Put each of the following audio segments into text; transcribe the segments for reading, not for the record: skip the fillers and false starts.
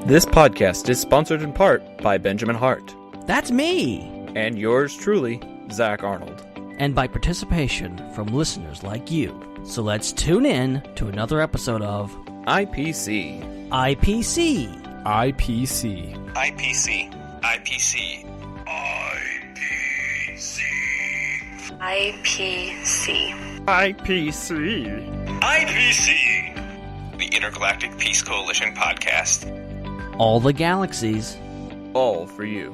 This podcast is sponsored in part by Benjamin Hart. That's me! And yours truly, Zach Arnold. And by participation from listeners like you. So let's tune in to another episode of IPC. IPC. IPC. IPC. IPC. IPC. IPC. IPC. IPC. The Intergalactic Peace Coalition Podcast. All the galaxies. All for you.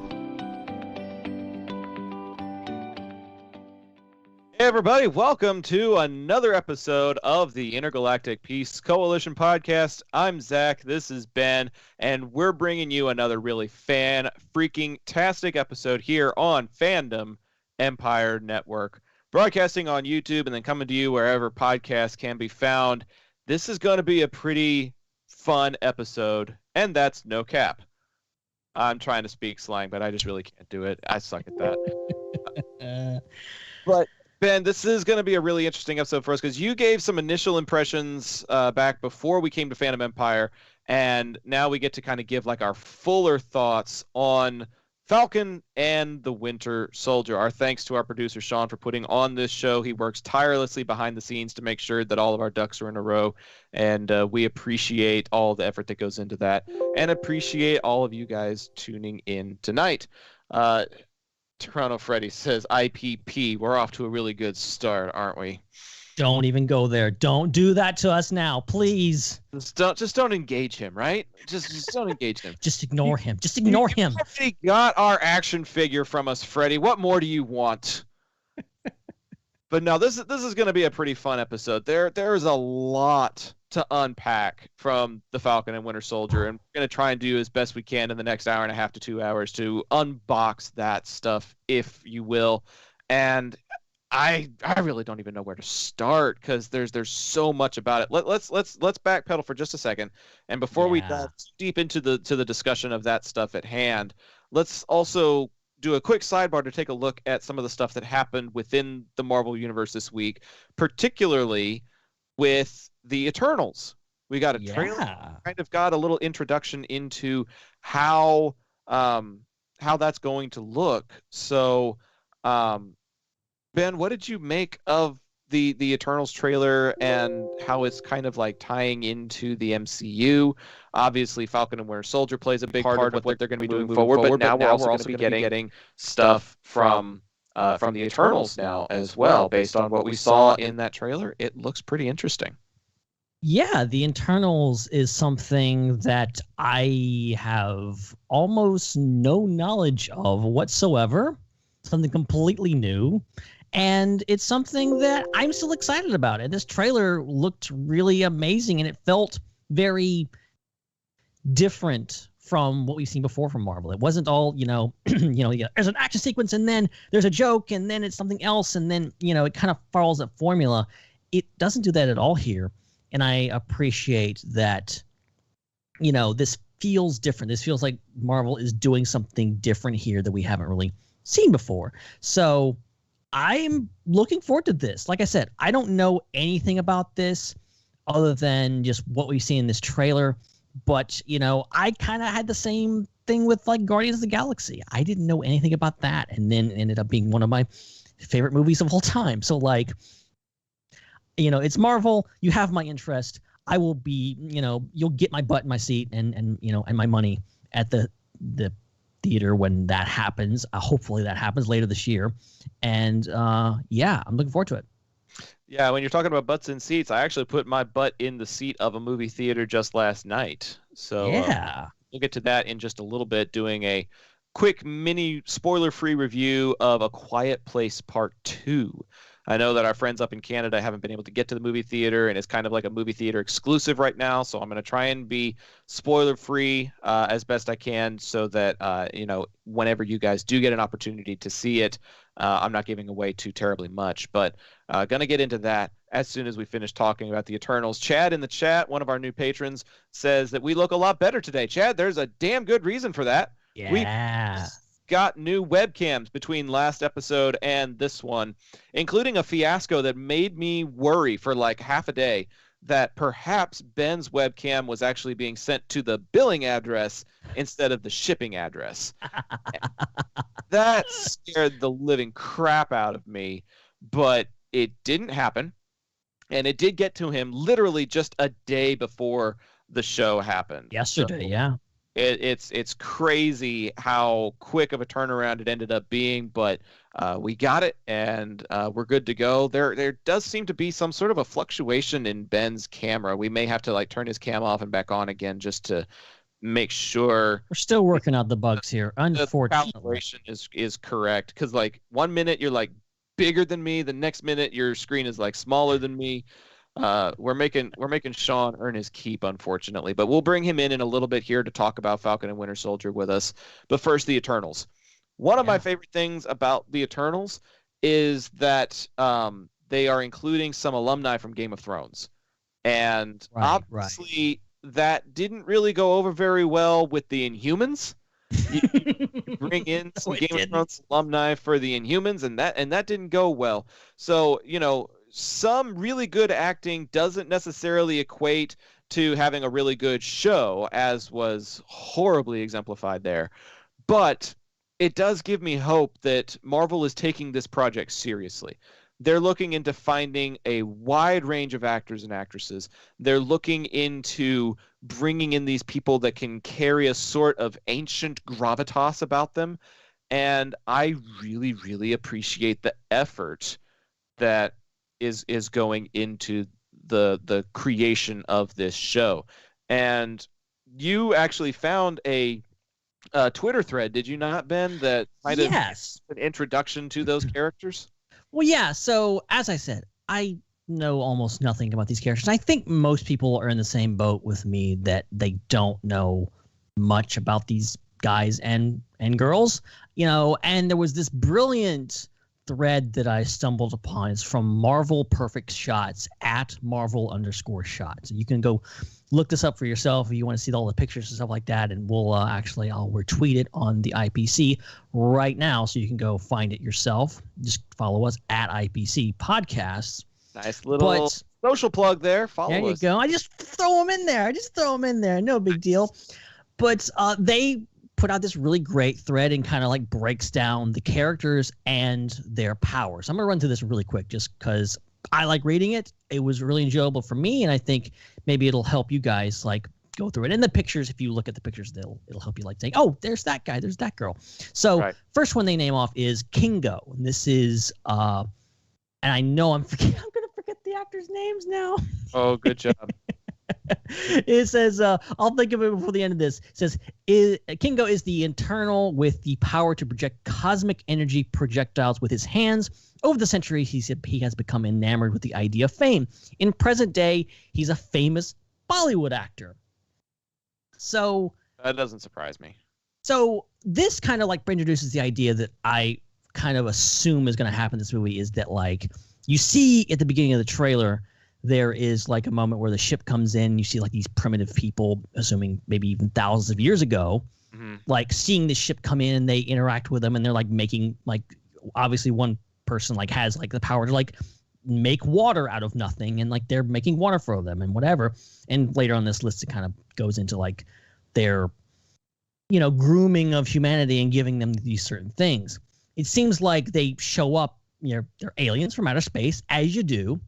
Hey everybody, welcome to another episode of the Intergalactic Peace Coalition Podcast. I'm Zach, this is Ben, and we're bringing you another really fan-freaking-tastic episode here on Fandom Empire Network. Broadcasting on YouTube and then coming to you wherever podcasts can be found. This is going to be a pretty fun episode, and that's no cap. I'm trying to speak slang, but I just really can't do it. I suck at that. But Ben, this is going to be a really interesting episode for us because you gave some initial impressions back before we came to Fandom Empire, and now we get to kind of give like our fuller thoughts on Falcon and the Winter Soldier. Our thanks to our producer, Sean, for putting on this show. He works tirelessly behind the scenes to make sure that all of our ducks are in a row, and we appreciate all the effort that goes into that and appreciate all of you guys tuning in tonight. Toronto Freddy says, IPP, we're off to a really good start, aren't we? Don't even go there. Don't do that to us now, please. Just don't engage him, right? Just don't engage him. Just ignore him. Just ignore him. You already got our action figure from us, Freddy. What more do you want? But no, this is going to be a pretty fun episode. There is a lot to unpack from the Falcon and Winter Soldier, and we're going to try and do as best we can in the next hour and a half to 2 hours to unbox that stuff, if you will. And I really don't even know where to start because there's so much about it. Let's backpedal for just a second, and before we dive deep into the discussion of that stuff at hand, let's also do a quick sidebar to take a look at some of the stuff that happened within the Marvel Universe this week, particularly with the Eternals. We got a trailer, kind of got a little introduction into how that's going to look. So, Ben, what did you make of the Eternals trailer and how it's kind of like tying into the MCU? Obviously, Falcon and Winter Soldier plays a big part of what they're going to be doing forward, but now we're also going to be getting stuff from the Eternals now as well, based on what we saw in that trailer. It looks pretty interesting. Yeah, the Eternals is something that I have almost no knowledge of whatsoever. Something completely new. And it's something that I'm still excited about. And this trailer looked really amazing, and it felt very different from what we've seen before from Marvel. It wasn't all, there's an action sequence, and then there's a joke, and then it's something else, and then, it kind of follows that formula. It doesn't do that at all here. And I appreciate that, this feels different. This feels like Marvel is doing something different here that we haven't really seen before. So I'm looking forward to this. Like I said, I don't know anything about this other than just what we've seen in this trailer. But, I kind of had the same thing with like Guardians of the Galaxy. I didn't know anything about that, and then ended up being one of my favorite movies of all time. So like, it's Marvel. You have my interest. I will be, you'll get my butt in my seat and my money at the theater when that happens. Hopefully that happens later this year. And I'm looking forward to it. Yeah, when you're talking about butts in seats, I actually put my butt in the seat of a movie theater just last night. So we'll get to that in just a little bit, doing a quick mini spoiler-free review of A Quiet Place Part 2. I know that our friends up in Canada haven't been able to get to the movie theater, and it's kind of like a movie theater exclusive right now. So I'm going to try and be spoiler-free as best I can so that, whenever you guys do get an opportunity to see it, I'm not giving away too terribly much. But going to get into that as soon as we finish talking about the Eternals. Chad in the chat, one of our new patrons, says that we look a lot better today. Chad, there's a damn good reason for that. Yeah. Got new webcams between last episode and this one, including a fiasco that made me worry for like half a day. that perhaps Ben's webcam was actually being sent to the billing address instead of the shipping address. That scared the living crap out of me, but it didn't happen. And it did get to him literally just a day before the show happened. Yesterday, so yeah. It's crazy how quick of a turnaround it ended up being, but we got it, and we're good to go. There does seem to be some sort of a fluctuation in Ben's camera. We may have to like turn his cam off and back on again just to make sure. We're still working out the bugs here, unfortunately. The calibration is correct, because like 1 minute you're like bigger than me, the next minute your screen is like smaller than me. We're making Sean earn his keep, unfortunately, but we'll bring him in a little bit here to talk about Falcon and Winter Soldier with us. But first, the Eternals. One of my favorite things about the Eternals is that they are including some alumni from Game of Thrones, and obviously that didn't really go over very well with the Inhumans. You bring in some Game of Thrones alumni for the Inhumans, and that didn't go well. So some really good acting doesn't necessarily equate to having a really good show, as was horribly exemplified there. But it does give me hope that Marvel is taking this project seriously. They're looking into finding a wide range of actors and actresses. They're looking into bringing in these people that can carry a sort of ancient gravitas about them. And I really, really appreciate the effort that is going into the creation of this show. And you actually found a Twitter thread, did you not, Ben, that kind of an introduction to those characters? Well, yeah. So as I said, I know almost nothing about these characters. I think most people are in the same boat with me, that they don't know much about these guys and girls, and there was this brilliant thread that I stumbled upon. It's from Marvel Perfect Shots at Marvel_shots. You can go look this up for yourself if you want to see all the pictures and stuff like that. And I'll retweet it on the IPC right now, so you can go find it yourself. Just follow us at IPC Podcast. Nice little social plug there. Follow us. There you go. I just throw them in there. No big deal. But they put out this really great thread and kind of like breaks down the characters and their powers. I'm going to run through this really quick just because I like reading it. It was really enjoyable for me, and I think maybe it'll help you guys like go through it. And the pictures, if you look at the pictures, it'll help you like saying, oh, there's that guy, there's that girl. So First one they name off is Kingo. And this is and I know I'm going to forget the actors' names now. Oh, good job. It says, I'll think of it before the end of this. It says, Kingo is the Eternal with the power to project cosmic energy projectiles with his hands. Over the centuries, he has become enamored with the idea of fame. In present day, he's a famous Bollywood actor. So that doesn't surprise me. So this kind of like introduces the idea that I kind of assume is going to happen in this movie, is that like you see at the beginning of the trailer, there is like a moment where the ship comes in. You see like these primitive people, assuming maybe even thousands of years ago, like seeing the ship come in, and they interact with them, and they're like making like, obviously one person like has like the power to like make water out of nothing, and like they're making water for them and whatever. And later on this list, it kind of goes into like their, grooming of humanity and giving them these certain things. It seems like they show up, they're aliens from outer space, as you do.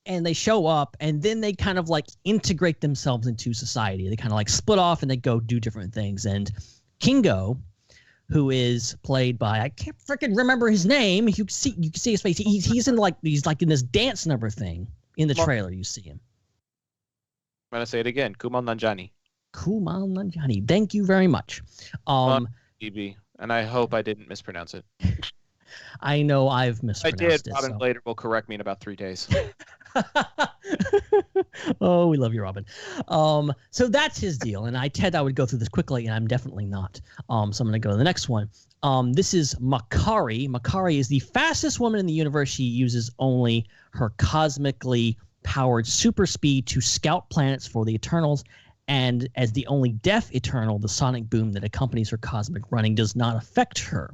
And they show up, and then they kind of like integrate themselves into society. They kind of like split off, and they go do different things. And Kingo, who is played by, I can't freaking remember his name. You can see his face. He's in this dance number thing in the trailer. You see him. I'm gonna say it again. Kumail Nanjiani. Kumail Nanjiani. Thank you very much. BB, and I hope I didn't mispronounce it. I know I've mispronounced it. Robin Blader will correct me in about 3 days. Oh, we love you, Robin. So that's his deal. And I would go through this quickly, and I'm definitely not. So I'm going to go to the next one. This is Makari. Makari is the fastest woman in the universe. She uses only her cosmically powered super speed to scout planets for the Eternals. And as the only deaf Eternal, the sonic boom that accompanies her cosmic running does not affect her.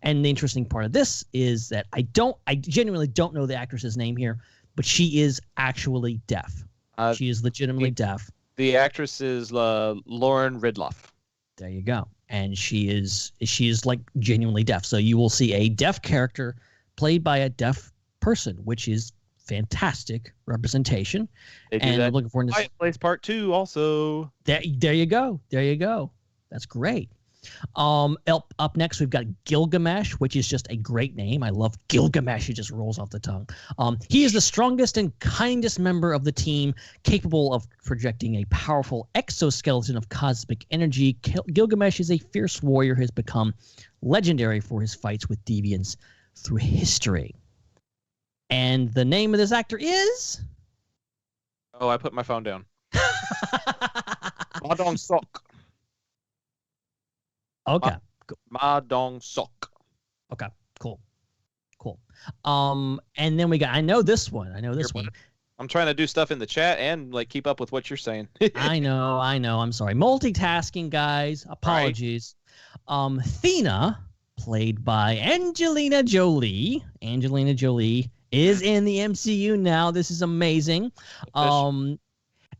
And the interesting part of this is that I genuinely don't know the actress's name here. but she is actually deaf. She is legitimately deaf. The actress is Lauren Ridloff. There you go. And she is like genuinely deaf. So you will see a deaf character played by a deaf person, which is fantastic representation. And I'm looking forward to Quiet Place Part 2 also. There you go. There you go. That's great. Up next, we've got Gilgamesh, which is just a great name. I love Gilgamesh. It just rolls off the tongue. He is the strongest and kindest member of the team, capable of projecting a powerful exoskeleton of cosmic energy. Gilgamesh is a fierce warrior who has become legendary for his fights with deviants through history. And the name of this actor is... Oh, I put my phone down. Ma Dong Sok. Okay. Ma Dong Sok. Okay. Cool. And then we got. I know this one. I'm trying to do stuff in the chat and like keep up with what you're saying. I know. I'm sorry. Multitasking, guys. Apologies. Right. Thena, played by Angelina Jolie. Angelina Jolie is in the MCU now. This is amazing.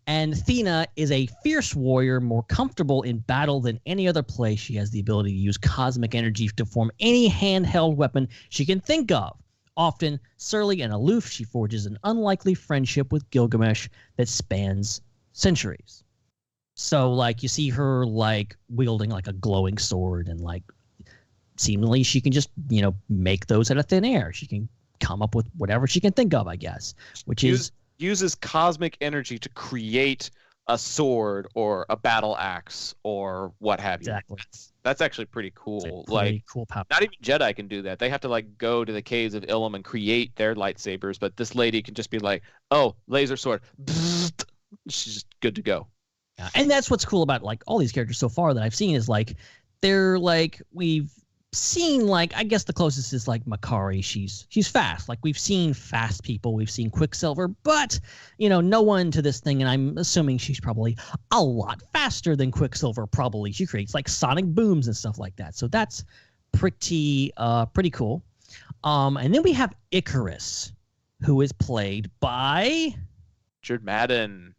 And Thena is a fierce warrior, more comfortable in battle than any other place. She has the ability to use cosmic energy to form any handheld weapon she can think of. Often surly and aloof, she forges an unlikely friendship with Gilgamesh that spans centuries. So, like, you see her, like, wielding, like, a glowing sword, and, like, seemingly she can just, make those out of thin air. She can come up with whatever she can think of, I guess, which uses cosmic energy to create a sword or a battle axe or what have you. Exactly. That's actually pretty cool. Cool power. Not even Jedi can do that. They have to like go to the caves of Ilum and create their lightsabers, but this lady can just be like, "Oh, laser sword." She's just good to go. Yeah. And that's what's cool about like all these characters so far that I've seen is like they're like we've seen like I guess the closest is like Makari. She's fast. Like we've seen fast people, we've seen Quicksilver, but no one to this thing, and I'm assuming she's probably a lot faster than Quicksilver. Probably she creates like sonic booms and stuff like that. So that's pretty cool. And then we have Icarus, who is played by Richard Madden.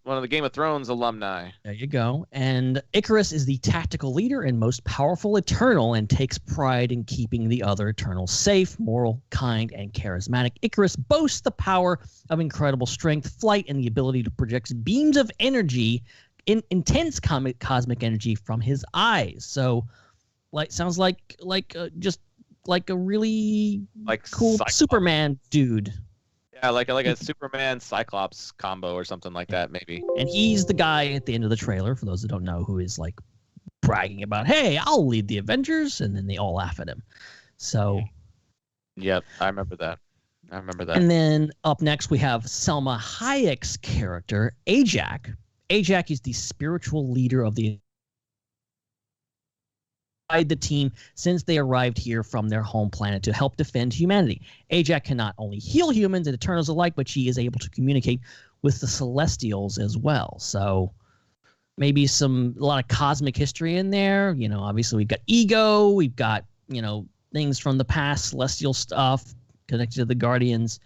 One of the Game of Thrones alumni. There you go. And Icarus is the tactical leader and most powerful Eternal and takes pride in keeping the other Eternals safe, moral, kind, and charismatic. Icarus boasts the power of incredible strength, flight, and the ability to project beams of energy, intense cosmic energy from his eyes. So, sounds like just like a really cool Cyclops. Superman dude. Yeah, like a Superman Cyclops combo or something like that, maybe. And he's the guy at the end of the trailer, for those that don't know, who is like bragging about, "Hey, I'll lead the Avengers," and then they all laugh at him. So, yep, I remember that. And then up next we have Selma Hayek's character, Ajak. Ajak is the spiritual leader of the team since they arrived here from their home planet to help defend humanity. Ajak can not only heal humans and Eternals alike, but she is able to communicate with the Celestials as well. So maybe a lot of cosmic history in there. Obviously we've got Ego, we've got, things from the past, Celestial stuff connected to the Guardians.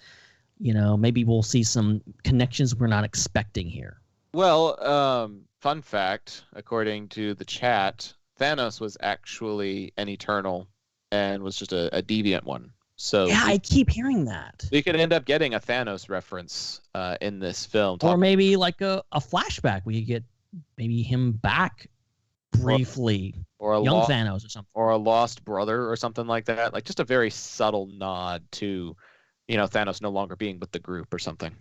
Maybe we'll see some connections we're not expecting here. Well, fun fact, according to the chat, Thanos was actually an Eternal and was just a deviant one. So yeah, I keep hearing that. We could end up getting a Thanos reference in this film. Or maybe like a flashback. We could get maybe him back briefly. Or a young Thanos or something. Or a lost brother or something like that. Like just a very subtle nod to, Thanos no longer being with the group or something.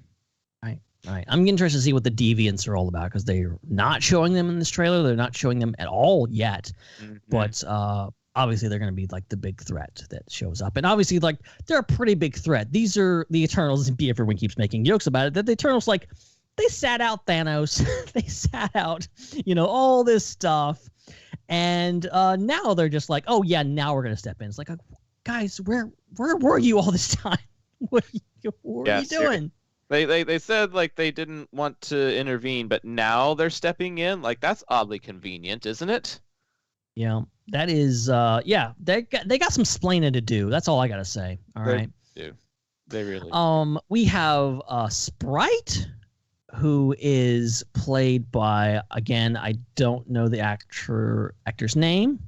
Right. I'm interested to see what the deviants are all about because they're not showing them in this trailer. They're not showing them at all yet. Mm-hmm. But obviously they're going to be like the big threat that shows up. And obviously like they're a pretty big threat. These are the Eternals, and everyone keeps making jokes about it, that the Eternals like they sat out Thanos. They sat out, all this stuff. And now they're just like, oh yeah, now we're going to step in. It's like, guys, where were you all this time? What are you doing? They said like they didn't want to intervene, but now they're stepping in. Like that's oddly convenient, isn't it? Yeah, that is. They got some splaining to do. That's all I gotta say. All right. Do. They really. We have Sprite, who is played by, again, I don't know the actor's name.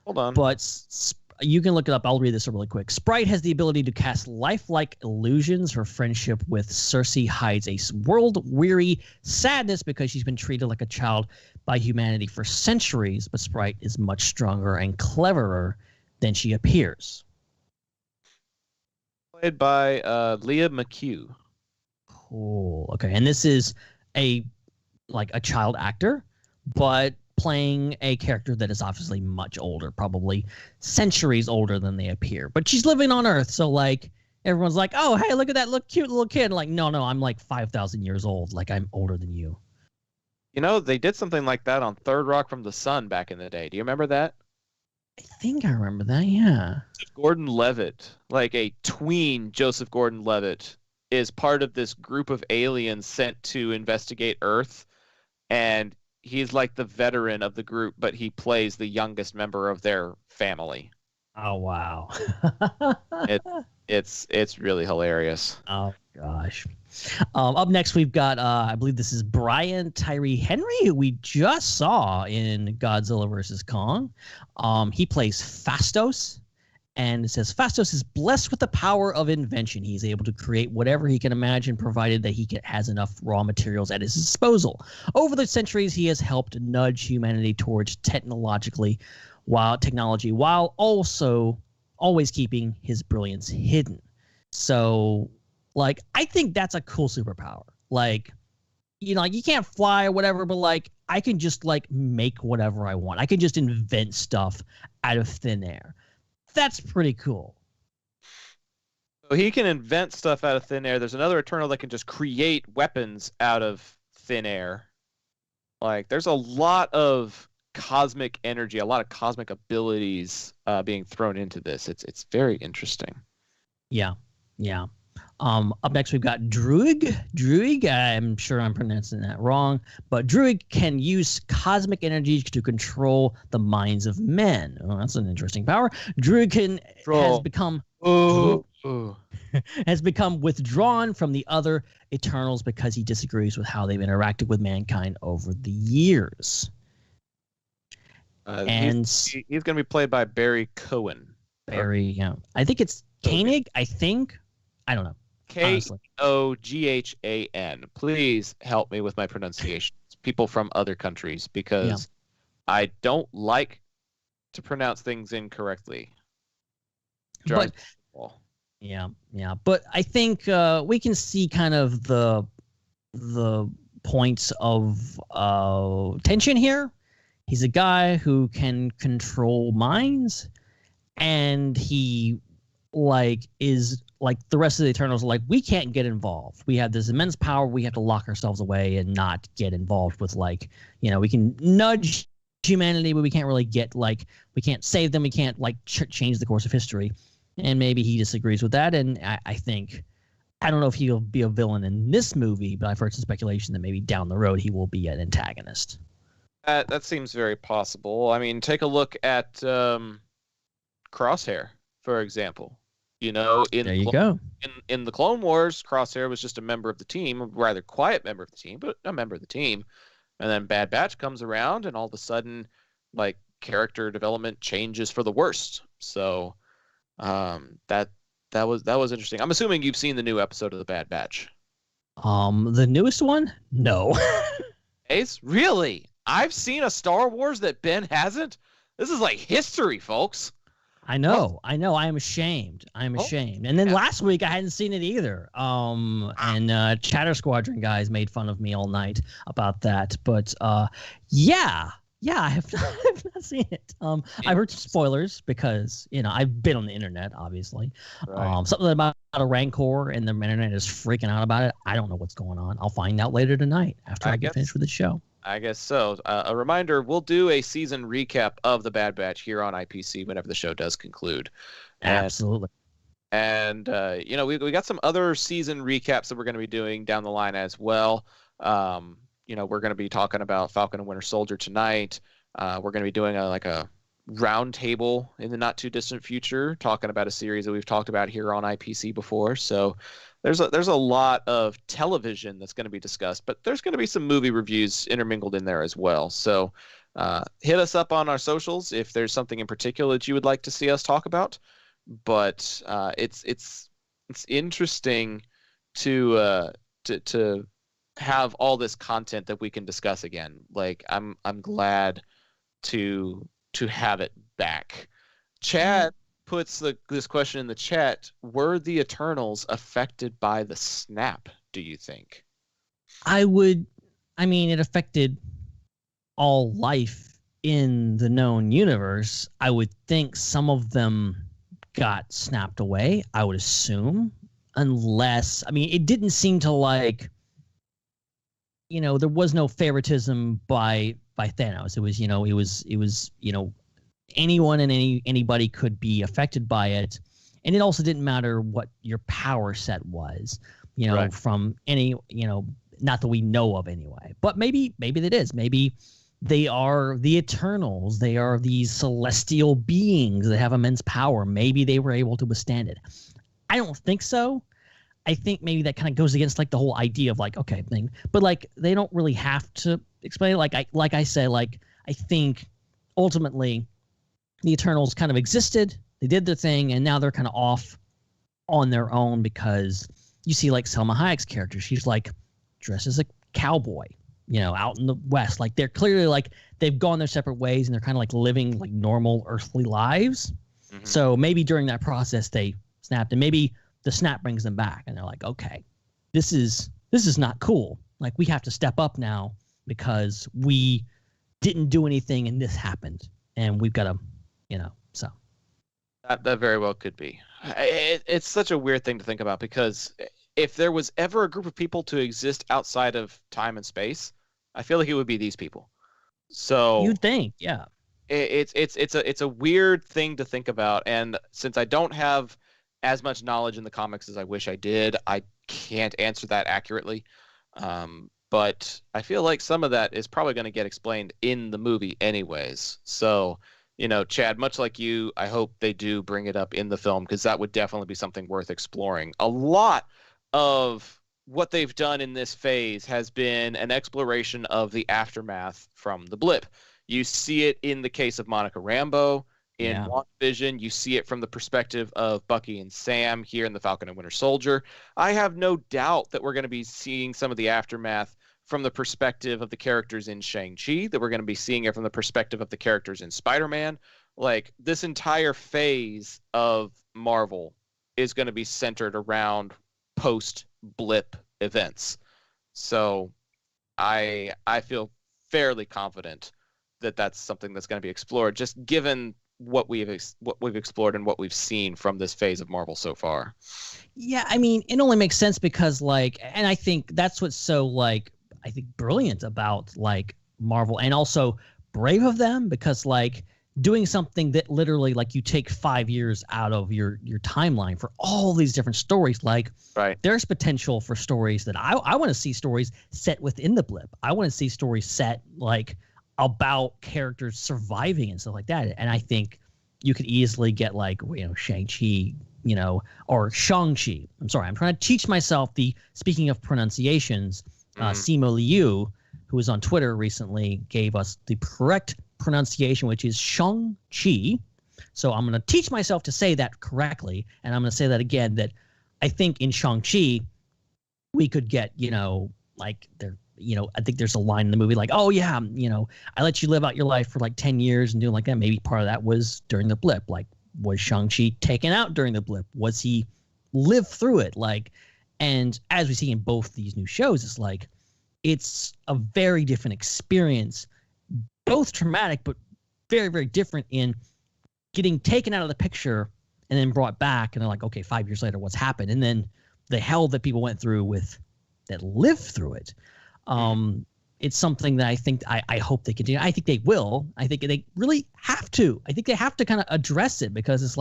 Hold on. But you can look it up. I'll read this really quick. Sprite has the ability to cast lifelike illusions. Her friendship with Cersei hides a world-weary sadness because she's been treated like a child by humanity for centuries, but Sprite is much stronger and cleverer than she appears. Played by Leah McHugh. Cool. Okay, and this is a child actor, but playing a character that is obviously much older, probably centuries older than they appear. But she's living on Earth, so like everyone's like, "Oh, hey, look at that, cute little kid." Like, no, I'm like 5,000 years old. Like, I'm older than you. You know, they did something like that on Third Rock from the Sun back in the day. Do you remember that? I think I remember that. Yeah. Gordon-Levitt, like a tween Joseph Gordon-Levitt, is part of this group of aliens sent to investigate Earth, and he's like the veteran of the group, but he plays the youngest member of their family. Oh wow. It's really hilarious. Oh gosh. Up next we've got I believe this is Brian Tyree Henry, who we just saw in Godzilla vs. Kong. He plays Phastos. And it says, Phastos is blessed with the power of invention. He's able to create whatever he can imagine, provided that he has enough raw materials at his disposal. Over the centuries, he has helped nudge humanity towards technology, while also always keeping his brilliance hidden. So, like, I think that's a cool superpower. Like, you know, like, you can't fly or whatever, but, like, I can just, like, make whatever I want. I can just invent stuff out of thin air. That's pretty cool. So he can invent stuff out of thin air. There's another Eternal that can just create weapons out of thin air. Like, there's a lot of cosmic energy, a lot of cosmic abilities being thrown into this. It's very interesting. Yeah. Up next, we've got Druig. Druig, I'm sure I'm pronouncing that wrong, but Druig can use cosmic energy to control the minds of men. Oh, that's an interesting power. Druig has become withdrawn from the other Eternals because he disagrees with how they've interacted with mankind over the years. He's going to be played by Barry Cohen. Yeah. I think it's Koenig, I don't know. Koghan. Please help me with my pronunciation. People from other countries, because I don't like to pronounce things incorrectly. But I think we can see kind of the points of tension here. He's a guy who can control minds, and he is like the rest of the Eternals are like, we can't get involved. We have this immense power. We have to lock ourselves away and not get involved with, like, you know, we can nudge humanity, but we can't really get, like, we can't save them. We can't, like, change the course of history. And maybe he disagrees with that. And I think, I don't know if he'll be a villain in this movie, but I've heard some speculation that maybe down the road he will be an antagonist. That seems very possible. I mean, take a look at Crosshair, for example. You know, in the Clone Wars, Crosshair was just a member of the team, a rather quiet member of the team, but a member of the team. And then Bad Batch comes around, and all of a sudden, like, character development changes for the worst. So that was interesting. I'm assuming you've seen the new episode of the Bad Batch. The newest one? No. Ace? Really? I've seen a Star Wars that Ben hasn't? This is like history, folks. I know. I am ashamed. And then last week I hadn't seen it either. And Chatter Squadron guys made fun of me all night about that. But yeah, I have not seen it. I've heard spoilers because, you know, I've been on the internet, obviously. Right. Something about a Rancor, and the internet is freaking out about it. I don't know what's going on. I'll find out later tonight after I get finished with the show. I guess so. A reminder, we'll do a season recap of The Bad Batch here on IPC whenever the show does conclude. Absolutely. And you know, we got some other season recaps that we're going to be doing down the line as well. You know, we're going to be talking about Falcon and Winter Soldier tonight. We're going to be doing a roundtable in the not too distant future, talking about a series that we've talked about here on IPC before. So there's a lot of television that's going to be discussed, but there's going to be some movie reviews intermingled in there as well. So hit us up on our socials if there's something in particular that you would like to see us talk about. But it's interesting to have all this content that we can discuss again. Like I'm glad to have it back. Chad puts this question in the chat: were the Eternals affected by the snap, do you think? It affected all life in the known universe. I would think some of them got snapped away, I would assume, unless, it didn't seem to there was no favoritism by Thanos. It was anyone and anybody could be affected by it, and it also didn't matter what your power set was, Right. from any, not that we know of anyway. But maybe that is. Maybe they are the Eternals. They are these celestial beings that have immense power. Maybe they were able to withstand it. I don't think so. I think maybe that kind of goes against the whole idea of okay thing. But they don't really have to explain it. Like I said, I think ultimately the Eternals kind of existed. They did their thing, and now they're kind of off on their own, because you see Selma Hayek's character. She's dressed as a cowboy, out in the West. They're clearly they've gone their separate ways, and they're kind of living normal earthly lives. Mm-hmm. So maybe during that process they snapped, and maybe the snap brings them back, and they're okay, this is not cool. We have to step up now because we didn't do anything and this happened, and we've got to, so. That very well could be. It's such a weird thing to think about, because if there was ever a group of people to exist outside of time and space, I feel like it would be these people. So you'd think, yeah. It's a weird thing to think about, and since I don't have as much knowledge in the comics as I wish I did, I can't answer that accurately. But I feel like some of that is probably going to get explained in the movie anyways. So, Chad, much like you, I hope they do bring it up in the film, because that would definitely be something worth exploring. A lot of what they've done in this phase has been an exploration of the aftermath from the blip. You see it in the case of Monica Rambeau. In WandaVision, you see it from the perspective of Bucky and Sam here in The Falcon and Winter Soldier. I have no doubt that we're going to be seeing some of the aftermath from the perspective of the characters in Shang-Chi, that we're going to be seeing it from the perspective of the characters in Spider-Man. This entire phase of Marvel is going to be centered around post-blip events. So I feel fairly confident that that's something that's going to be explored, just given what we've explored and what we've seen from this phase of Marvel so far. Yeah, it only makes sense because and I think that's what's so I think brilliant about Marvel, and also brave of them, because doing something that literally you take 5 years out of your timeline for all these different stories. Right. There's potential for stories that I want to see stories set within the blip. I want to see stories set about characters surviving and stuff like that. And I think you could easily get Shang-Chi, or Shang-Chi. I'm sorry, I'm trying to teach myself speaking of pronunciations, Simo Liu, who was on Twitter recently, gave us the correct pronunciation, which is Shang-Chi. So I'm going to teach myself to say that correctly. And I'm going to say that again, that I think in Shang-Chi, we could get, I think there's a line in the movie oh yeah, I let you live out your life for 10 years and doing that. Maybe part of that was during the blip. Was Shang-Chi taken out during the blip? Was he live through it? And as we see in both these new shows, it's a very different experience, both traumatic, but very, very different in getting taken out of the picture and then brought back. And they're okay, 5 years later, what's happened? And then the hell that people went through that lived through it. It's something that I think I hope they continue. I think they will. I think they really have to. I think they have to kind of address it, because it's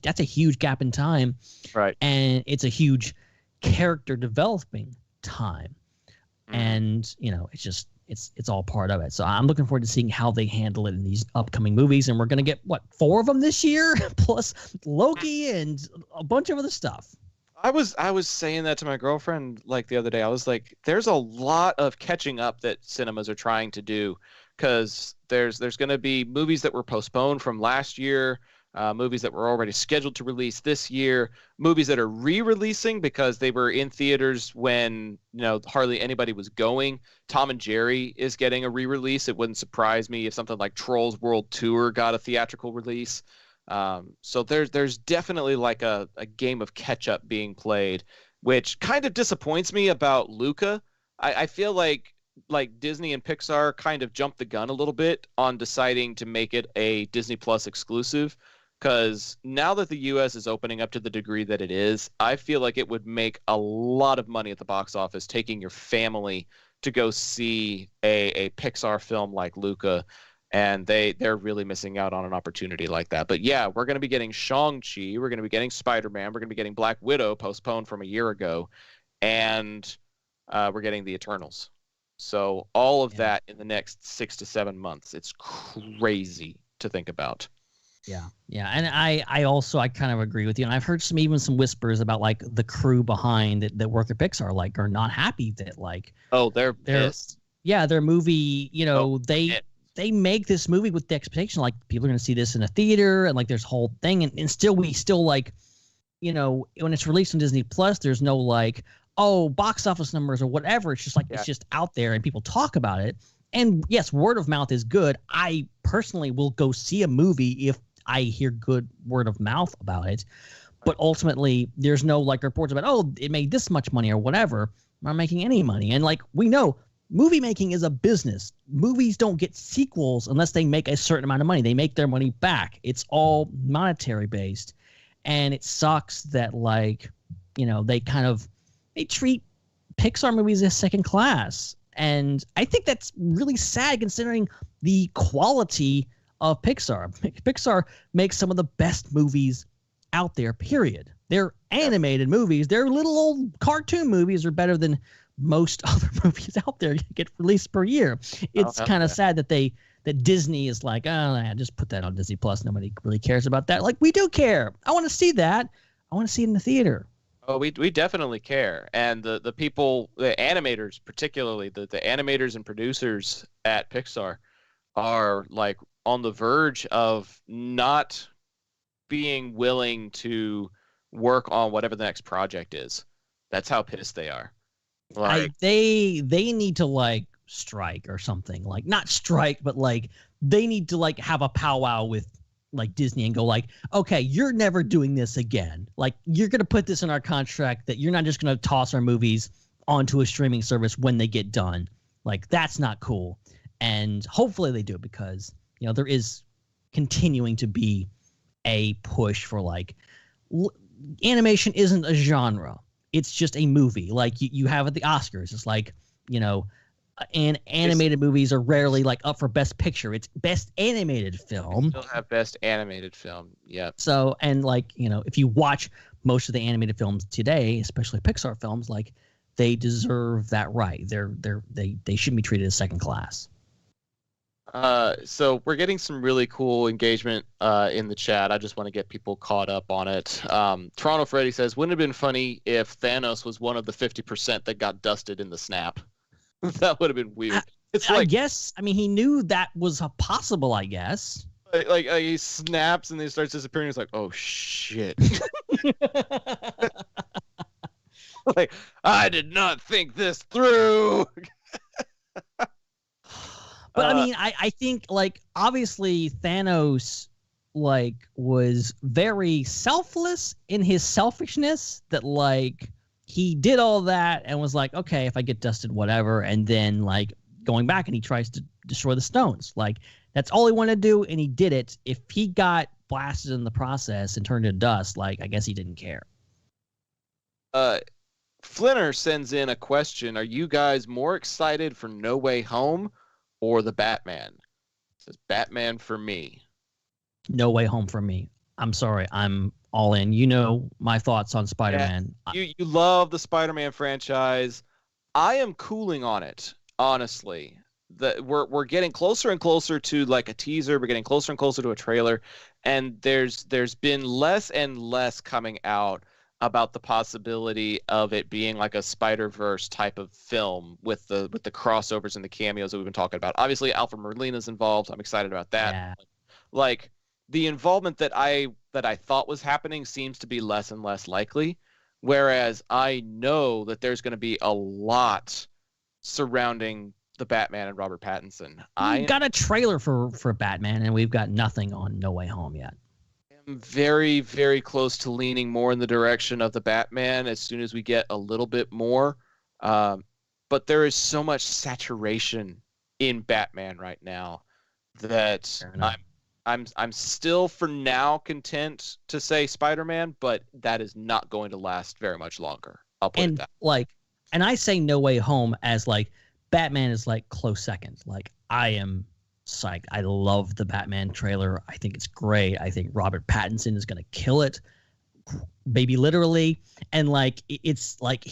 that's a huge gap in time, right? And it's a huge character developing time, and it's just it's all part of it. So I'm looking forward to seeing how they handle it in these upcoming movies. And we're going to get, 4 of them this year, plus Loki and a bunch of other stuff. I was saying that to my girlfriend like the other day. I was like, there's a lot of catching up that cinemas are trying to do, because there's going to be movies that were postponed from last year, movies that were already scheduled to release this year, movies that are re-releasing because they were in theaters when hardly anybody was going. Tom and Jerry is getting a re-release. It wouldn't surprise me if something like Trolls World Tour got a theatrical release. So there's definitely like a game of catch up being played, which kind of disappoints me about Luca. I feel like Disney and Pixar kind of jumped the gun a little bit on deciding to make it a Disney Plus exclusive, because now that the US is opening up to the degree that it is, I feel like it would make a lot of money at the box office taking your family to go see a Pixar film like Luca. And they're really missing out on an opportunity like that. But yeah, we're going to be getting Shang-Chi. We're going to be getting Spider-Man. We're going to be getting Black Widow, postponed from a year ago. And we're getting the Eternals. So all of that in the next 6 to 7 months. It's crazy to think about. Yeah. Yeah. And I kind of agree with you. And I've heard some whispers about like the crew behind that work at Pixar, are not happy that they're pissed. Yeah. Their movie, they make this movie with the expectation people are going to see this in a theater, and there's a whole thing, and we still when it's released on Disney Plus, there's no box office numbers or whatever. It's just it's just out there and people talk about it. And yes, word of mouth is good. I personally will go see a movie if I hear good word of mouth about it. But ultimately, there's no reports about, it made this much money or whatever. I'm not making any money. And we know, movie making is a business. Movies don't get sequels unless they make a certain amount of money. They make their money back. It's all monetary based. And it sucks that they treat Pixar movies as second class. And I think that's really sad considering the quality of Pixar. Pixar makes some of the best movies out there, period. Their animated movies, their little old cartoon movies are better than most other movies out there get released per year. It's kind of sad that Disney is just put that on Disney Plus. Nobody really cares about that. We do care. I want to see that. I want to see it in the theater. Oh, we definitely care. And the people, the animators, particularly the animators and producers at Pixar are on the verge of not being willing to work on whatever the next project is. That's how pissed they are. They need to strike or something, not strike, but they need to have a powwow with Disney and go okay, you're never doing this again. You're going to put this in our contract that you're not just going to toss our movies onto a streaming service when they get done. That's not cool. And hopefully they do, because there is continuing to be a push for animation isn't a genre. It's just a movie. You have at the Oscars. It's and animated movies are rarely up for Best Picture. It's Best Animated Film. Still have Best Animated Film. Yeah. So, and if you watch most of the animated films today, especially Pixar films, they deserve that right. They shouldn't be treated as second class. So we're getting some really cool engagement in the chat. I just want to get people caught up on it. Toronto Freddy says, wouldn't it have been funny if Thanos was one of the 50% that got dusted in the snap? That would have been weird. I guess. I mean, he knew that was possible, I guess. He snaps and then he starts disappearing. He's like, oh, shit. I did not think this through. But I mean, I think obviously Thanos was very selfless in his selfishness, that he did all that and was okay, if I get dusted, whatever. And then going back and he tries to destroy the stones. That's all he wanted to do, and he did it. If he got blasted in the process and turned to dust, I guess he didn't care. Flinner sends in a question. Are you guys more excited for No Way Home or the Batman? It says Batman for me. No Way Home for me. I'm sorry. I'm all in. My thoughts on Spider-Man. Yeah, you love the Spider-Man franchise. I am cooling on it, honestly. we're getting closer and closer to like a teaser. We're getting closer and closer to a trailer, and there's been less and less coming out about the possibility of it being like a Spider-Verse type of film with the crossovers and the cameos that we've been talking about. Obviously, Alfred Molina's involved. I'm excited about that. Yeah. Like the involvement that I thought was happening seems to be less and less likely, whereas I know that there's going to be a lot surrounding the Batman and Robert Pattinson. We've got a trailer for Batman, and we've got nothing on No Way Home yet. I'm very, very close to leaning more in the direction of the Batman as soon as we get a little bit more. But there is so much saturation in Batman right now that I'm still for now content to say Spider-Man, but that is not going to last very much longer. I'll put it that way. And I say No Way Home as like Batman is like close second. Like I am psyched. I love the Batman trailer. I think it's great. I think Robert Pattinson is going to kill it, baby, literally. And like it's like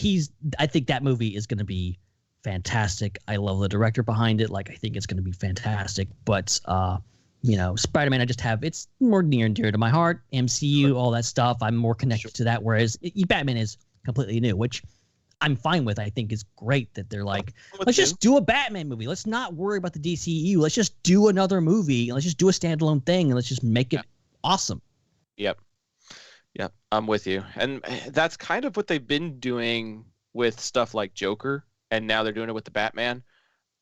I think that movie is going to be fantastic. I love the director behind it. Like I think it's going to be fantastic. But Spider-Man, it's more near and dear to my heart. MCU, all that stuff. I'm more connected to that. Whereas Batman is completely new, which I'm fine with. I think it's great that they're like, let's just do a Batman movie. Let's not worry about the DCEU. Let's just do another movie. And let's just do a standalone thing, and let's just make it awesome. Yep. I'm with you. And that's kind of what they've been doing with stuff like Joker, and now they're doing it with the Batman.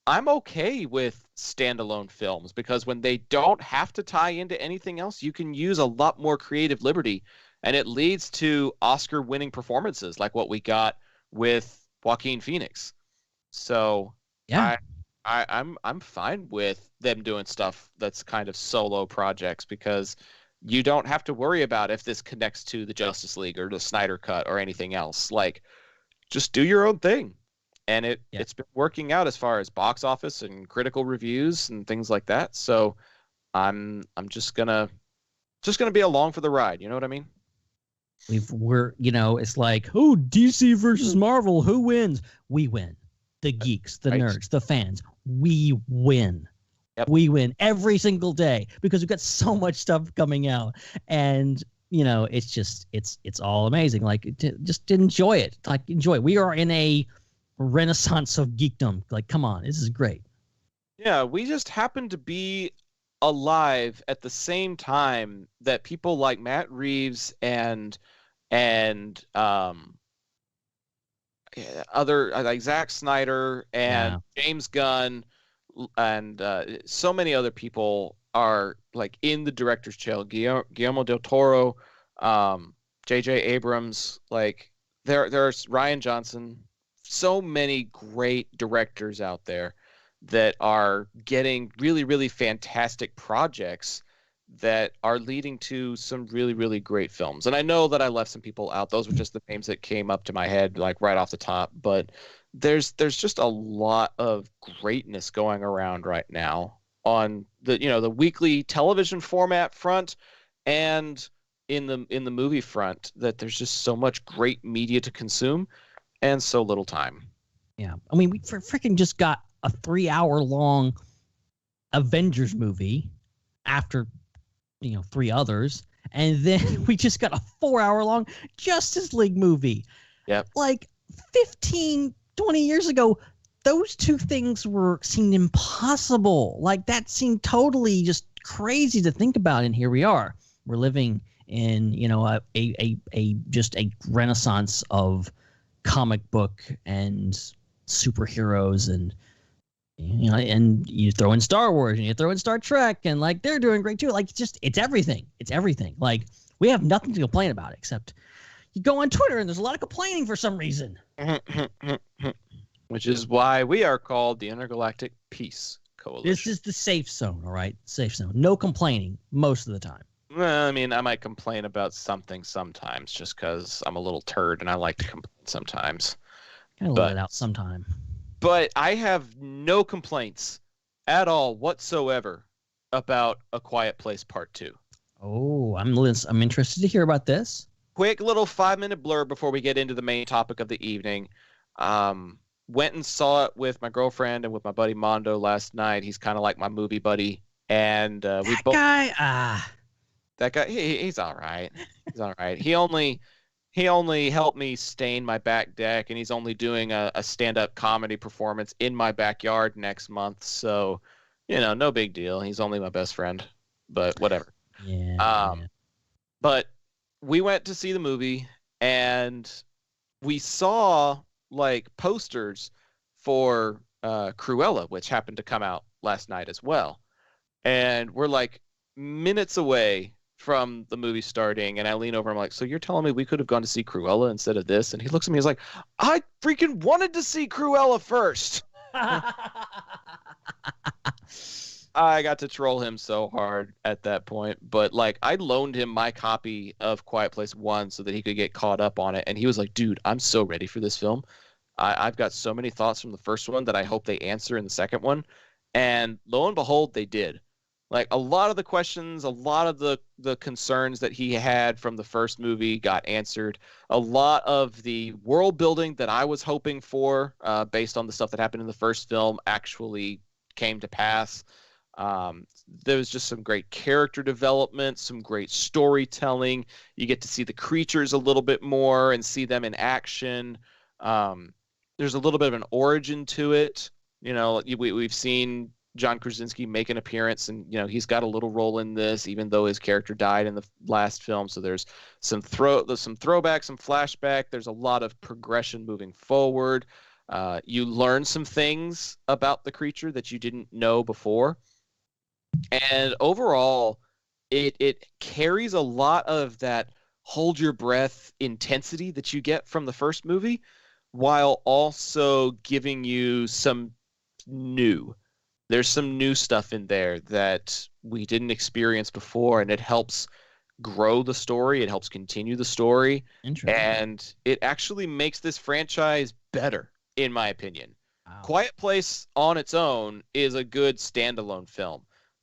I'm okay with standalone films because when they don't have to tie into anything else, you can use a lot more creative liberty, and it leads to Oscar-winning performances like what we got with Joaquin Phoenix. So yeah, I'm fine with them doing stuff that's kind of solo projects because you don't have to worry about if this connects to the Justice League or the Snyder Cut or anything else. Like, just do your own thing. And it's been working out as far as box office and critical reviews and things like that. So I'm just gonna be along for the ride. You know what I mean? It's like, oh, DC versus Marvel, who wins? We win. The geeks, the nerds, the fans, we win. Yep. We win every single day because we've got so much stuff coming out, and it's all amazing. Like, just enjoy it. Like, enjoy it. We are in a renaissance of geekdom. Like, come on, this is great. Yeah, we just happen to be alive at the same time that people like Matt Reeves and other like Zack Snyder and James Gunn and so many other people are like in the director's chair. Guillermo del Toro, J.J. Abrams, like there's Rian Johnson. So many great directors out there that are getting really, really fantastic projects that are leading to some really, really great films. And I know that I left some people out. Those were just the names that came up to my head, like right off the top. But there's just a lot of greatness going around right now on the weekly television format front and in the movie front, that there's just so much great media to consume and so little time. Yeah. I mean, we freaking just got a 3-hour-long Avengers movie after, 3 others. And then we just got a 4-hour-long Justice League movie. Yep. Like 15, 20 years ago, those two things seemed impossible. Like that seemed totally just crazy to think about. And here we are. We're living in, just a renaissance of comic book and superheroes, and and you throw in Star Wars and you throw in Star Trek, and like they're doing great too. Like it's everything. Like we have nothing to complain about except you go on Twitter and there's a lot of complaining for some reason. Which is why we are called the Intergalactic Peace Coalition. This is the safe zone, all right? Safe zone. No complaining most of the time. Well, I mean, I might complain about something sometimes just because I'm a little turd and I like to complain sometimes. Gotta let it out sometime. But I have no complaints at all whatsoever about A Quiet Place Part 2. Oh, I'm interested to hear about this. Quick little 5-minute blurb before we get into the main topic of the evening. went and saw it with my girlfriend and with my buddy Mondo last night. He's kind of like my movie buddy, and we both. That guy, he's all right. He's all right. He only helped me stain my back deck, and he's only doing a stand-up comedy performance in my backyard next month. So, no big deal. He's only my best friend, but whatever. Yeah. But we went to see the movie, and we saw like posters for Cruella, which happened to come out last night as well. And we're like minutes away from the movie starting, and I lean over, I'm like, so you're telling me we could have gone to see Cruella instead of this? And he looks at me, he's like, I freaking wanted to see Cruella first. I got to troll him so hard at that point, but like I loaned him my copy of Quiet Place 1 so that he could get caught up on it, and he was like, dude, I'm so ready for this film. I've got so many thoughts from the first one that I hope they answer in the second one. And lo and behold, they did. Like a lot of the questions, a lot of the concerns that he had from the first movie got answered. A lot of the world building that I was hoping for, based on the stuff that happened in the first film, actually came to pass. There was just some great character development, some great storytelling. You get to see the creatures a little bit more and see them in action. There's a little bit of an origin to it. We've seen John Krasinski make an appearance, and he's got a little role in this, even though his character died in the last film. So there's some throwback, some flashback. There's a lot of progression moving forward. You learn some things about the creature that you didn't know before, and overall, it carries a lot of that hold your breath intensity that you get from the first movie, while also giving you some new. There's some new stuff in there that we didn't experience before, and it helps grow the story. It helps continue the story. And it actually makes this franchise better, in my opinion. Wow. Quiet Place on its own is a good standalone film,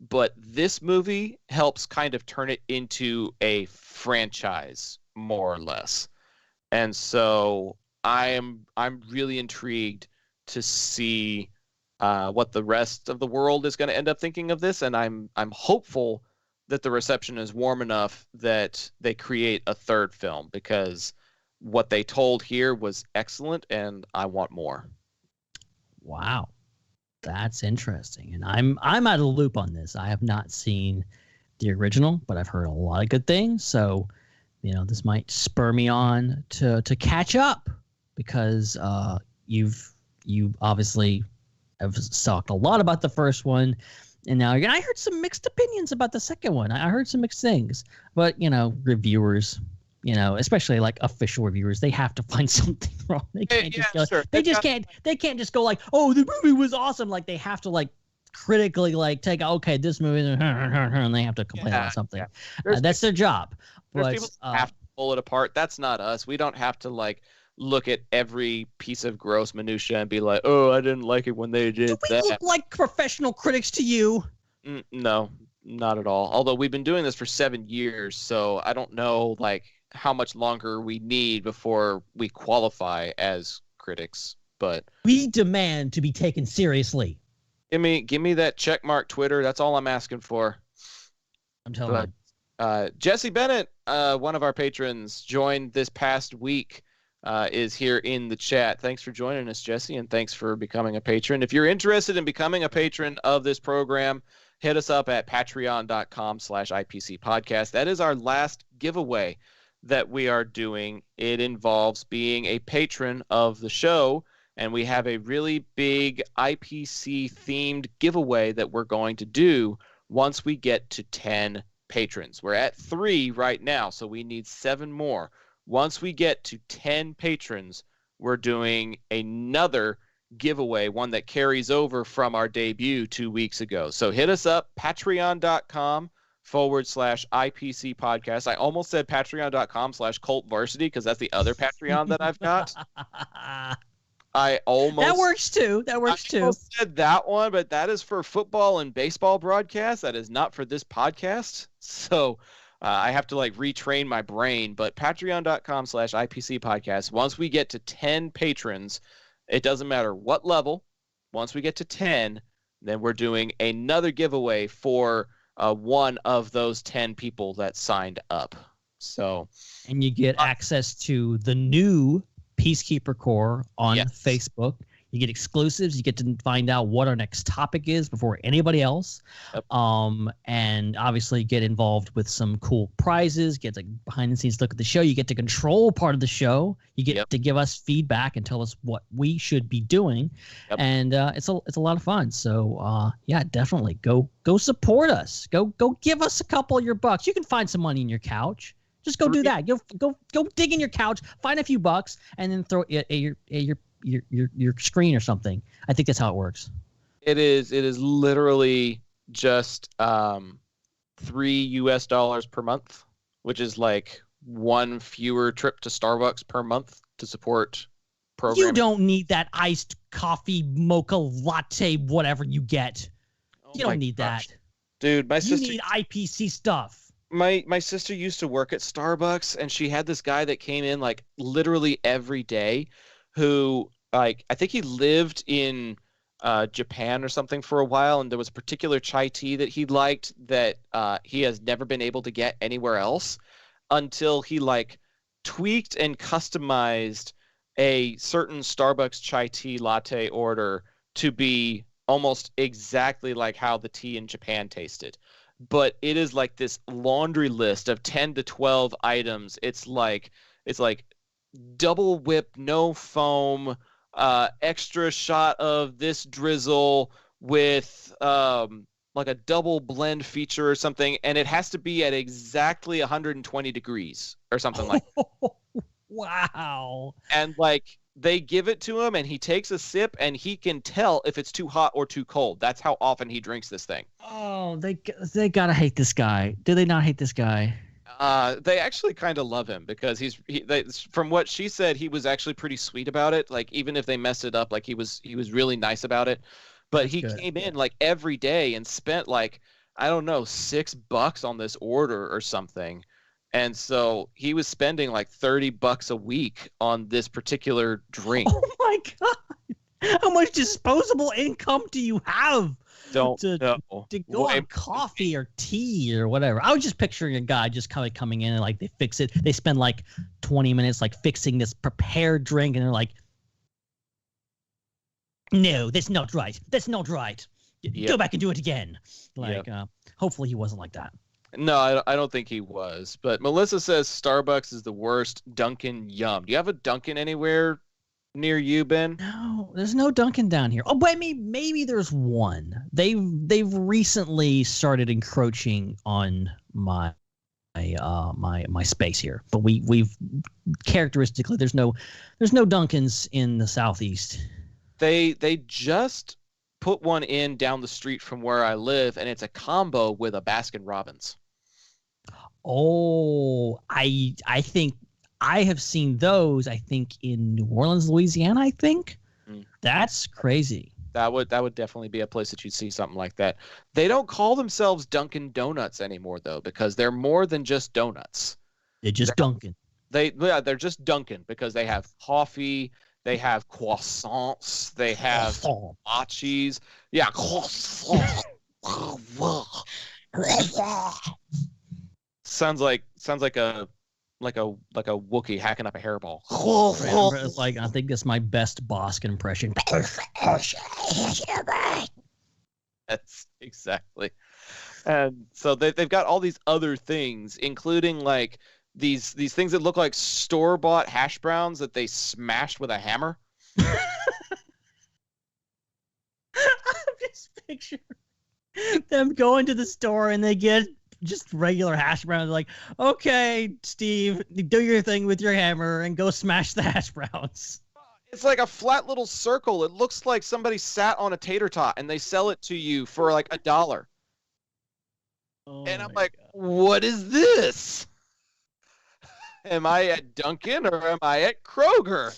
but this movie helps kind of turn it into a franchise, more or less. And so I'm really intrigued to see what the rest of the world is going to end up thinking of this, and I'm hopeful that the reception is warm enough that they create a third film, because what they told here was excellent, and I want more. Wow, that's interesting, and I'm out of the loop on this. I have not seen the original, but I've heard a lot of good things, so this might spur me on to catch up, because you obviously have talked a lot about the first one, and now I heard some mixed opinions about the second one. I heard some mixed things, but reviewers, especially like official reviewers, they have to find something wrong. They can't they can't just go like, oh, the movie was awesome. Like they have to like critically like take, okay, this movie, and they have to complain about something. That's their job. But people have to pull it apart. That's not us. We don't have to like look at every piece of gross minutia and be like, oh, I didn't like it when they did that. Do we look like professional critics to you? No, not at all. Although we've been doing this for 7 years, so I don't know like how much longer we need before we qualify as critics. But we demand to be taken seriously. Give me that checkmark Twitter. That's all I'm asking for. I'm telling you. Jesse Bennett, one of our patrons, joined this past week. Is here in the chat. Thanks for joining us, Jesse, and thanks for becoming a patron. If you're interested in becoming a patron of this program, hit us up at patreon.com/IPC Podcast. That is our last giveaway that we are doing. It involves being a patron of the show, and we have a really big IPC-themed giveaway that we're going to do once we get to 10 patrons. We're at 3 right now, so we need 7 more. Once we get to 10 patrons, we're doing another giveaway, one that carries over from our debut 2 weeks ago. So hit us up, patreon.com/IPC Podcast. I almost said patreon.com/Cult Varsity, because that's the other Patreon that I've got. That works too. I said that one, but that is for football and baseball broadcasts. That is not for this podcast. So I have to like retrain my brain, but patreon.com/IPC Podcast. Once we get to 10 patrons, It doesn't matter what level. Once we get to 10, then we're doing another giveaway for one of those 10 people that signed up. So, and you get access to the new Peacekeeper Corps on Facebook. You get exclusives. You get to find out what our next topic is before anybody else. Yep. And obviously get involved with some cool prizes, get a behind the scenes look at the show. You get to control part of the show. You get to give us feedback and tell us what we should be doing. Yep. And it's a lot of fun. So yeah, definitely go support us. Go give us a couple of your bucks. You can find some money in your couch. Just go do that. Go dig in your couch, find a few bucks, and then throw it at your screen or something. I think that's how it works. It is literally just $3 per month, which is like one fewer trip to Starbucks per month to support programming. You don't need that iced coffee mocha latte whatever you get. You don't need that. Dude, my sister, you need IPC stuff. My sister used to work at Starbucks, and she had this guy that came in like literally every day who, like, I think he lived in Japan or something for a while, and there was a particular chai tea that he liked that he has never been able to get anywhere else until he like tweaked and customized a certain Starbucks chai tea latte order to be almost exactly like how the tea in Japan tasted. But it is like this laundry list of 10 to 12 items. It's like double whip, no foam, extra shot of this drizzle with like a double blend feature or something, and it has to be at exactly 120 degrees or something like that. Wow. And like they give it to him and he takes a sip and he can tell if it's too hot or too cold. That's how often he drinks this thing. Oh, they gotta hate this guy. Do they not hate this guy? They actually kind of love him because from what she said, he was actually pretty sweet about it. Like even if they messed it up, like he was really nice about it. But he came in like every day and spent like, I don't know, $6 on this order or something. And so he was spending like $30 a week on this particular drink. Oh my God. How much disposable income do you have? To go on coffee or tea or whatever. I was just picturing a guy just kind of coming in and like they fix it. They spend like 20 minutes like fixing this prepared drink and they're like, no, that's not right. That's not right. Go back and do it again. Like, hopefully he wasn't like that. No, I don't think he was. But Melissa says Starbucks is the worst. Dunkin' yum. Do you have a Dunkin' anywhere near you, Ben? No, there's no Dunkin' down here. Oh, but maybe there's one. They've recently started encroaching on my space here. But we've characteristically there's no Dunkins in the southeast. They just put one in down the street from where I live, and it's a combo with a Baskin Robbins. Oh, I think I have seen those. I think in New Orleans, Louisiana. I think that's crazy. That would definitely be a place that you'd see something like that. They don't call themselves Dunkin' Donuts anymore though, because they're more than just donuts. They're just Dunkin'. They're just Dunkin' because they have coffee. They have croissants. They have matchis. Yeah, croissants. sounds like a Wookiee hacking up a hairball. It's like I think that's my best Boskin impression. That's exactly. And so they've got all these other things, including like these things that look like store-bought hash browns that they smashed with a hammer. I'm just picturing them going to the store and they get just regular hash browns. Like, okay, Steve, do your thing with your hammer and go smash the hash browns. It's like a flat little circle. It looks like somebody sat on a tater tot and they sell it to you for like $1. Oh, and I'm like, God. What is this? Am I at Dunkin' or am I at Kroger?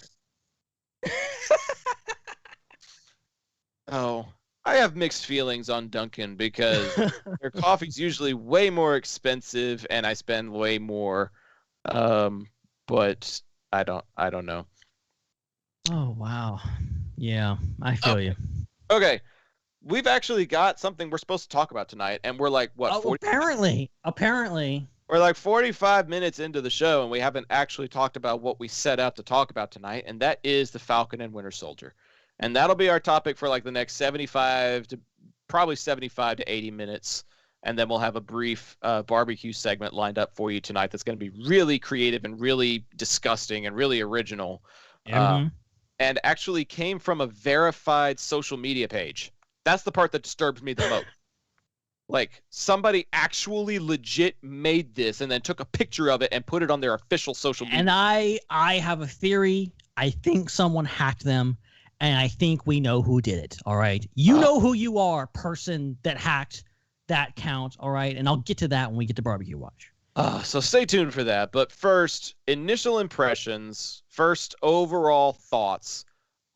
Oh, I have mixed feelings on Dunkin' because their coffee's usually way more expensive and I spend way more. But I don't know. Oh, wow. Yeah, I feel you. Okay. We've actually got something we're supposed to talk about tonight, and we're like, what? 40? Apparently. We're like 45 minutes into the show, and we haven't actually talked about what we set out to talk about tonight, and that is the Falcon and Winter Soldier. And that'll be our topic for like the next 75 to 80 minutes. And then we'll have a brief barbecue segment lined up for you tonight that's going to be really creative and really disgusting and really original. And actually came from a verified social media page. That's the part that disturbs me the most. Like, somebody actually legit made this and then took a picture of it and put it on their official social media. And I have a theory. I think someone hacked them, and I think we know who did it, all right? You know who you are, person that hacked that count, all right? And I'll get to that when we get to Barbecue Watch. So stay tuned for that. But first, initial impressions, first overall thoughts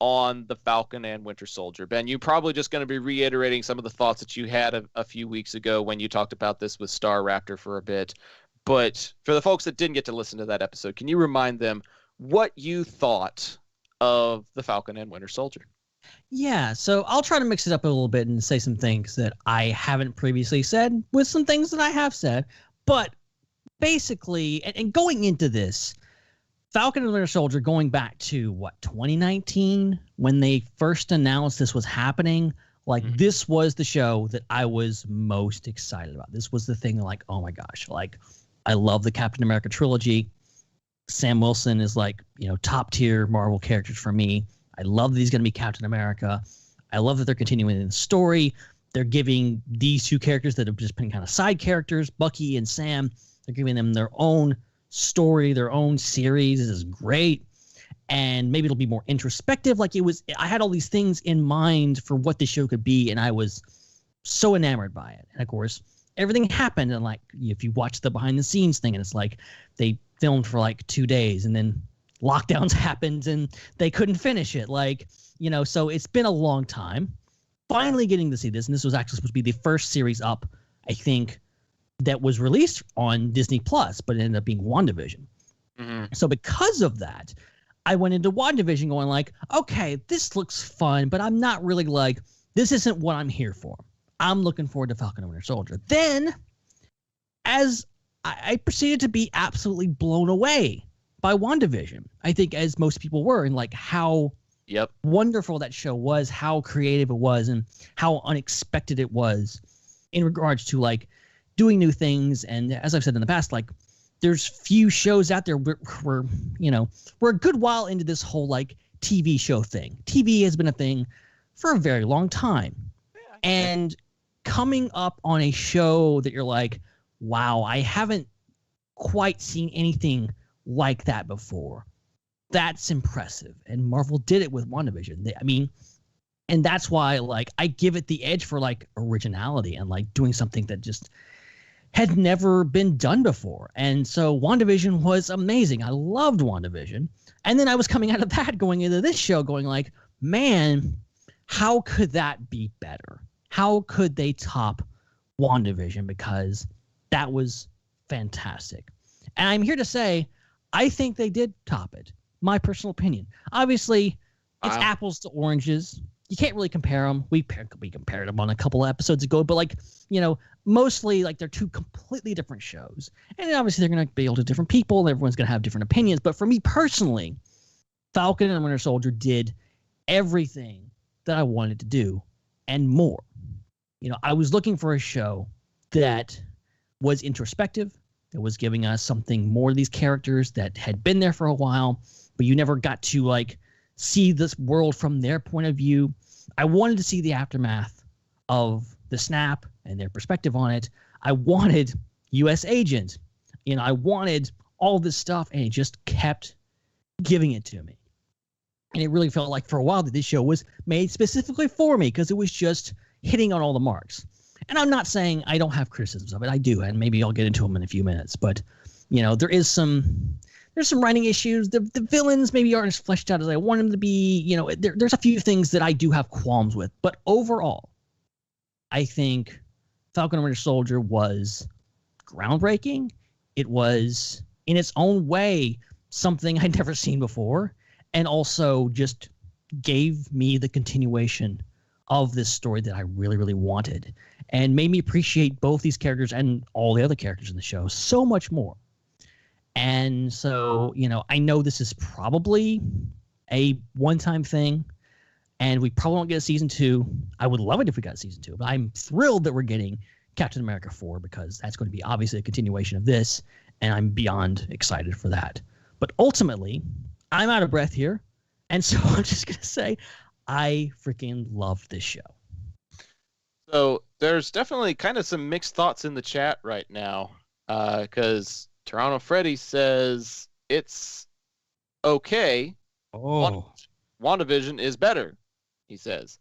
on the Falcon and Winter Soldier. Ben, you're probably just going to be reiterating some of the thoughts that you had a few weeks ago when you talked about this with Star Raptor for a bit. But for the folks that didn't get to listen to that episode, can you remind them what you thought of the Falcon and Winter Soldier? Yeah, so I'll try to mix it up a little bit and say some things that I haven't previously said with some things that I have said. But basically, and going into this, Falcon and Winter Soldier, going back to, 2019, when they first announced this was happening, like, this was the show that I was most excited about. This was the thing, like, oh my gosh, like, I love the Captain America trilogy. Sam Wilson is, like, top tier Marvel characters for me. I love that he's going to be Captain America. I love that they're continuing in the story. They're giving these two characters that have just been kind of side characters, Bucky and Sam, they're giving them their own story, their own series. This is great. And maybe it'll be more introspective. Like, I had all these things in mind for what the show could be, and I was so enamored by it. And of course, everything happened. And like, if you watch the behind the scenes thing, and it's like they filmed for like 2 days, and then lockdowns happened and they couldn't finish it. Like, so it's been a long time. Finally getting to see this. And this was actually supposed to be the first series up, I think, that was released on Disney Plus, but it ended up being WandaVision. So because of that, I went into WandaVision going like, okay, this looks fun, but I'm not really like, this isn't what I'm here for. I'm looking forward to Falcon and Winter Soldier. Then, as I proceeded to be absolutely blown away by WandaVision, I think, as most people were, and like how wonderful that show was, how creative it was, and how unexpected it was in regards to like doing new things. And as I've said in the past, like, there's few shows out there we're a good while into this whole like TV show thing. TV has been a thing for a very long time. And coming up on a show that you're like, wow, I haven't quite seen anything like that before. That's impressive. And Marvel did it with WandaVision. And that's why, like, I give it the edge for like originality and like doing something that just had never been done before. And so WandaVision was amazing. I loved WandaVision. And then I was coming out of that going into this show going like, man, how could that be better? How could they top WandaVision? Because that was fantastic. And I'm here to say, I think they did top it. My personal opinion. Obviously, it's apples to oranges. You can't really compare them. We compared them on a couple of episodes ago, but like, mostly like they're two completely different shows. And obviously they're going to be able to different people, and everyone's going to have different opinions. But for me personally, Falcon and Winter Soldier did everything that I wanted to do and more. I was looking for a show that was introspective, that was giving us something more of these characters that had been there for a while, but you never got to like see this world from their point of view. I wanted to see the aftermath of the snap and their perspective on it. I wanted U.S. Agent. I wanted all this stuff, and it just kept giving it to me. And it really felt like for a while that this show was made specifically for me because it was just hitting on all the marks. And I'm not saying I don't have criticisms of it. I do, and maybe I'll get into them in a few minutes. But, there's some writing issues. The villains maybe aren't as fleshed out as I want them to be. There's a few things that I do have qualms with. But overall, I think Falcon and Winter Soldier was groundbreaking. It was, in its own way, something I'd never seen before. And also just gave me the continuation of this story that I really, really wanted, and made me appreciate both these characters and all the other characters in the show so much more. And so, I know this is probably a one-time thing, and we probably won't get a season 2. I would love it if we got season 2, but I'm thrilled that we're getting Captain America 4, because that's going to be obviously a continuation of this, and I'm beyond excited for that. But ultimately, I'm out of breath here, and so I'm just going to say I freaking loved this show. So there's definitely kind of some mixed thoughts in the chat right now, because Toronto Freddy says it's okay. Oh. WandaVision is better, he says.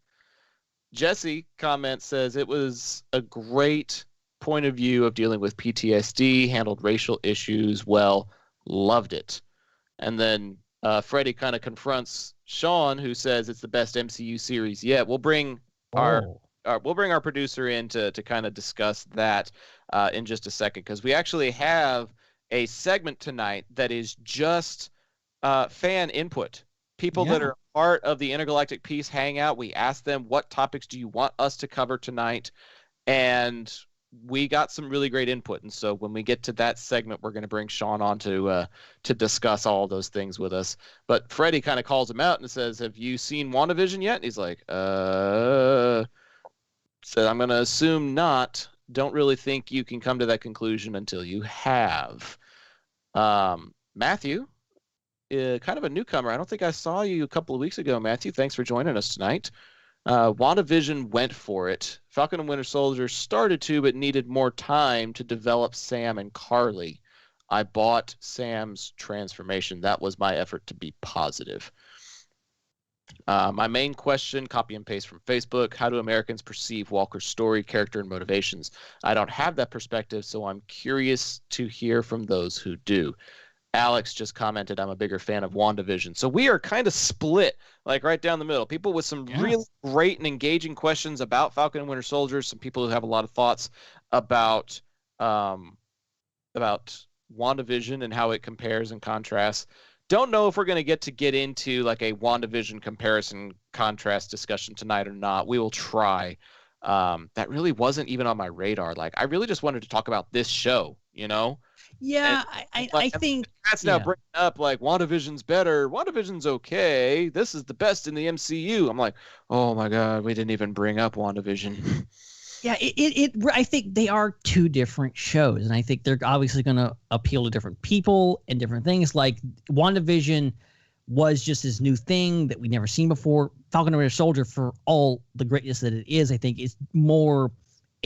Jesse comments, says it was a great point of view of dealing with PTSD, handled racial issues well, loved it. And then Freddy kind of confronts Sean, who says it's the best MCU series yet. We'll bring our producer in to kind of discuss that in just a second, because we actually have a segment tonight that is just fan input. People that are part of the Intergalactic Peace Hangout, we asked them, what topics do you want us to cover tonight? And we got some really great input. And so when we get to that segment, we're going to bring Sean on to discuss all those things with us. But Freddie kind of calls him out and says, have you seen WandaVision yet? And he's like, so I'm going to assume not. Don't really think you can come to that conclusion until you have. Matthew, kind of a newcomer. I don't think I saw you a couple of weeks ago, Matthew. Thanks for joining us tonight. WandaVision went for it. Falcon and Winter Soldier started to, but needed more time to develop Sam and Carly. I bought Sam's transformation. That was my effort to be positive. My main question, copy and paste from Facebook, how do Americans perceive Walker's story, character, and motivations? I don't have that perspective, so I'm curious to hear from those who do. Alex just commented, I'm a bigger fan of WandaVision. So we are kind of split, like right down the middle. People with some really great and engaging questions about Falcon and Winter Soldier. Some people who have a lot of thoughts about WandaVision and how it compares and contrasts. Don't know if we're going to get into like a WandaVision comparison contrast discussion tonight or not. We will try. That really wasn't even on my radar. Like, I really just wanted to talk about this show, Yeah, I think that's now bringing up like WandaVision's better. WandaVision's okay. This is the best in the MCU. I'm like, oh my god, we didn't even bring up WandaVision. Yeah, I think they are two different shows, and I think they're obviously going to appeal to different people and different things. Like WandaVision was just this new thing that we'd never seen before. Falcon and Winter Soldier, for all the greatness that it is, I think is a more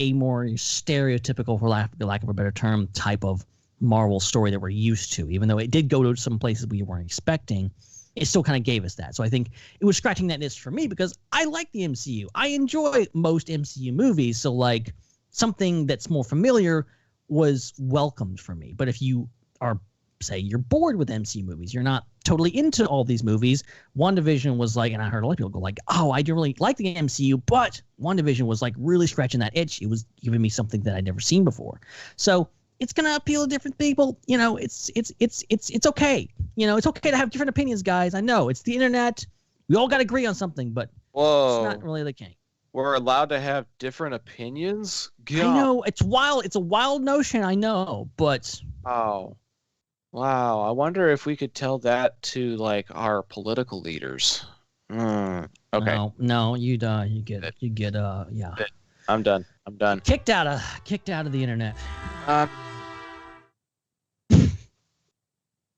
stereotypical, for lack of a better term, type of Marvel story that we're used to. Even though it did go to some places we weren't expecting, it still kind of gave us that. So I think it was scratching that itch for me, because I like the MCU. I enjoy most MCU movies, so like something that's more familiar was welcomed for me. But if you are, say, you're bored with MCU movies, you're not totally into all these movies, WandaVision was like, and I heard a lot of people go like, oh, I didn't really like the MCU, but WandaVision was like really scratching that itch. It was giving me something that I'd never seen before. So it's gonna appeal to different people. It's okay. It's okay to have different opinions, guys. I know it's the internet. We all got to agree on something, but it's not really the case. We're allowed to have different opinions? God. I know, it's wild. It's a wild notion, I know, but wow. I wonder if we could tell that to like our political leaders. Okay. No, you get yeah. I'm done. Kicked out of the internet.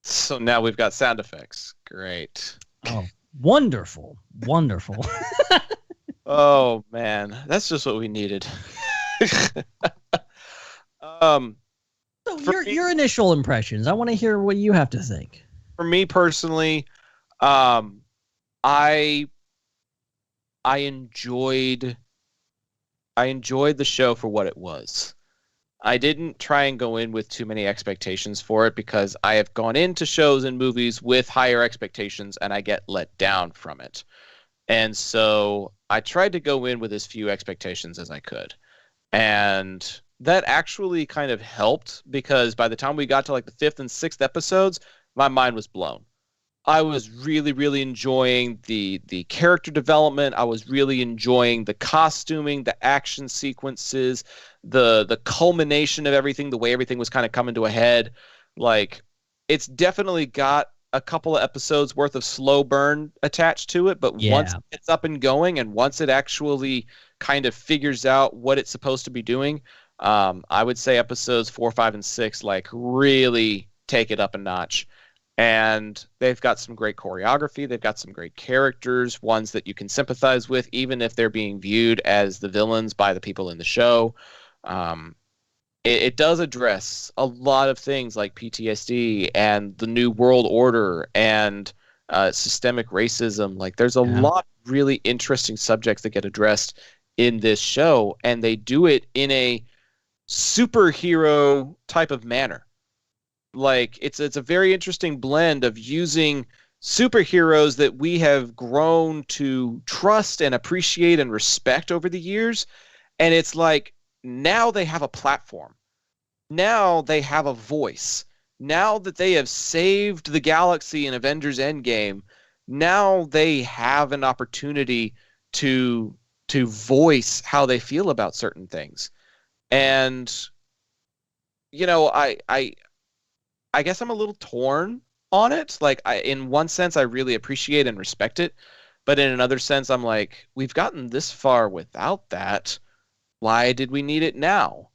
So now we've got sound effects. Great. Oh, wonderful. Oh man, that's just what we needed. So your initial impressions. I want to hear what you have to think. For me personally, I enjoyed the show for what it was. I didn't try and go in with too many expectations for it, because I have gone into shows and movies with higher expectations and I get let down from it. And so I tried to go in with as few expectations as I could. And that actually kind of helped, because by the time we got to like the 5th and 6th episodes, my mind was blown. I was really, really enjoying the character development. I was really enjoying the costuming, the action sequences, the culmination of everything, the way everything was kind of coming to a head. Like, it's definitely got a couple of episodes worth of slow burn attached to it, but once it's up and going and once it actually kind of figures out what it's supposed to be doing, I would say episodes 4, 5, and 6 like really take it up a notch. And they've got some great choreography. They've got some great characters, ones that you can sympathize with, even if they're being viewed as the villains by the people in the show. It does address a lot of things like PTSD and the New World Order and systemic racism. Like, there's a lot of really interesting subjects that get addressed in this show, and they do it in a superhero type of manner. Like, it's a very interesting blend of using superheroes that we have grown to trust and appreciate and respect over the years, and it's like now they have a platform. Now they have a voice. Now that they have saved the galaxy in Avengers Endgame, now they have an opportunity to voice how they feel about certain things. And you know, I guess I'm a little torn on it. Like, in one sense, I really appreciate and respect it. But in another sense, I'm like, we've gotten this far without that. Why did we need it now?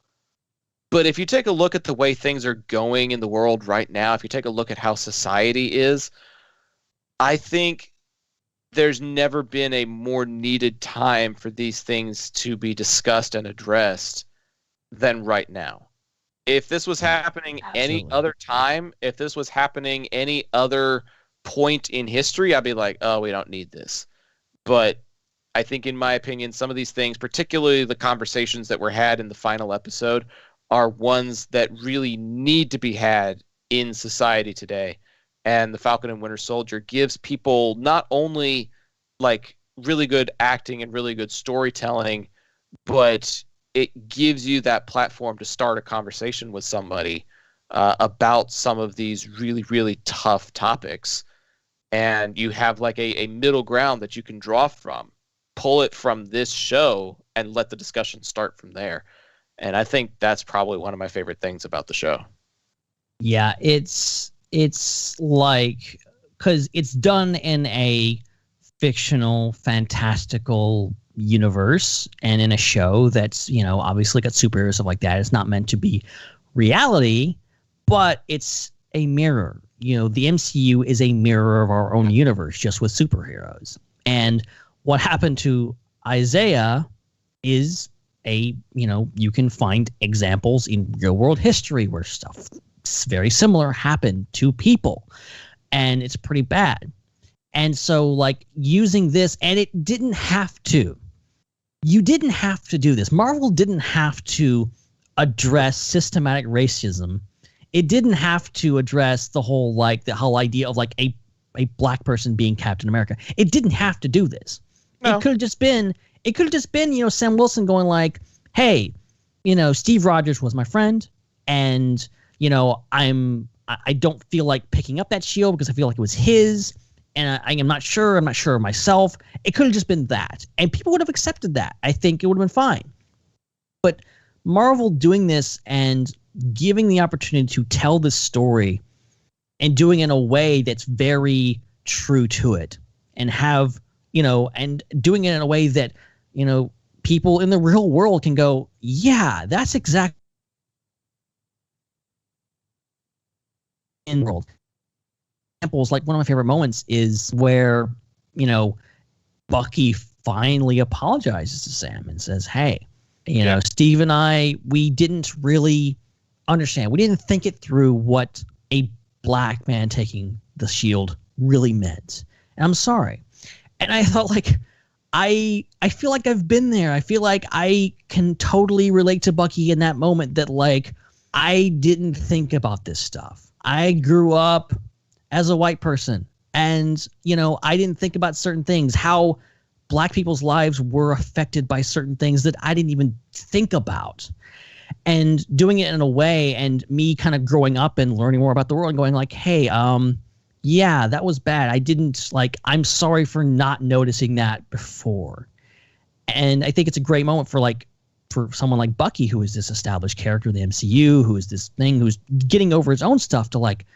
But if you take a look at the way things are going in the world right now, if you take a look at how society is, I think there's never been a more needed time for these things to be discussed and addressed than right now. If this was happening any other time, if this was happening any other point in history, I'd be like, oh, we don't need this. But I think, in my opinion, some of these things, particularly the conversations that were had in the final episode, are ones that really need to be had in society today. And the Falcon and Winter Soldier gives people not only like really good acting and really good storytelling, but it gives you that platform to start a conversation with somebody about some of these really, really tough topics. And you have like a middle ground that you can draw from, pull it from this show and let the discussion start from there. And I think that's probably one of my favorite things about the show. Yeah, it's like, because it's done in a fictional, fantastical universe and in a show that's, you know, obviously got superheroes, stuff like that. It's not meant to be reality, but it's a mirror. You know, the MCU is a mirror of our own universe, just with superheroes. And what happened to Isaiah is you can find examples in real world history where stuff very similar happened to people, and it's pretty bad. And so, like, using this, and it didn't have to. You didn't have to do this. Marvel didn't have to address systematic racism. It didn't have to address the whole idea of like a black person being Captain America. It didn't have to do this. No. It could have just been, you know, Sam Wilson going like, hey, you know, Steve Rogers was my friend, and, you know, I don't feel like picking up that shield because I feel like it was his, and I'm not sure of myself. It could have just been that, and people would have accepted that. I think it would have been fine. But Marvel doing this and giving the opportunity to tell this story and doing it in a way that's very true to it, and have, you know, and doing it in a way that, you know, people in the real world can go, yeah, that's exactly in the world. Examples, like, one of my favorite moments is where, you know, Bucky finally apologizes to Sam and says, hey, you know, Steve and I, we didn't really understand. We didn't think it through what a black man taking the shield really meant. And I'm sorry. And I thought, like, I feel like I've been there. I feel like I can totally relate to Bucky in that moment, that, like, I didn't think about this stuff. I grew up as a white person, and, you know, I didn't think about certain things, how black people's lives were affected by certain things that I didn't even think about. And doing it in a way, and me kind of growing up and learning more about the world and going like, hey, yeah, that was bad. I didn't like, I'm sorry for not noticing that before. And I think it's a great moment for someone like Bucky, who is this established character in the MCU, who is this thing, who's getting over his own stuff, to like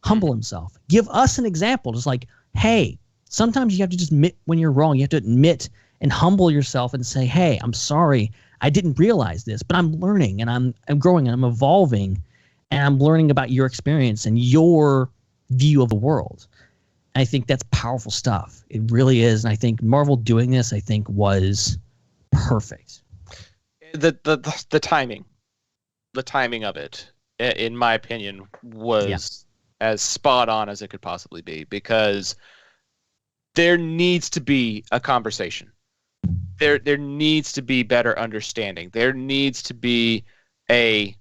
humble himself. Give us an example. Just like, hey, sometimes you have to just admit when you're wrong. You have to admit and humble yourself and say, hey, I'm sorry. I didn't realize this, but I'm learning and I'm growing and I'm evolving and I'm learning about your experience and your view of the world. And I think that's powerful stuff. It really is. And I think Marvel doing this, I think, was perfect. The timing of it, in my opinion, was as spot on as it could possibly be, because there needs to be a conversation. There needs to be better understanding. There needs to be a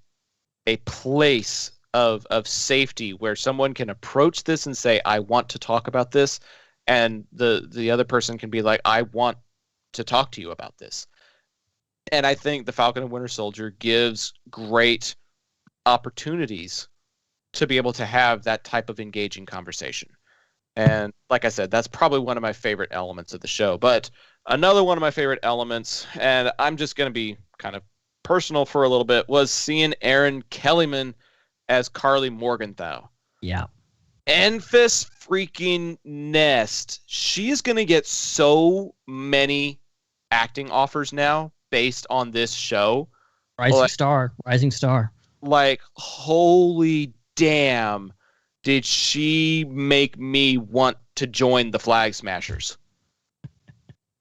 place of safety where someone can approach this and say, I want to talk about this, and the other person can be like, I want to talk to you about this. And I think the Falcon and Winter Soldier gives great opportunities to be able to have that type of engaging conversation. And like I said, that's probably one of my favorite elements of the show. But another one of my favorite elements, and I'm just going to be kind of personal for a little bit, was seeing Erin Kellyman as Carly Morgenthau. Yeah. Enfys freaking Nest. She is going to get so many acting offers now based on this show. Rising star. Like, holy damn, did she make me want to join the Flag Smashers?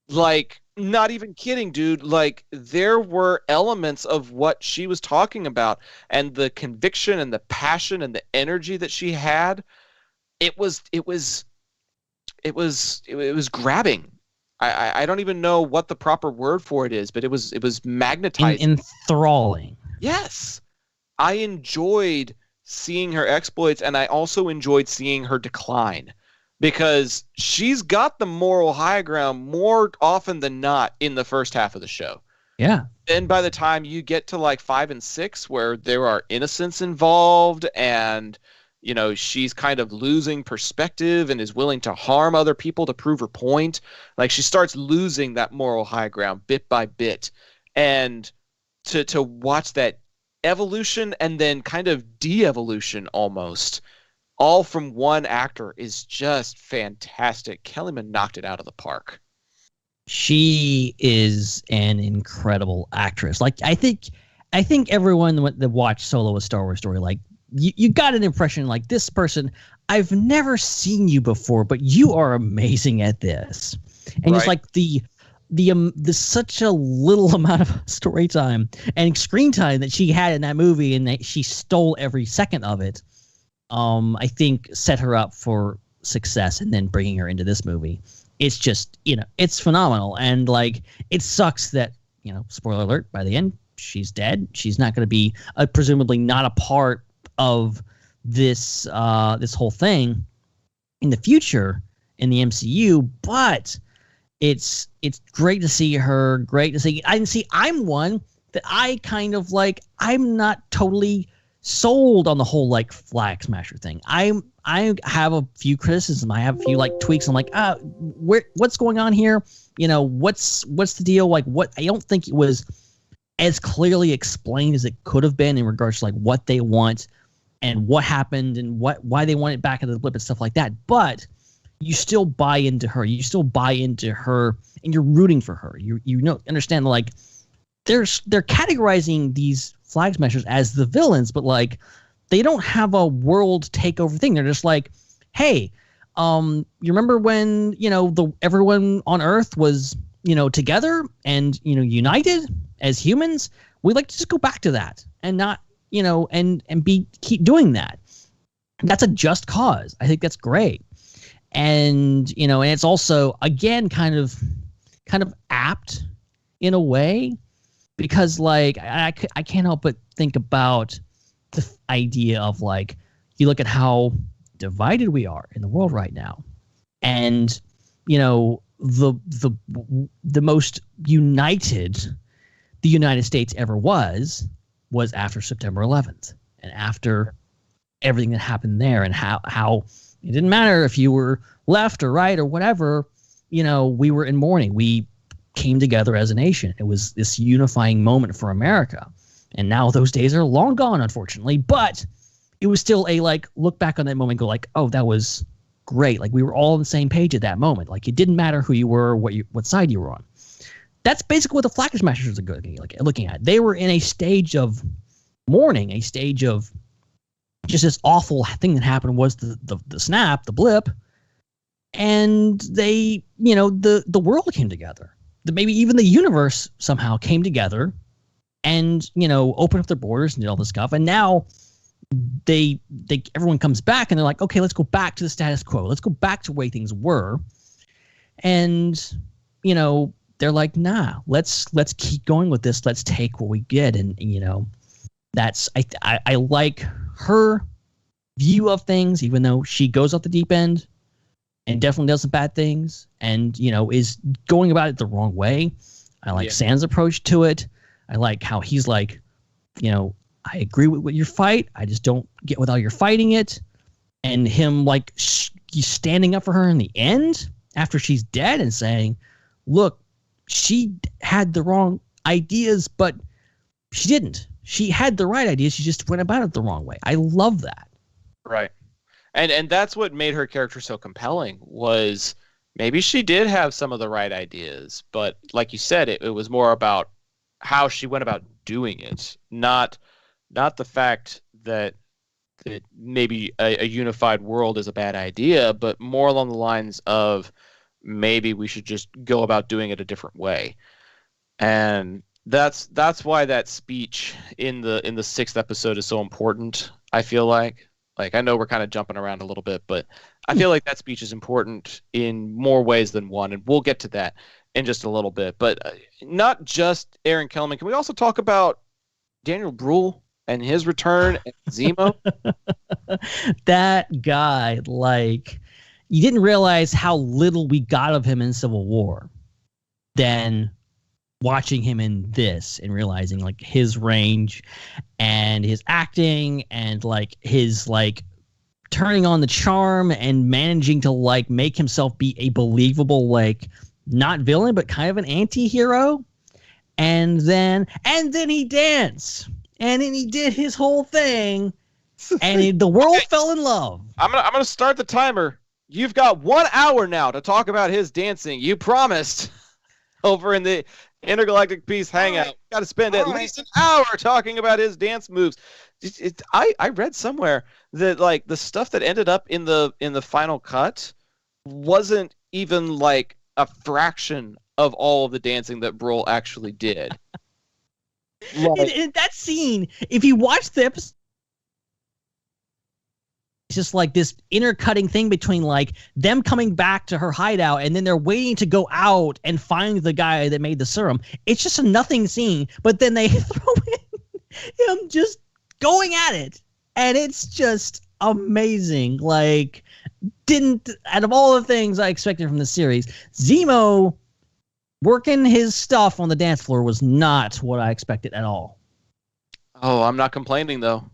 Like, not even kidding, dude. Like, there were elements of what she was talking about and the conviction and the passion and the energy that she had. It was grabbing. I don't even know what the proper word for it is, but it was magnetizing. Enthralling. Yes. I enjoyed seeing her exploits, and I also enjoyed seeing her decline, because she's got the moral high ground more often than not in the first half of the show. Yeah. Then by the time you get to like 5 and 6, where there are innocents involved and, you know, she's kind of losing perspective and is willing to harm other people to prove her point, like, she starts losing that moral high ground bit by bit. And to watch that evolution and then kind of de-evolution almost, all from one actor, is just fantastic. Kellyman knocked it out of the park. She is an incredible actress. Like, I think everyone that watched Solo: A Star Wars Story, like, you got an impression like, this person, I've never seen you before, but you are amazing at this. And it's like the such a little amount of story time and screen time that she had in that movie, and that she stole every second of it. I think set her up for success, and then bringing her into this movie, it's just, you know, it's phenomenal. And like, it sucks that, you know, spoiler alert, by the end, she's dead. She's not going to be presumably not a part of this this whole thing in the future in the MCU, but it's great to see her. Great to see. I'm one that I kind of like. I'm not totally sold on the whole like Flag Smasher thing. I have a few criticisms. I have a few like tweaks. I'm like, what's going on here? You know, what's the deal? Like, what? I don't think it was as clearly explained as it could have been in regards to like what they want and what happened and why they want it back into the blip and stuff like that. But you still buy into her. You still buy into her, and you're rooting for her. You know, understand, like, they're categorizing these Flag Smashers as the villains, but like, they don't have a world takeover thing. They're just like, hey, you remember when, you know, everyone on Earth was, you know, together and, you know, united as humans? We'd like to just go back to that and not, you know, and keep doing that. That's a just cause. I think that's great. And, you know, and it's also, again, kind of apt in a way, because like, I can't help but think about the idea of like, you look at how divided we are in the world right now, and, you know, the most united the United States ever was after September 11th, and after everything that happened there, and how It didn't matter if you were left or right or whatever. We were in mourning. We came together as a nation. It was this unifying moment for America. And now those days are long gone, unfortunately. But it was still a look back on that moment and go oh, that was great. We were all on the same page at that moment. It didn't matter who you were, what side you were on. That's basically what the Flag Smashers are looking at. They were in a stage of mourning, a stage of just this awful thing that happened was the snap, the blip, and they, the world came together. Maybe even the universe somehow came together and, opened up their borders and did all this stuff. And now everyone comes back and they're like, okay, let's go back to the status quo. Let's go back to the way things were. And, they're like, nah, let's keep going with this. Let's take what we get. And, that's, I like her view of things, even though she goes off the deep end and definitely does some bad things and, is going about it the wrong way. I like Sam's approach to it. I like how he's like, I agree with your fight. I just don't get with how you're fighting it. And him he's standing up for her in the end after she's dead and saying, look, she had the wrong ideas, but she didn't. She had the right ideas. She just went about it the wrong way. I love that. Right. And that's what made her character so compelling was maybe she did have some of the right ideas, but like you said, it was more about how she went about doing it, not the fact that maybe a unified world is a bad idea, but more along the lines of maybe we should just go about doing it a different way. And that's why that speech in the 6th episode is so important. I feel like I know we're kind of jumping around a little bit, but I feel like that speech is important in more ways than one, and we'll get to that in just a little bit. But not just Aaron Kellerman. Can we also talk about Daniel Bruhl and his return and Zemo? That guy, you didn't realize how little we got of him in Civil War. Then watching him in this and realizing his range and his acting and his turning on the charm and managing to make himself be a believable not villain but kind of an anti-hero. And then he danced and then he did his whole thing and the world fell in love. I'm gonna start the timer. You've got 1 hour now to talk about his dancing. You promised over in the Intergalactic Peace Hangout. Right. Got to spend at least an hour talking about his dance moves. I read somewhere that the stuff that ended up in the final cut wasn't even a fraction of all of the dancing that Bruhl actually did. In that scene, if you watch the episode, it's just this intercutting thing between them coming back to her hideout and then they're waiting to go out and find the guy that made the serum. It's just a nothing scene, but then they throw in him just going at it. And it's just amazing. Out of all the things I expected from the series, Zemo working his stuff on the dance floor was not what I expected at all. Oh, I'm not complaining though.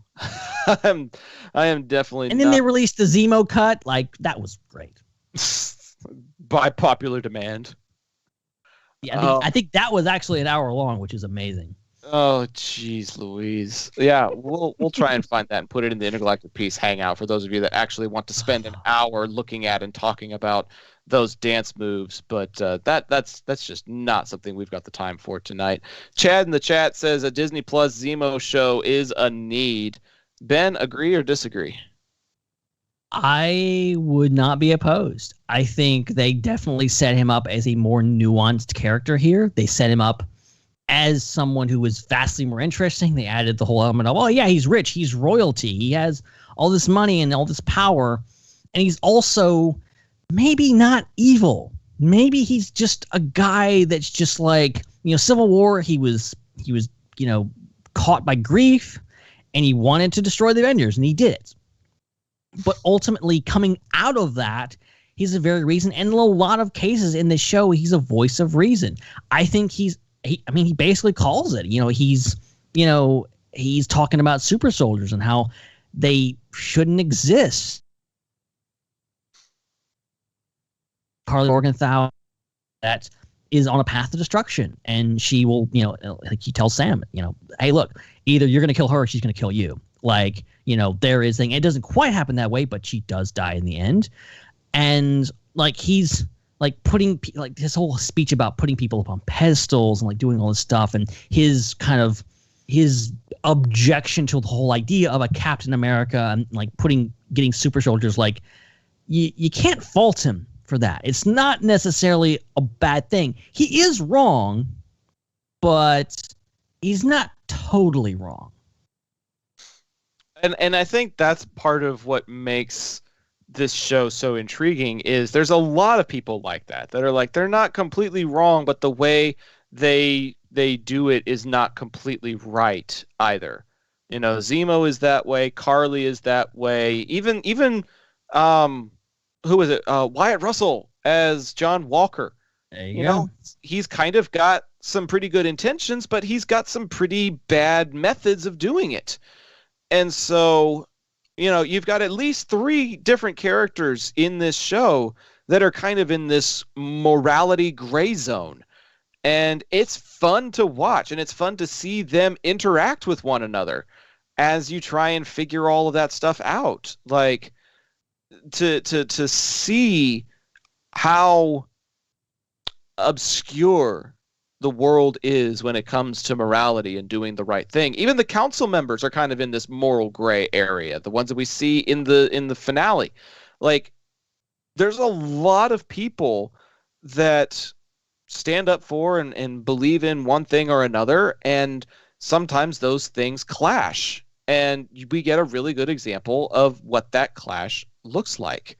I am definitely. And then they released the Zemo cut. That was great. By popular demand. Yeah, I think that was actually an hour long, which is amazing. Oh, jeez, Louise. Yeah, we'll try and find that and put it in the Intergalactic Peace Hangout for those of you that actually want to spend an hour looking at and talking about those dance moves. But that's just not something we've got the time for tonight. Chad in the chat says a Disney Plus Zemo show is a need. Ben, agree or disagree? I would not be opposed. I think they definitely set him up as a more nuanced character here. They set him up as someone who was vastly more interesting. They added the whole element of, oh, yeah, he's rich. He's royalty. He has all this money and all this power. And he's also maybe not evil. Maybe he's just a guy that's just Civil War, he was caught by grief. And he wanted to destroy the Avengers, and he did it. But ultimately, coming out of that, he's a very reason. And in a lot of cases in this show, he's a voice of reason. I think he basically calls it. He's talking about super soldiers and how they shouldn't exist. Carly Morgenthau that is on a path to destruction, and she will, like he tells Sam, hey, look, either you're going to kill her or she's going to kill you. Like, there is thing. It doesn't quite happen that way, but she does die in the end. And like he's like putting like his whole speech about putting people up on pedestals and like doing all this stuff, and his objection to the whole idea of a Captain America and like getting super soldiers, like you can't fault him for that. It's not necessarily a bad thing. He is wrong, but he's not totally wrong. And I think that's part of what makes this show so intriguing is there's a lot of people like that are like, they're not completely wrong, but the way they do it is not completely right either. Zemo is that way. Carly is that way. Even who is it? Wyatt Russell as John Walker. There you go. He's kind of got some pretty good intentions, but he's got some pretty bad methods of doing it. And so, you've got at least 3 different characters in this show that are kind of in this morality gray zone. And it's fun to watch, and it's fun to see them interact with one another as you try and figure all of that stuff out. Like, to see how obscure the world is when it comes to morality and doing the right thing. Even the council members are kind of in this moral gray area, the ones that we see in the finale. Like, there's a lot of people that stand up for and believe in one thing or another, and sometimes those things clash. And we get a really good example of what that clash looks like.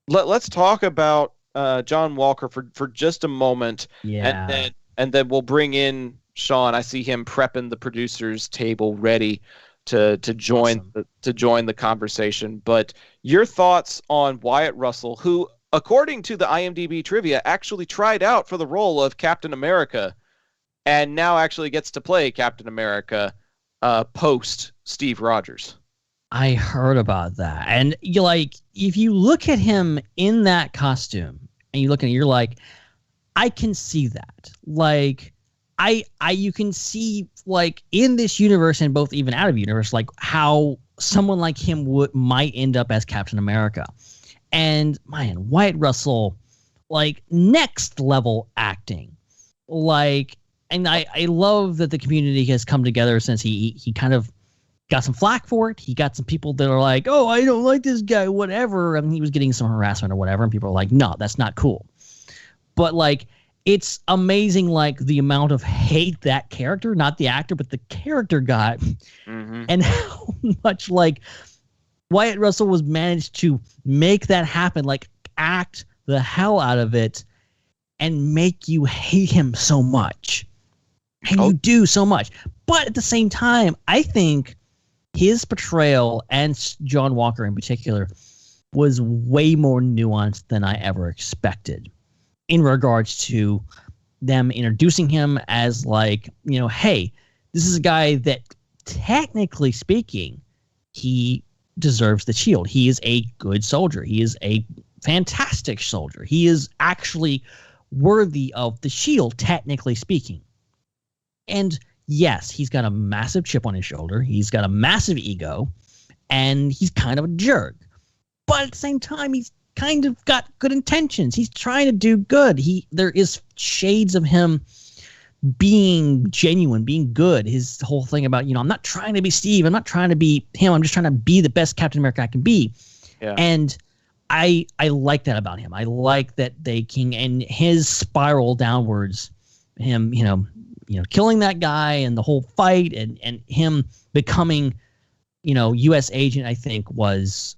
Let's talk about John Walker for just a moment, yeah, and then we'll bring in Sean. I see him prepping the producers table, ready to join the conversation. But your thoughts on Wyatt Russell, who, according to the IMDb trivia, actually tried out for the role of Captain America, and now actually gets to play Captain America post Steve Rogers. I heard about that. And if you look at him in that costume and you look at it, you're like, I can see that. Like, you can see, like, in this universe and both even out of universe, like how someone like him might end up as Captain America. And man, Wyatt Russell, like, next level acting. Like, and I love that the community has come together since he kind of got some flack for it. He got some people that are like, oh, I don't like this guy, whatever. I mean, he was getting some harassment or whatever, and people are like, no, that's not cool. But, like, it's amazing, like, the amount of hate that character, not the actor, but the character got, and how much, like, Wyatt Russell was managed to make that happen, like, act the hell out of it and make you hate him so much. And you do so much. But at the same time, I think his portrayal, and John Walker in particular, was way more nuanced than I ever expected in regards to them introducing him as, like, hey, this is a guy that, technically speaking, he deserves the shield. He is a good soldier. He is a fantastic soldier. He is actually worthy of the shield, technically speaking. And yes, he's got a massive chip on his shoulder. He's got a massive ego, and he's kind of a jerk. But at the same time, he's kind of got good intentions. He's trying to do good. There is shades of him being genuine, being good. His whole thing about, I'm not trying to be Steve. I'm not trying to be him. I'm just trying to be the best Captain America I can be. Yeah. And I like that about him. I like that and his spiral downwards, him, killing that guy and the whole fight and him becoming, U.S. agent, I think was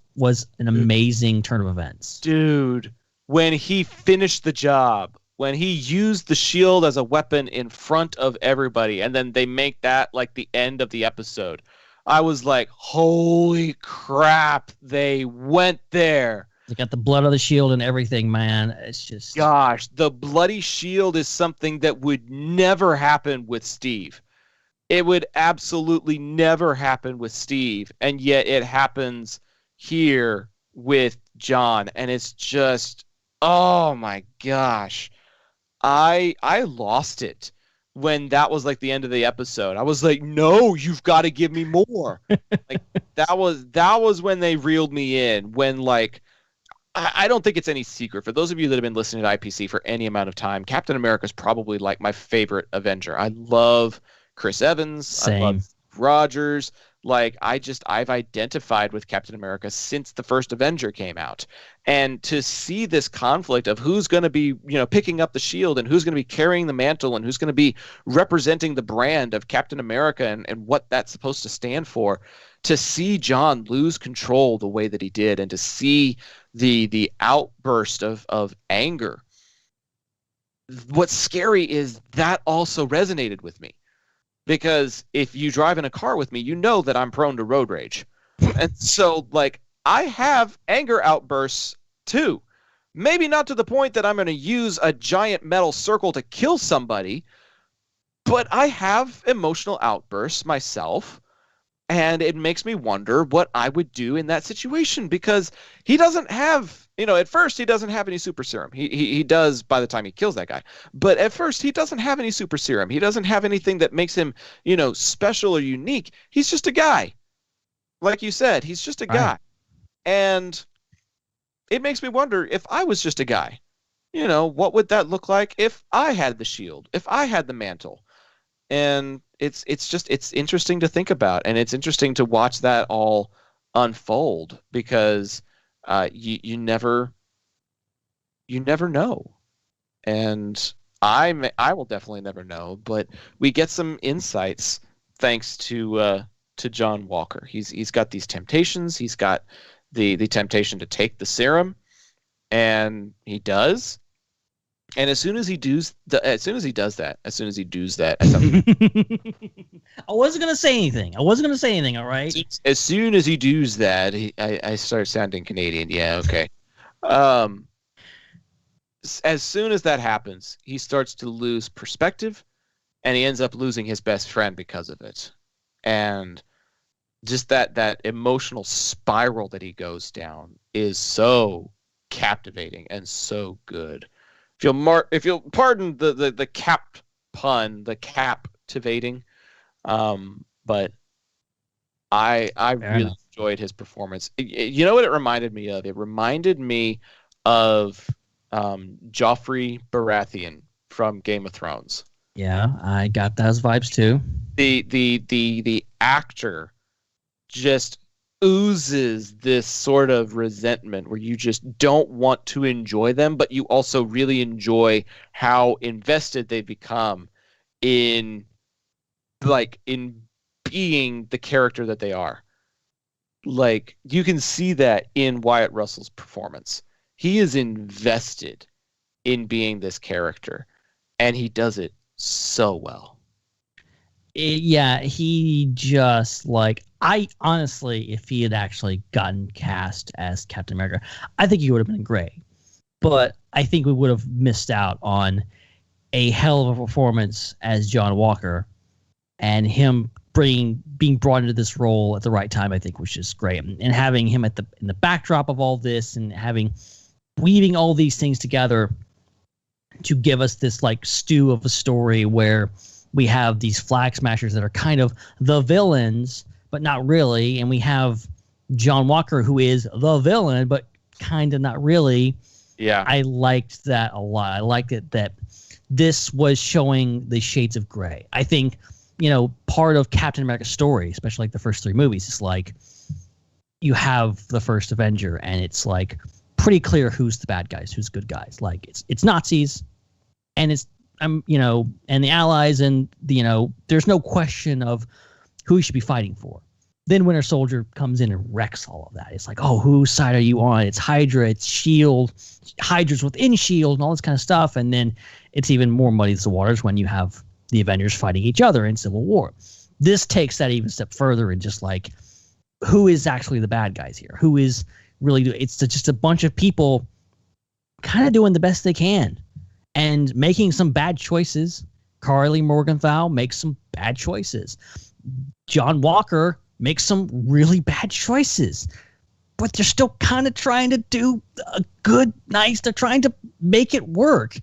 an amazing turn of events. Dude, when he finished the job, when he used the shield as a weapon in front of everybody, and then they make that like the end of the episode, I was like, holy crap, they went there. They got the blood of the shield and everything, man. It's just... Gosh, the bloody shield is something that would never happen with Steve. It would absolutely never happen with Steve, and yet it happens here with John, and it's just Oh my gosh. I lost it when that was like the end of the episode. I was like, no, you've got to give me more. Like that was when they reeled me in. When like I don't think it's any secret for those of you that have been listening to IPC for any amount of time. Captain America is probably like my favorite Avenger. I love Chris Evans. Same. I love Rogers. Like I've identified with Captain America since the first Avenger came out. And to see this conflict of who's going to be, picking up the shield and who's going to be carrying the mantle and who's going to be representing the brand of Captain America and what that's supposed to stand for, to see John lose control the way that he did and to see the outburst of anger. What's scary is that also resonated with me. Because if you drive in a car with me, you know that I'm prone to road rage. And so, like, I have anger outbursts, too. Maybe not to the point that I'm going to use a giant metal circle to kill somebody, but I have emotional outbursts myself, and it makes me wonder what I would do in that situation, because he doesn't have, at first he doesn't have any super serum. He does by the time he kills that guy. But at first he doesn't have any super serum. He doesn't have anything that makes him, special or unique. He's just a guy. Like you said, he's just a guy. And it makes me wonder, if I was just a guy, what would that look like if I had the shield, if I had the mantle? And it's interesting to think about, and it's interesting to watch that all unfold, because you never know, and I will definitely never know. But we get some insights thanks to John Walker. He's got these temptations. He's got the temptation to take the serum, and he does. And as soon as he does that, I wasn't gonna say anything. All right. As soon as he does that, I start sounding Canadian. Yeah, okay. As soon as that happens, he starts to lose perspective, and he ends up losing his best friend because of it. And just that emotional spiral that he goes down is so captivating and so good. If you'll pardon the cap pun, the captivating, but I really enjoyed his performance. You know what it reminded me of? It reminded me of Joffrey Baratheon from Game of Thrones. Yeah, I got those vibes too. The actor just oozes this sort of resentment where you just don't want to enjoy them, but you also really enjoy how invested they become in being the character that they are. Like, you can see that in Wyatt Russell's performance. He is invested in being this character, and he does it so well. Yeah, he just I honestly, if he had actually gotten cast as Captain America, I think he would have been great. But I think we would have missed out on a hell of a performance as John Walker, and him being brought into this role at the right time, I think was just great. And having him in the backdrop of all this, and weaving all these things together to give us this stew of a story where we have these flag smashers that are kind of the villains, but not really. And we have John Walker, who is the villain, but kind of not really. Yeah. I liked that a lot. I liked it that this was showing the shades of gray. I think, part of Captain America's story, especially the first three movies, is you have the first Avenger, and it's pretty clear who's the bad guys, who's good guys. It's Nazis, and it's and the Allies, and there's no question of who you should be fighting for. Then Winter Soldier comes in and wrecks all of that. It's whose side are you on? It's Hydra, it's S.H.I.E.L.D., Hydra's within S.H.I.E.L.D., and all this kind of stuff. And then it's even more muddies the waters when you have the Avengers fighting each other in Civil War. This takes that even a step further, and just who is actually the bad guys here? Who is really doing? It's just a bunch of people kind of doing the best they can and making some bad choices. Carly Morgenthau makes some bad choices. John Walker makes some really bad choices. but they're still kind of trying to do a good, nice. They're trying to make it work.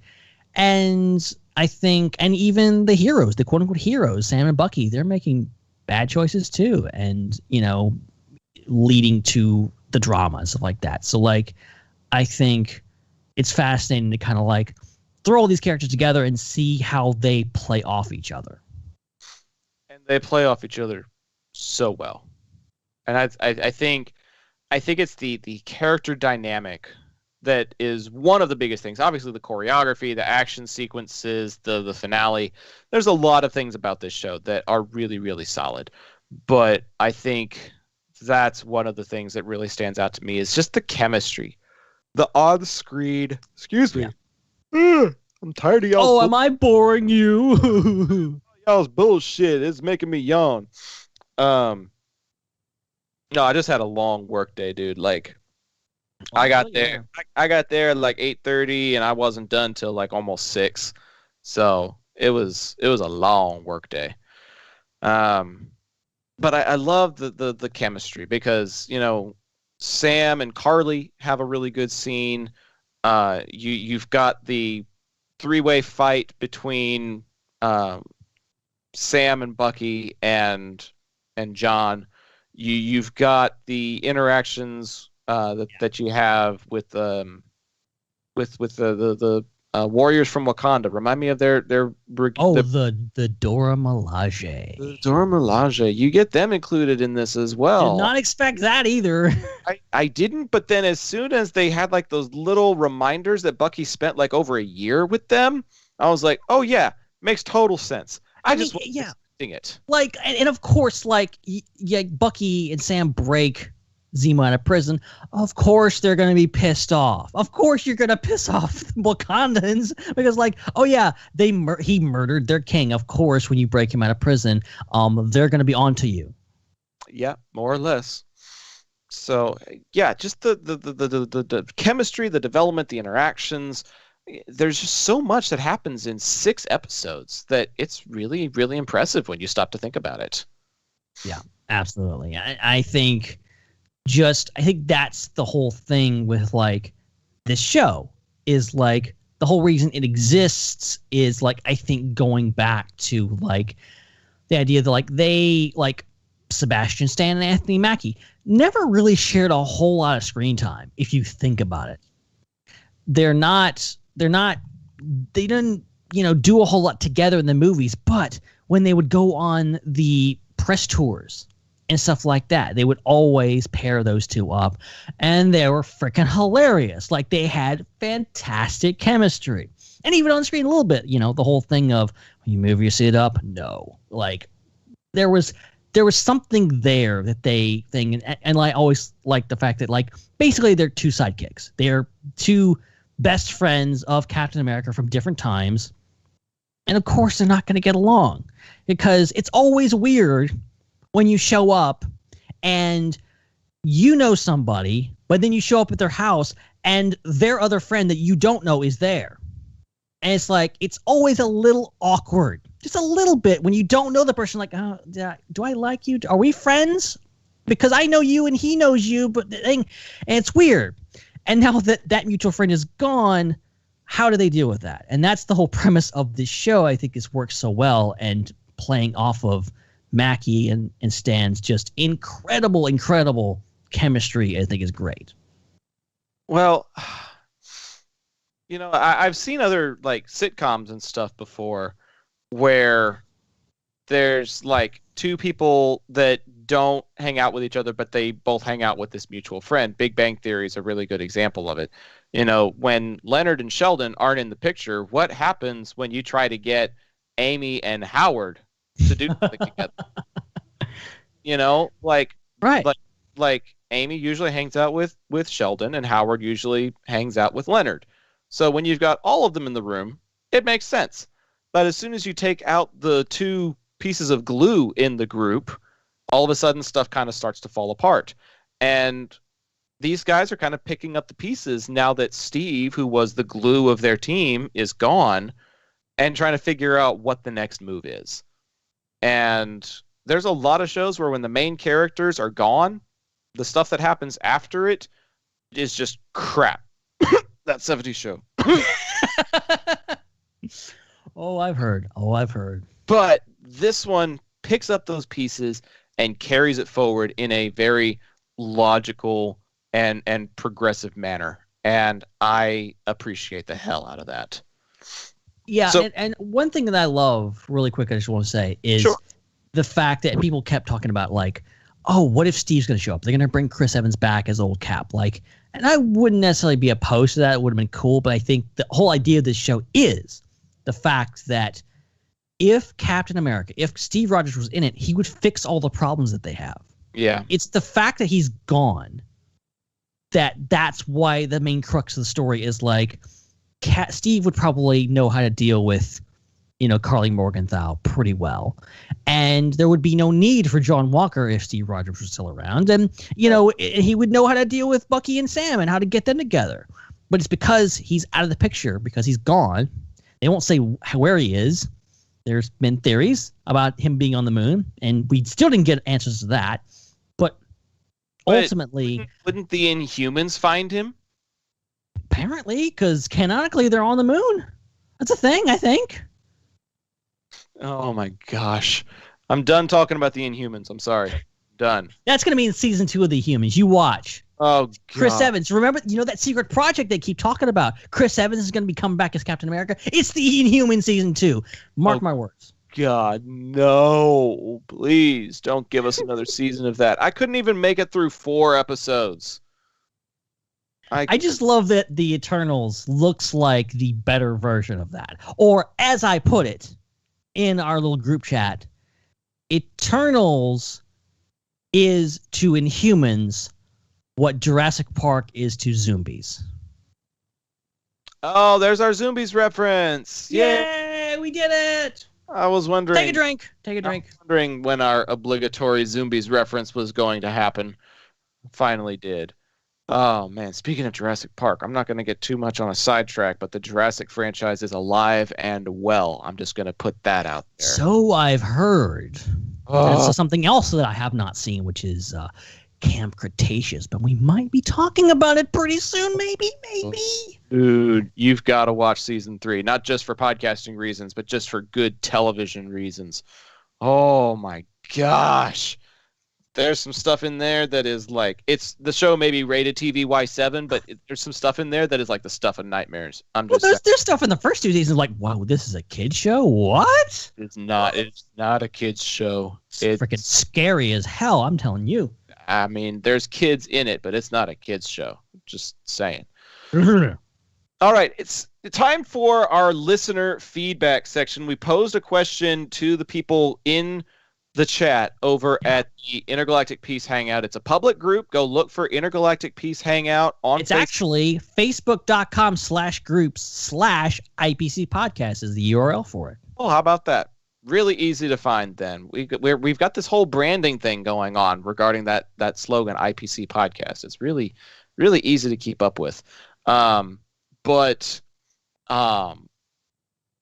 And I think, and even the heroes, the quote unquote heroes, Sam and Bucky, they're making bad choices too. And, leading to the drama and stuff like that. So like, I think it's fascinating to kind of like throw all these characters together and see how they play off each other. And they play off each other so well. And I think it's the character dynamic that is one of the biggest things. Obviously the choreography, the action sequences, the finale. There's a lot of things about this show that are really, really solid. But I think that's one of the things that really stands out to me is just the chemistry. The on-screen... Excuse me. Yeah. I'm tired of y'all. Oh, am I boring you? Y'all's bullshit. It's making me yawn. No, I just had a long work day, dude. Like, I got there at like 8:30, and I wasn't done till like almost 6. So it was a long work day. But I love the chemistry because Sam and Carly have a really good scene. You've got the 3-way fight between Sam and Bucky and John. You've got the interactions that you have with the warriors from Wakanda. Remind me of their the Dora Milaje. The Dora Milaje. You get them included in this as well. Did not expect that either. I didn't, but then as soon as they had like those little reminders that Bucky spent like over a year with them, I was like, oh yeah, makes total sense. I just wasn't expecting it. Like, and of course, like, Bucky and Sam break Zemo out of prison. Of course they're going to be pissed off. Of course you're going to piss off Wakandans because like, oh yeah, he murdered their king. Of course, when you break him out of prison, they're going to be on to you. Yeah, more or less. So yeah, just the chemistry, the development, the interactions. There's just so much that happens in 6 episodes that it's really, really impressive when you stop to think about it. Yeah, absolutely. I think that's the whole thing with like this show is like the whole reason it exists is like, I think going back to like the idea that like they like Sebastian Stan and Anthony Mackie never really shared a whole lot of screen time. If you think about it, they didn't, do a whole lot together in the movies, but when they would go on the press tours and stuff like that, they would always pair those two up, and they were freaking hilarious. Like, they had fantastic chemistry. And even on screen a little bit, the whole thing of, when you move your seat up, no. Like, there was something there that they think, and I always like the fact that, like, basically they're 2 sidekicks. They're 2 best friends of Captain America from different times. And of course they're not going to get along, because it's always weird when you show up and somebody, but then you show up at their house and their other friend that you don't know is there. And it's like, it's always a little awkward, just a little bit, when you don't know the person. Like, oh, do I like you? Are we friends? Because I know you and he knows you, and it's weird. And now that mutual friend is gone, how do they deal with that? And that's the whole premise of this show. I think this works so well, and playing off of Mackie and Stan's just incredible chemistry, I think, is great. Well, I've seen other like sitcoms and stuff before where there's like 2 people that don't hang out with each other, but they both hang out with this mutual friend. Big Bang Theory is a really good example of it. When Leonard and Sheldon aren't in the picture, what happens when you try to get Amy and Howard to do something together? Right. Like Amy usually hangs out with Sheldon, and Howard usually hangs out with Leonard. So when you've got all of them in the room, it makes sense. But as soon as you take out the 2 pieces of glue in the group, all of a sudden stuff kind of starts to fall apart. And these guys are kind of picking up the pieces now that Steve, who was the glue of their team, is gone, and trying to figure out what the next move is. And there's a lot of shows where when the main characters are gone, The stuff that happens after it is just crap. That 70s show. Oh, I've heard. But this one picks up those pieces and carries it forward in a very logical and progressive manner. And I appreciate the hell out of that. Yeah, So- and one thing that I love, really quick, I just want to say, is Sure. the fact that people kept talking about, like, oh, what if Steve's going to show up? They're going to bring Chris Evans back as old Cap. Like, and I wouldn't necessarily be opposed to that. It would have been cool. But I think the whole idea of this show is the fact that if Captain America, if Steve Rogers was in it, he would fix all the problems that they have. Yeah. It's the fact that he's gone that's why the main crux of the story is like, Steve would probably know how to deal with, Carly Morgenthau pretty well. And there would be no need for John Walker if Steve Rogers was still around. And, he would know how to deal with Bucky and Sam and how to get them together. But it's because he's out of the picture, because he's gone. They won't say where he is. There's been theories about him being on the moon, and we still didn't get answers to that. But ultimately, wouldn't the Inhumans find him? Apparently, because canonically they're on the moon. That's a thing, I think. Oh my gosh. I'm done talking about the Inhumans. I'm sorry. Done. That's going to be in season 2 of the Humans. You watch. Oh, God. Chris Evans. Remember, that secret project they keep talking about? Chris Evans is going to be coming back as Captain America. It's the Inhuman season 2. Mark my words. God, no. Please don't give us another season of that. I couldn't even make it through 4 episodes. I just love that the Eternals looks like the better version of that. Or, as I put it in our little group chat, Eternals is to Inhumans what Jurassic Park is to zombies. Oh, there's our zombies reference. Yay, we did it. I was wondering. Take a drink. I was wondering when our obligatory zombies reference was going to happen. Finally did. Oh, man. Speaking of Jurassic Park, I'm not going to get too much on a sidetrack, but the Jurassic franchise is alive and well. I'm just going to put that out there. So I've heard. There's something else that I have not seen, which is Camp Cretaceous, but we might be talking about it pretty soon, maybe. Dude, you've got to watch season 3, not just for podcasting reasons, but just for good television reasons. Oh, my gosh. There's some stuff in there that is like, the show may be rated TVY7, but there's some stuff in there that is like the stuff of nightmares. There's stuff in the first 2 seasons like, wow, this is a kid's show? What? It's not a kid's show. It's freaking scary as hell, I'm telling you. I mean, there's kids in it, but it's not a kid's show. Just saying. All right, it's time for our listener feedback section. We posed a question to the people in the chat over at the Intergalactic Peace Hangout. It's a public group. Go look for Intergalactic Peace Hangout on It's actually facebook.com/groups/IPC Podcast is the URL for it. Oh, how about that? Really easy to find then. We've got this whole branding thing going on regarding that slogan, IPC Podcast. It's really, really easy to keep up with.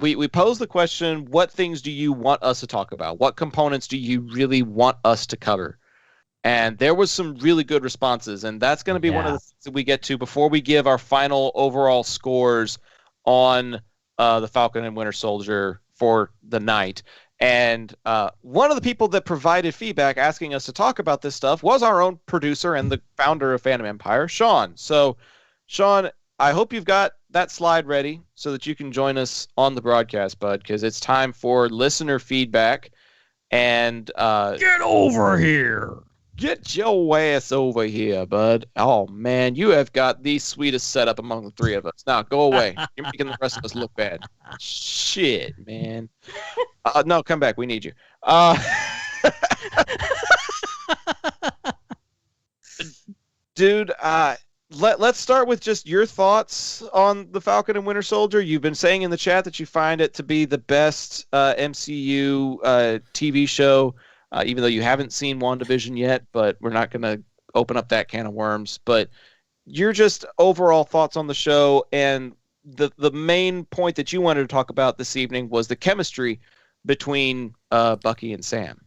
We pose the question, what things do you want us to talk about? What components do you really want us to cover? And there was some really good responses, and that's going to be one of the things that we get to before we give our final overall scores on the Falcon and Winter Soldier for the night. And one of the people that provided feedback asking us to talk about this stuff was our own producer and the founder of Fandom Empire, Sean. So, Sean, I hope you've got that slide ready so that you can join us on the broadcast, bud, because it's time for listener feedback. And get over here. Get your ass over here, bud. Oh, man, you have got the sweetest setup among the 3 of us. Now, go away. You're making the rest of us look bad. Shit, man. No, come back. We need you. Dude, let's start with just your thoughts on the Falcon and Winter Soldier. You've been saying in the chat that you find it to be the best MCU TV show, even though you haven't seen WandaVision yet, but we're not going to open up that can of worms. But your just overall thoughts on the show, and the main point that you wanted to talk about this evening was the chemistry between Bucky and Sam.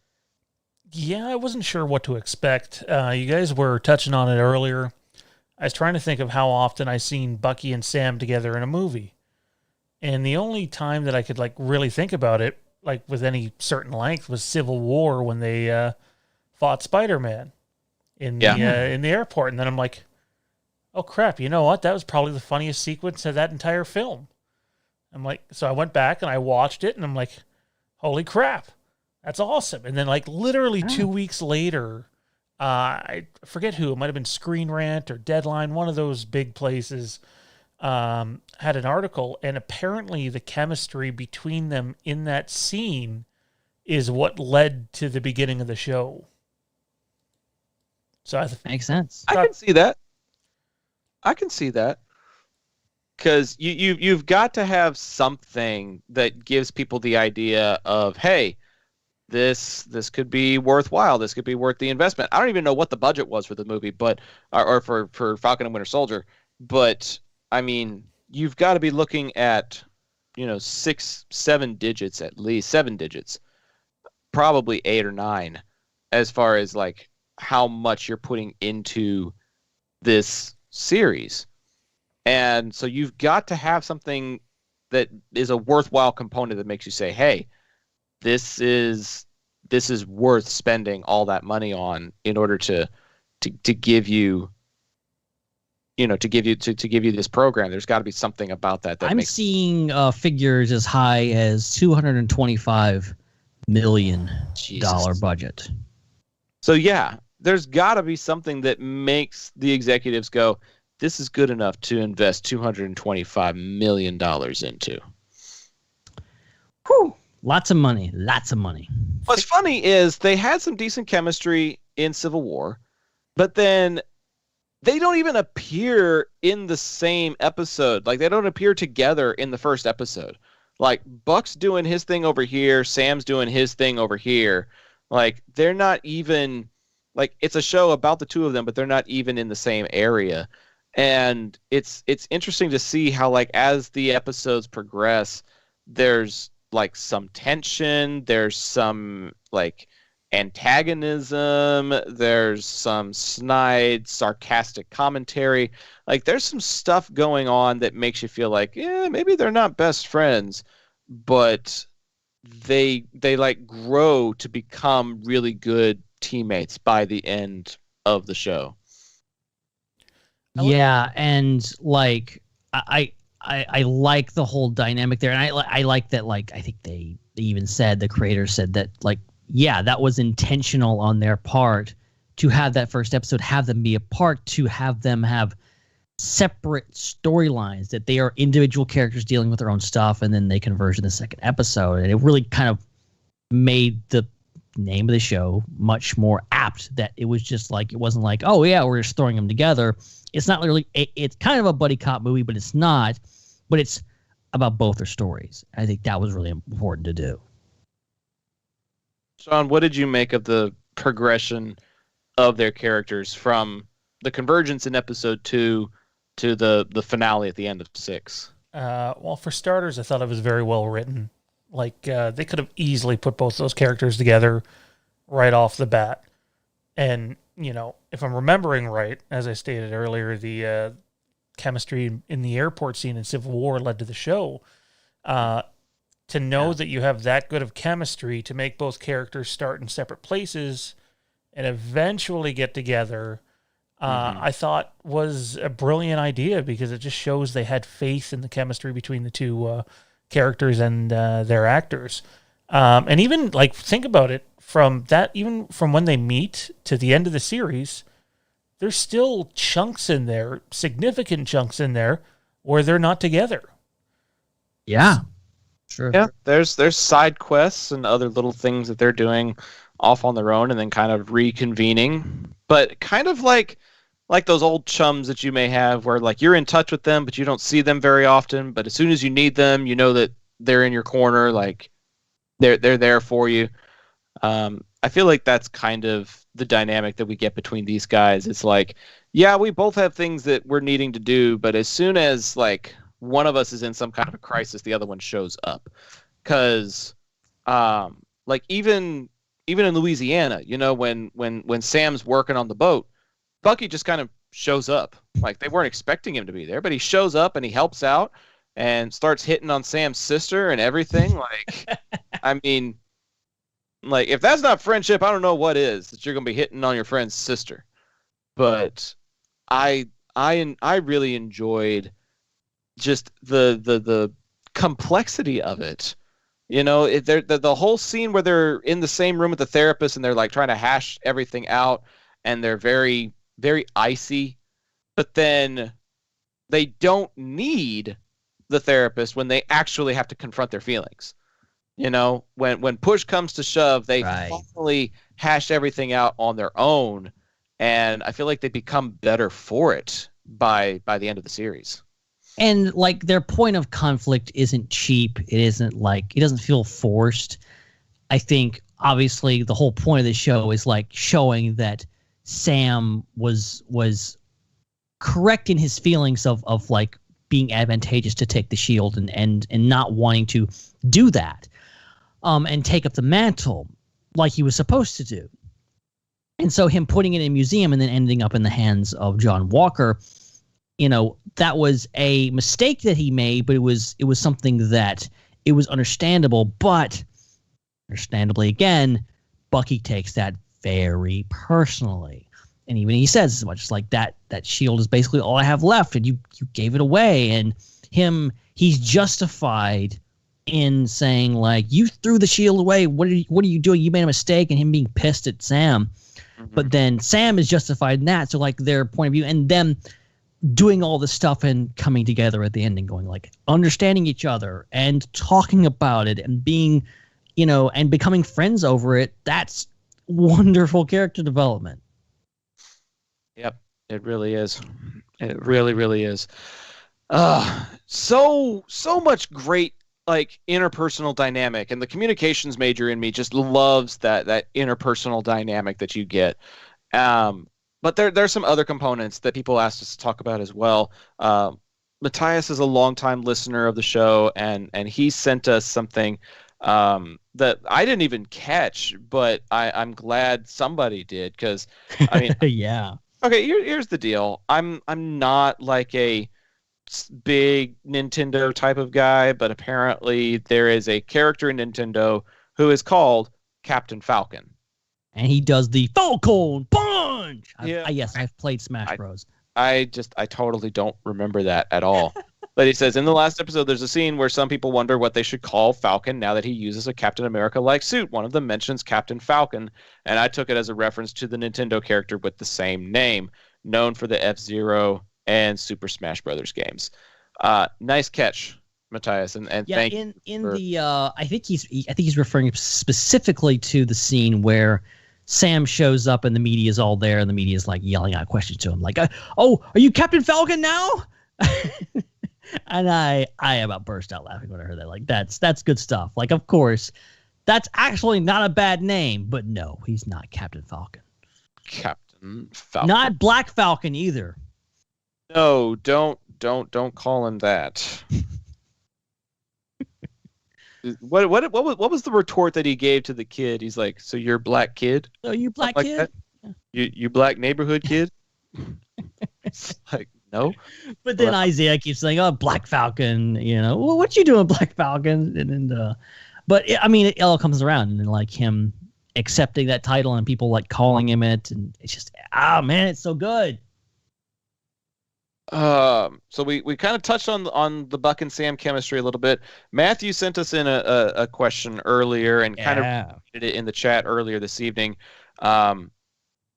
Yeah, I wasn't sure what to expect. You guys were touching on it earlier. I was trying to think of how often I seen Bucky and Sam together in a movie. And the only time that I could like really think about it, like with any certain length, was Civil War when they fought Spider-Man in the airport. And then I'm like, oh crap, you know what? That was probably the funniest sequence of that entire film. I'm like, so I went back and I watched it and I'm like, holy crap, that's awesome. And then like literally 2 weeks later, I forget who, it might have been Screen Rant or Deadline, one of those big places, had an article, and apparently the chemistry between them in that scene is what led to the beginning of the show. So Makes sense. I can see that. Because you've got to have something that gives people the idea of, hey, this could be worthwhile. This could be worth the investment. I don't even know what the budget was for the movie, but or for Falcon and Winter Soldier. But I mean, you've got to be looking at 6, 7 digits at least, 7 digits, probably 8 or 9, as far as like how much you're putting into this series. And so you've got to have something that is a worthwhile component that makes you say, hey, this is worth spending all that money on in order to give you this program. There's got to be something about that. I'm seeing figures as high as $225 million budget. So yeah, there's got to be something that makes the executives go, this is good enough to invest $225 million into. Whew. Lots of money. What's funny is they had some decent chemistry in Civil War, but then they don't even appear in the same episode. Like, they don't appear together in the first episode. Like, Buck's doing his thing over here, Sam's doing his thing over here. Like, they're not even, like, it's a show about the two of them, but they're not even in the same area. And it's interesting to see how, like, as the episodes progress, there's like some tension, there's some like antagonism, there's some snide, sarcastic commentary. Like, there's some stuff going on that makes you feel like, yeah, maybe they're not best friends, but they like grow to become really good teammates by the end of the show. Yeah, and like I like the whole dynamic there, and I like that. Like, I think they even said, the creators said that, like, yeah, that was intentional on their part to have that first episode, have them be apart, to have them have separate storylines, that they are individual characters dealing with their own stuff, and then they converge in the second episode, and it really kind of made the name of the show much more apt. That it was just like, it wasn't like, oh yeah, we're just throwing them together. It's not really, it's kind of a buddy cop movie, but it's not. But it's about both their stories. I think that was really important to do. Sean, what did you make of the progression of their characters from the convergence in episode 2 to the finale at the end of 6? Well, for starters, I thought it was very well written. Like, they could have easily put both those characters together right off the bat. And, if I'm remembering right, as I stated earlier, the chemistry in the airport scene in Civil War led to the show. To know that you have that good of chemistry to make both characters start in separate places and eventually get together, I thought was a brilliant idea, because it just shows they had faith in the chemistry between the two characters and their actors. And even, like, think about it, from that, even from when they meet to the end of the series, there's still chunks in there, significant chunks in there, where they're not together. Yeah, sure. Yeah, there's side quests and other little things that they're doing off on their own and then kind of reconvening. But kind of like those old chums that you may have, where like you're in touch with them, but you don't see them very often. But as soon as you need them, you know that they're in your corner, like they're there for you. I feel like that's kind of the dynamic that we get between these guys. It's like, yeah, we both have things that we're needing to do, but as soon as like one of us is in some kind of a crisis, the other one shows up. Because like even even in Louisiana, when Sam's working on the boat, Bucky just kind of shows up. Like, they weren't expecting him to be there, but he shows up and he helps out and starts hitting on Sam's sister and everything. Like, I mean, like, if that's not friendship, I don't know what is, that you're going to be hitting on your friend's sister. But I really enjoyed just the complexity of it. The whole scene where they're in the same room with the therapist and they're like trying to hash everything out, and they're very, very icy, but then they don't need the therapist when they actually have to confront their feelings. When push comes to shove, they finally hash everything out on their own, and I feel like they become better for it by the end of the series. And like, their point of conflict isn't cheap. It isn't like, it doesn't feel forced. I think obviously the whole point of the show is like showing that Sam was correct in his feelings of like being advantageous to take the shield and not wanting to do that, and take up the mantle like he was supposed to do. And so him putting it in a museum and then ending up in the hands of John Walker, that was a mistake that he made, but it was something that it was understandable. But understandably, again, Bucky takes that very personally. And even he says as much, like, that shield is basically all I have left, and you gave it away. And he's justified in saying, like, you threw the shield away. What are you doing? You made a mistake, and him being pissed at Sam. Mm-hmm. But then Sam is justified in that. So, like, their point of view, and them doing all this stuff and coming together at the end and going, like, understanding each other and talking about it and being, and becoming friends over it. That's wonderful character development. Yep, it really is. It really, really is. So much great, like, interpersonal dynamic, and the communications major in me just loves that interpersonal dynamic that you get. But there's some other components that people asked us to talk about as well. Matthias is a longtime listener of the show, and he sent us something that I didn't even catch, but I'm glad somebody did, because I mean, yeah. Okay, here's the deal. I'm not like a big Nintendo type of guy, but apparently there is a character in Nintendo who is called Captain Falcon. And he does the Falcon punch. Yeah. Yes, I've played Smash Bros. I totally don't remember that at all. But he says, in the last episode, there's a scene where some people wonder what they should call Falcon now that he uses a Captain America-like suit. One of them mentions Captain Falcon, and I took it as a reference to the Nintendo character with the same name, known for the F-Zero and Super Smash Brothers games. Nice catch, Matthias, and thank you. I think he's referring specifically to the scene where Sam shows up and the media is all there, and the media is like yelling out questions to him, like, "Oh, are you Captain Falcon now?" And I about burst out laughing when I heard that. Like, that's good stuff. Like, of course, that's actually not a bad name, but no, he's not Captain Falcon. Captain Falcon. Not Black Falcon either. No, don't call him that. What was the retort that he gave to the kid? He's like, "So you're black kid? Oh, you black like kid? Yeah. You black neighborhood kid?" It's like, no. But then Isaiah keeps saying, "Oh, Black Falcon, well, what you doing, Black Falcon?" But I mean, it all comes around, and like him accepting that title and people like calling him it, and it's just, man, it's so good. So we kind of touched on the Buck and Sam chemistry a little bit. Matthew sent us in a question earlier and kind of did it in the chat earlier this evening.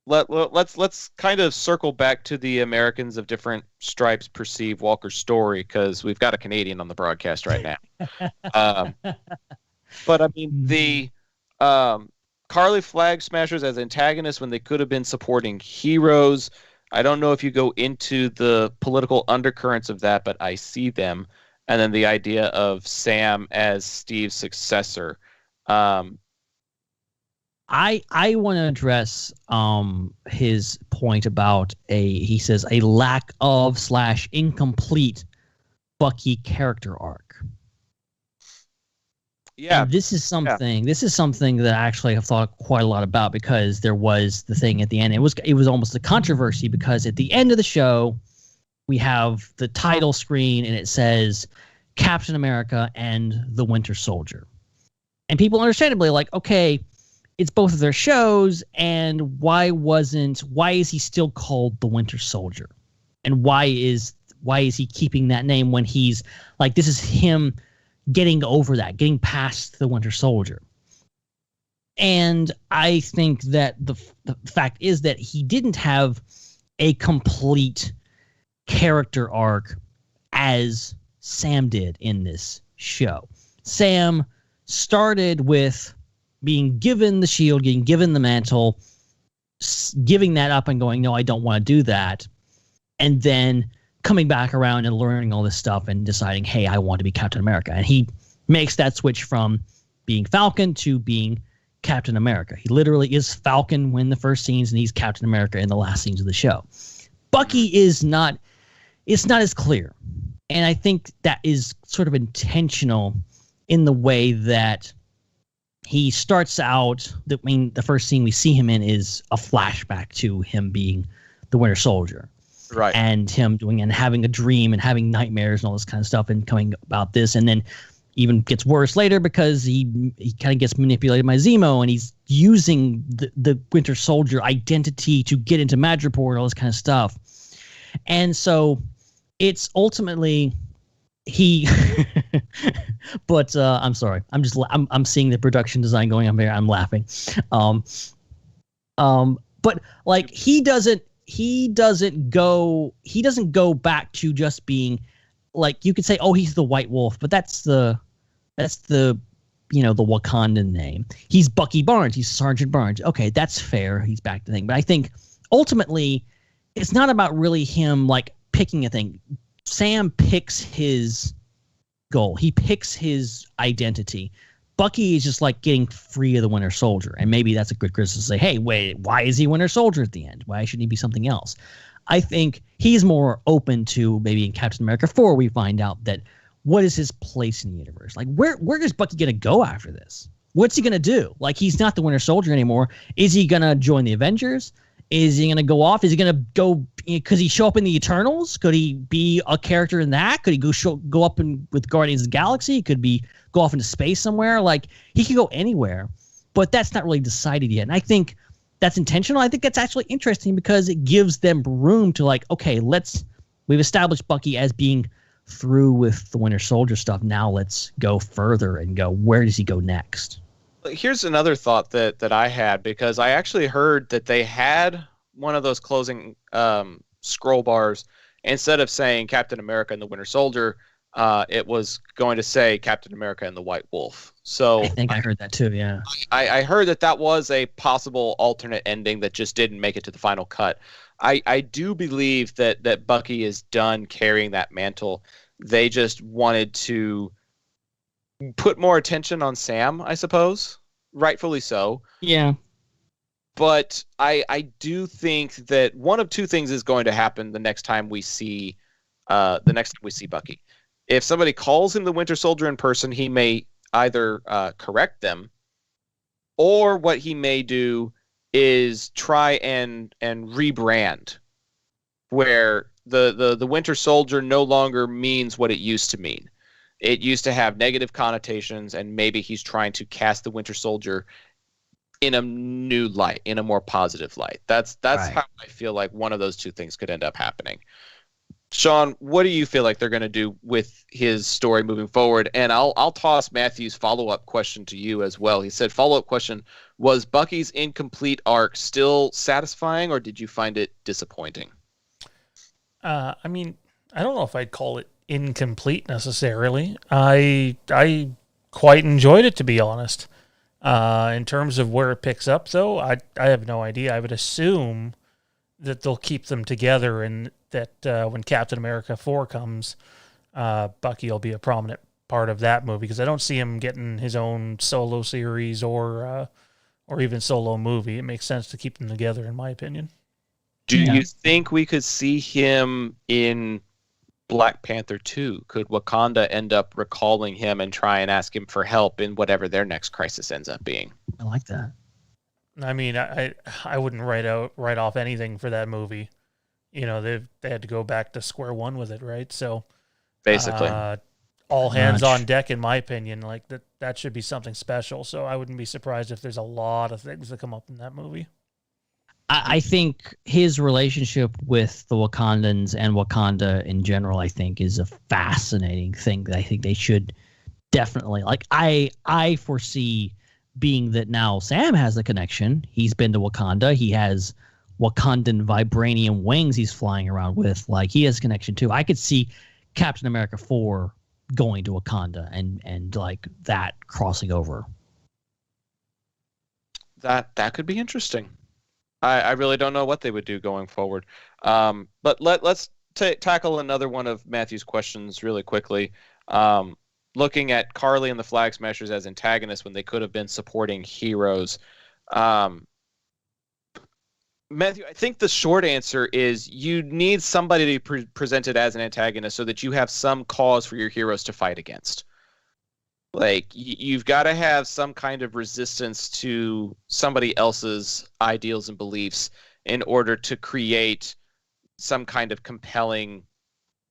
Let's kind of circle back to the Americans of different stripes perceive Walker's story, because we've got a Canadian on the broadcast right now. But I mean, the Carly Flag Smashers as antagonists when they could have been supporting heroes. I don't know if you go into the political undercurrents of that, but I see them. And then the idea of Sam as Steve's successor. I want to address his point about he says a lack of / incomplete Bucky character arc. Yeah. And this is something that I actually have thought quite a lot about, because there was the thing at the end. It was almost a controversy, because at the end of the show, we have the title screen and it says Captain America and the Winter Soldier. And people understandably are like, okay, it's both of their shows, and why is he still called the Winter Soldier? And why is he keeping that name when he's like, this is him getting over that, getting past the Winter Soldier? And I think that the fact is that he didn't have a complete character arc as Sam did in this show. Sam started with being given the shield, getting given the mantle, giving that up and going, no, I don't want to do that. And then coming back around and learning all this stuff and deciding, hey, I want to be Captain America. And he makes that switch from being Falcon to being Captain America. He literally is Falcon in the first scenes, and he's Captain America in the last scenes of the show. Bucky is not, it's not as clear. And I think that is sort of intentional in the way that he starts out. The first scene we see him in is a flashback to him being the Winter Soldier. Right. And him doing and having a dream and having nightmares and all this kind of stuff and coming about this. And then even gets worse later because he kind of gets manipulated by Zemo, and he's using the Winter Soldier identity to get into Madripoor and all this kind of stuff. And so it's ultimately he but I'm sorry, I'm seeing the production design going on here. I'm laughing. But like he doesn't go back to just being, like, you could say, oh, he's the White Wolf, but that's the the Wakandan name. He's Bucky Barnes. He's Sergeant Barnes. Okay, that's fair. He's back to the thing. But I think ultimately it's not about really him like picking a thing. Sam picks his goal. He picks his identity. Bucky is just like getting free of the Winter Soldier. And maybe that's a good criticism to say, hey, wait, why is he Winter Soldier at the end? Why shouldn't he be something else? I think he's more open to maybe in Captain America 4, we find out that what is his place in the universe? Like, where is Bucky going to go after this? What's he going to do? Like, he's not the Winter Soldier anymore. Is he going to join the Avengers? Is he going to go off? Is he going to go? Could he show up in the Eternals? Could he be a character in that? Could he go up with Guardians of the Galaxy? Could be go off into space somewhere? Like, he could go anywhere, but that's not really decided yet. And I think that's intentional. I think that's actually interesting because it gives them room to like, okay, we've established Bucky as being through with the Winter Soldier stuff. Now let's go further and go, where does he go next? Here's another thought that I had, because I actually heard that they had one of those closing scroll bars. Instead of saying Captain America and the Winter Soldier, it was going to say Captain America and the White Wolf. So I think I heard that too, yeah. I heard that was a possible alternate ending that just didn't make it to the final cut. I do believe that Bucky is done carrying that mantle. They just wanted to put more attention on Sam, I suppose. Rightfully so. Yeah. But I do think that one of two things is going to happen the next time we see Bucky. If somebody calls him the Winter Soldier in person, he may either correct them, or what he may do is try and rebrand, where the Winter Soldier no longer means what it used to mean. It used to have negative connotations, and maybe he's trying to cast the Winter Soldier in a new light, in a more positive light. That's right. How I feel like one of those two things could end up happening. Sean, what do you feel like they're going to do with his story moving forward? And I'll toss Matthew's follow-up question to you as well. He said, follow-up question, was Bucky's incomplete arc still satisfying, or did you find it disappointing? I mean, I don't know if I'd call it incomplete necessarily. I quite enjoyed it, to be honest. In terms of where it picks up, though, I have no idea. I would assume that they'll keep them together, and that when Captain America 4 comes, Bucky will be a prominent part of that movie, because I don't see him getting his own solo series or even solo movie. It makes sense to keep them together, in my opinion. Do you think we could see him in Black Panther 2? Could Wakanda end up recalling him and try and ask him for help in whatever their next crisis ends up being? I like that. I mean, I wouldn't write off anything for that movie. You know, they had to go back to square one with it, right? So Basically. All hands on deck, in my opinion. Like that should be something special. So I wouldn't be surprised if there's a lot of things that come up in that movie. I think his relationship with the Wakandans and Wakanda in general, I think, is a fascinating thing that I think they should definitely, like, I foresee being that now Sam has a connection. He's been to Wakanda. He has Wakandan vibranium wings he's flying around with. Like, he has a connection too. I could see Captain America 4 going to Wakanda and like that crossing over. That could be interesting. I really don't know what they would do going forward. But let's tackle another one of Matthew's questions really quickly. Looking at Carly and the Flag Smashers as antagonists when they could have been supporting heroes. Matthew, I think the short answer is you need somebody to be presented as an antagonist so that you have some cause for your heroes to fight against. Like, you've got to have some kind of resistance to somebody else's ideals and beliefs in order to create some kind of compelling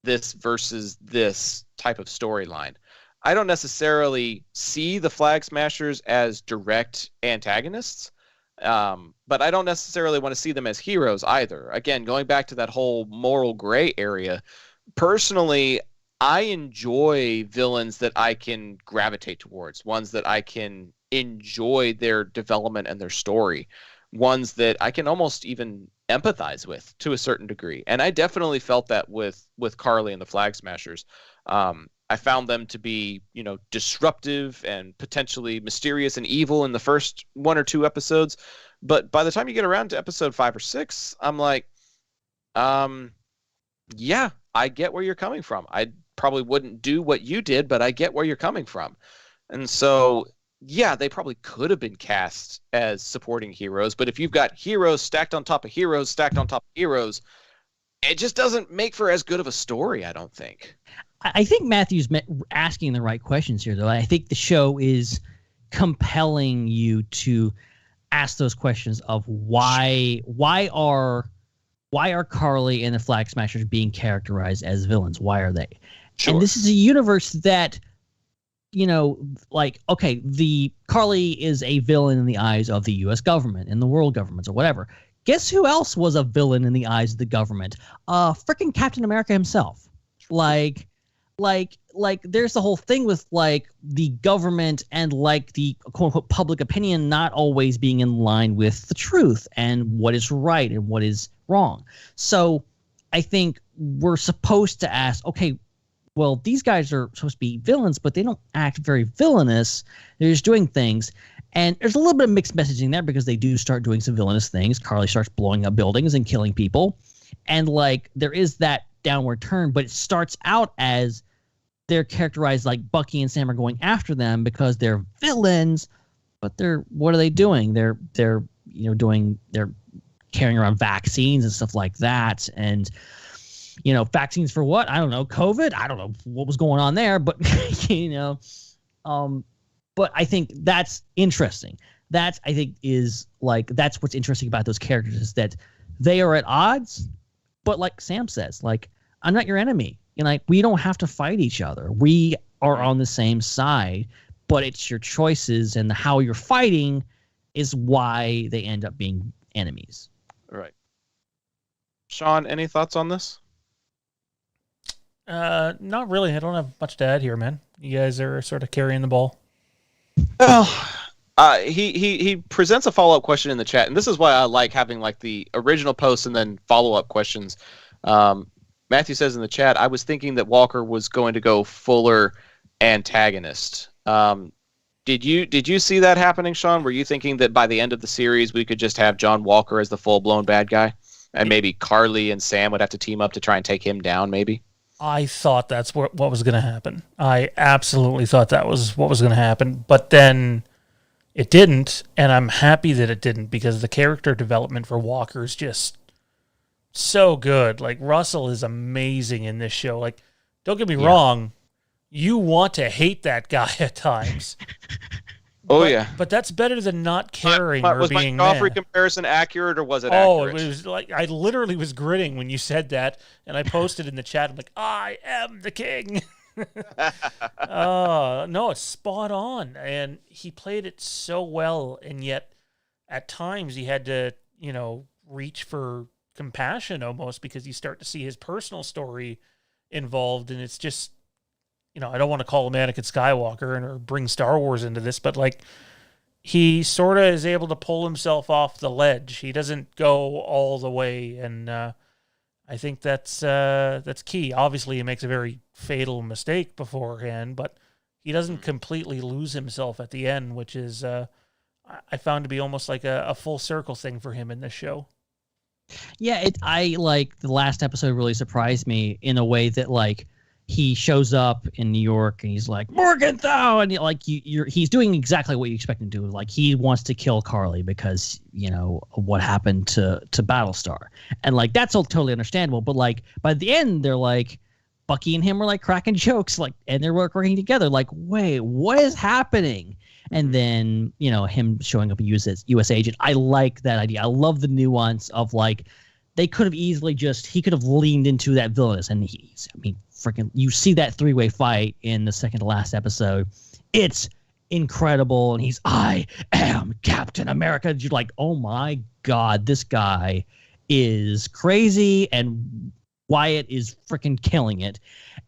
this versus this type of storyline. I don't necessarily see the Flag Smashers as direct antagonists, but I don't necessarily want to see them as heroes either. Again, going back to that whole moral gray area, personally, I enjoy villains that I can gravitate towards, ones that I can enjoy their development and their story, ones that I can almost even empathize with to a certain degree. And I definitely felt that with Carly and the Flag Smashers. I found them to be, disruptive and potentially mysterious and evil in the first 1 or 2 episodes. But by the time you get around to episode 5 or 6, I'm like, yeah, I get where you're coming from. I probably wouldn't do what you did, but I get where you're coming from. And so, yeah, they probably could have been cast as supporting heroes. But if you've got heroes stacked on top of heroes, stacked on top of heroes, it just doesn't make for as good of a story, I don't think. I think Matthew's asking the right questions here, though. I think the show is compelling you to ask those questions of why are Carly and the Flag Smashers being characterized as villains? Why are they? Sure. And this is a universe that, okay, the Carly is a villain in the eyes of the U.S. government and the world governments or whatever. Guess who else was a villain in the eyes of the government? Freaking Captain America himself. Like there's the whole thing with like the government and like the quote unquote public opinion not always being in line with the truth and what is right and what is wrong. So I think we're supposed to ask, okay, well, these guys are supposed to be villains, but they don't act very villainous. They're just doing things. And there's a little bit of mixed messaging there because they do start doing some villainous things. Carly starts blowing up buildings and killing people. And like there is that downward turn, but it starts out as they're characterized like Bucky and Sam are going after them because they're villains, but what are they doing? They're carrying around vaccines and stuff like that. And, vaccines for what? I don't know. COVID? I don't know what was going on there, but, but I think that's interesting. That I think is like, that's what's interesting about those characters is that they are at odds, but like Sam says, like, I'm not your enemy. We don't have to fight each other. We are on the same side, but it's your choices and how you're fighting is why they end up being enemies. Right. Sean, any thoughts on this? Not really. I don't have much to add here, man. You guys are sort of carrying the ball. Well, he presents a follow-up question in the chat, and this is why I like having like the original post and then follow-up questions. Matthew says in the chat, I was thinking that Walker was going to go fuller antagonist. Did you see that happening, Sean? Were you thinking that by the end of the series we could just have John Walker as the full-blown bad guy? And maybe Carly and Sam would have to team up to try and take him down, maybe? I thought that's what was going to happen. I absolutely thought that was what was going to happen. But then it didn't, and I'm happy that it didn't because the character development for Walker is just so good. Like, Russell is amazing in this show. Like, don't get me wrong, you want to hate that guy at times. But that's better than not caring or was being my Joffrey mad. comparison accurate, or was it accurate? It was like I literally was grinning when you said that, and I posted in the chat. I'm like, I am the king. No, it's spot on, and he played it so well, and yet at times he had to, reach for compassion almost, because you start to see his personal story involved, and it's just. I don't want to call him Anakin Skywalker or bring Star Wars into this, but like he sort of is able to pull himself off the ledge. He doesn't go all the way, and I think that's key. Obviously, he makes a very fatal mistake beforehand, but he doesn't completely lose himself at the end, which is I found to be almost like a full circle thing for him in this show. Yeah, the last episode really surprised me in a way that like. He shows up in New York and he's like, Morgenthau! And he's doing exactly what you expect him to do. Like, he wants to kill Carly because, what happened to Battlestar. And like, that's all totally understandable. But like, by the end, they're like, Bucky and him are like cracking jokes, like, and they're working together. Like, wait, what is happening? And then, him showing up a US agent. I like that idea. I love the nuance of like, they could have easily he could have leaned into that villainous. And freaking, you see that three-way fight in the second to last episode. It's incredible. And I am Captain America. You're like, oh my God, this guy is crazy. And Wyatt is freaking killing it.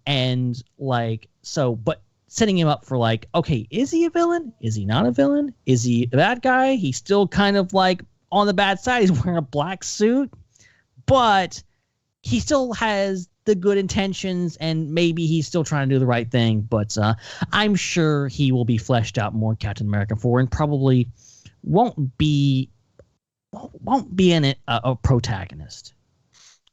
And like, but setting him up for like, okay, is he a villain? Is he not a villain? Is he a bad guy? He's still kind of like on the bad side. He's wearing a black suit. But he still has the good intentions, and maybe he's still trying to do the right thing. But I'm sure he will be fleshed out more in Captain America 4, and probably won't be in it a protagonist.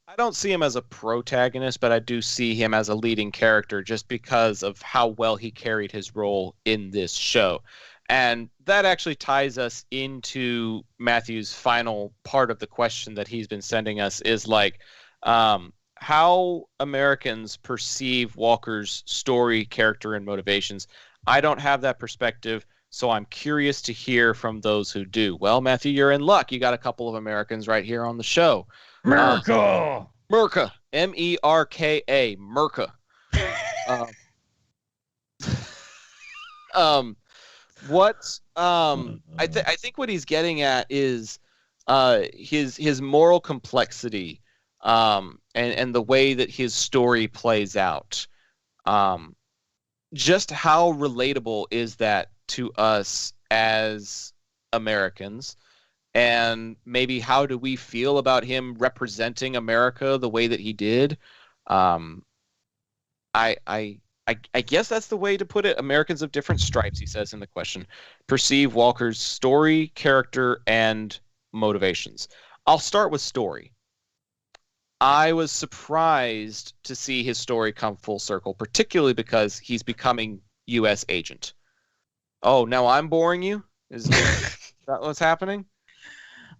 I don't see him as a protagonist, but I do see him as a leading character just because of how well he carried his role in this show. And that actually ties us into Matthew's final part of the question that he's been sending us is like how Americans perceive Walker's story, character, and motivations. I don't have that perspective, so I'm curious to hear from those who do. Well, Matthew, you're in luck. You got a couple of Americans right here on the show. Merca! Merca. M-E-R-K-A. Merca. I think what he's getting at is his moral complexity and the way that his story plays out. Just how relatable is that to us as Americans? And maybe how do we feel about him representing America the way that he did? I guess that's the way to put it. Americans of different stripes, he says in the question, perceive Walker's story, character, and motivations. I'll start with story. I was surprised to see his story come full circle, particularly because he's becoming U.S. agent. Oh, now I'm boring you? Is that what's happening?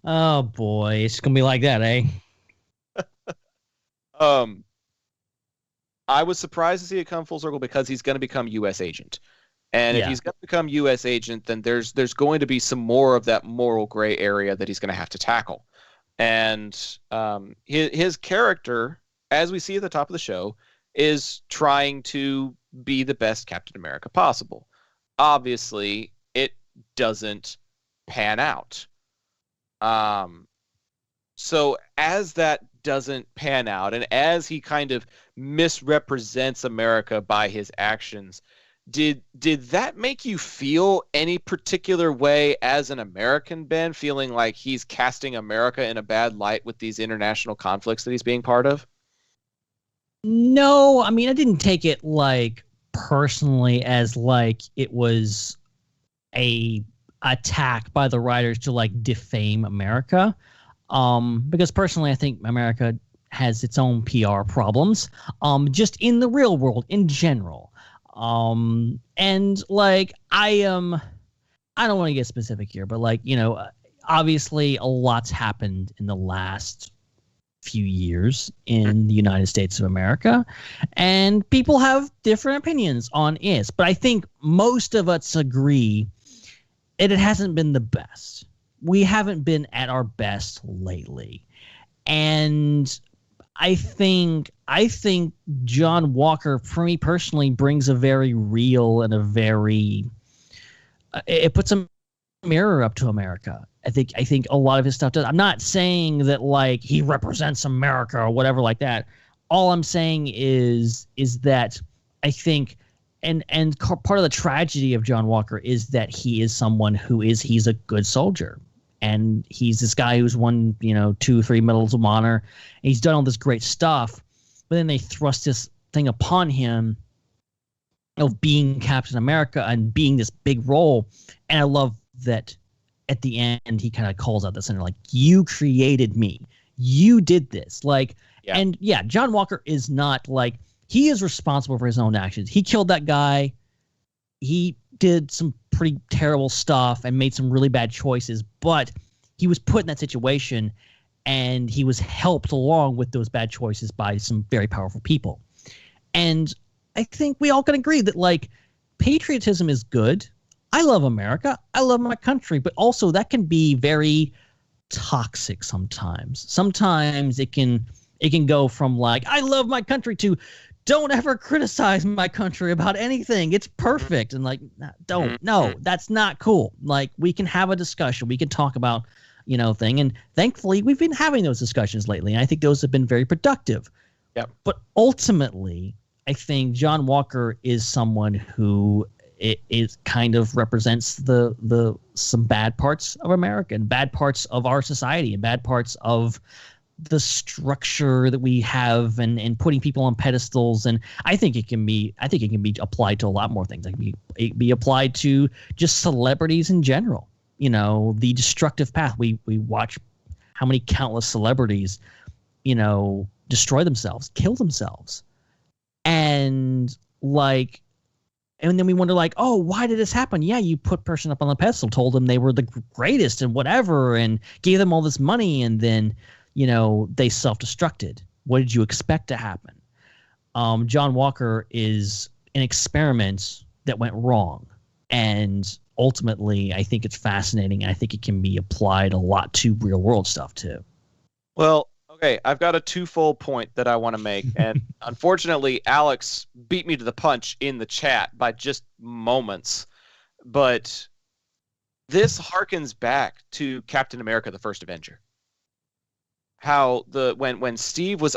Oh, boy. It's going to be like that, eh? I was surprised to see it come full circle because he's going to become U.S. agent. And if he's going to become U.S. agent, then there's going to be some more of that moral gray area that he's going to have to tackle. And his character, as we see at the top of the show, is trying to be the best Captain America possible. Obviously, it doesn't pan out. So as that doesn't pan out, and as he kind of misrepresents America by his actions, did that make you feel any particular way as an American, Ben, feeling like he's casting America in a bad light with these international conflicts that he's being part of? No, I mean, I didn't take it like personally as like it was a attack by the writers to like defame America. Because personally, I think America has its own PR problems, just in the real world in general. And like, I don't want to get specific here, but like, obviously a lot's happened in the last few years in the United States of America, and people have different opinions on it. But I think most of us agree it hasn't been the best. We haven't been at our best lately. And I think John Walker, for me personally, brings a very real and a very it puts a mirror up to America. I think a lot of his stuff does. I'm not saying that like he represents America or whatever like that. All I'm saying is that I think and part of the tragedy of John Walker is that he is someone he's a good soldier. And he's this guy who's won, 2 or 3 medals of honor. And he's done all this great stuff. But then they thrust this thing upon him of being Captain America and being this big role. And I love that at the end, he kind of calls out the center, like, you created me. You did this. Like, yeah. And yeah, John Walker is not like, he is responsible for his own actions. He killed that guy. He did some pretty terrible stuff and made some really bad choices, but he was put in that situation and he was helped along with those bad choices by some very powerful people. And I think we all can agree that like patriotism is good. I love America. I love my country, but also that can be very toxic sometimes. Sometimes it can go from like, I love my country to don't ever criticize my country about anything. It's perfect. And like, no, that's not cool. Like we can have a discussion. We can talk about, thing. And thankfully we've been having those discussions lately. And I think those have been very productive. Yep. But ultimately, I think John Walker is someone who is kind of represents the some bad parts of America and bad parts of our society and bad parts of the structure that we have and putting people on pedestals. And I think it can be applied to a lot more things. It can be applied to just celebrities in general. The destructive path. We watch how many countless celebrities, destroy themselves, kill themselves. And then we wonder like, oh, why did this happen? Yeah, you put person up on the pedestal, told them they were the greatest and whatever, and gave them all this money, and then they self-destructed. What did you expect to happen? John Walker is an experiment that went wrong. And ultimately, I think it's fascinating. And I think it can be applied a lot to real world stuff too. Well, okay, I've got a twofold point that I want to make. And unfortunately, Alex beat me to the punch in the chat by just moments. But this harkens back to Captain America, the First Avenger. How when Steve was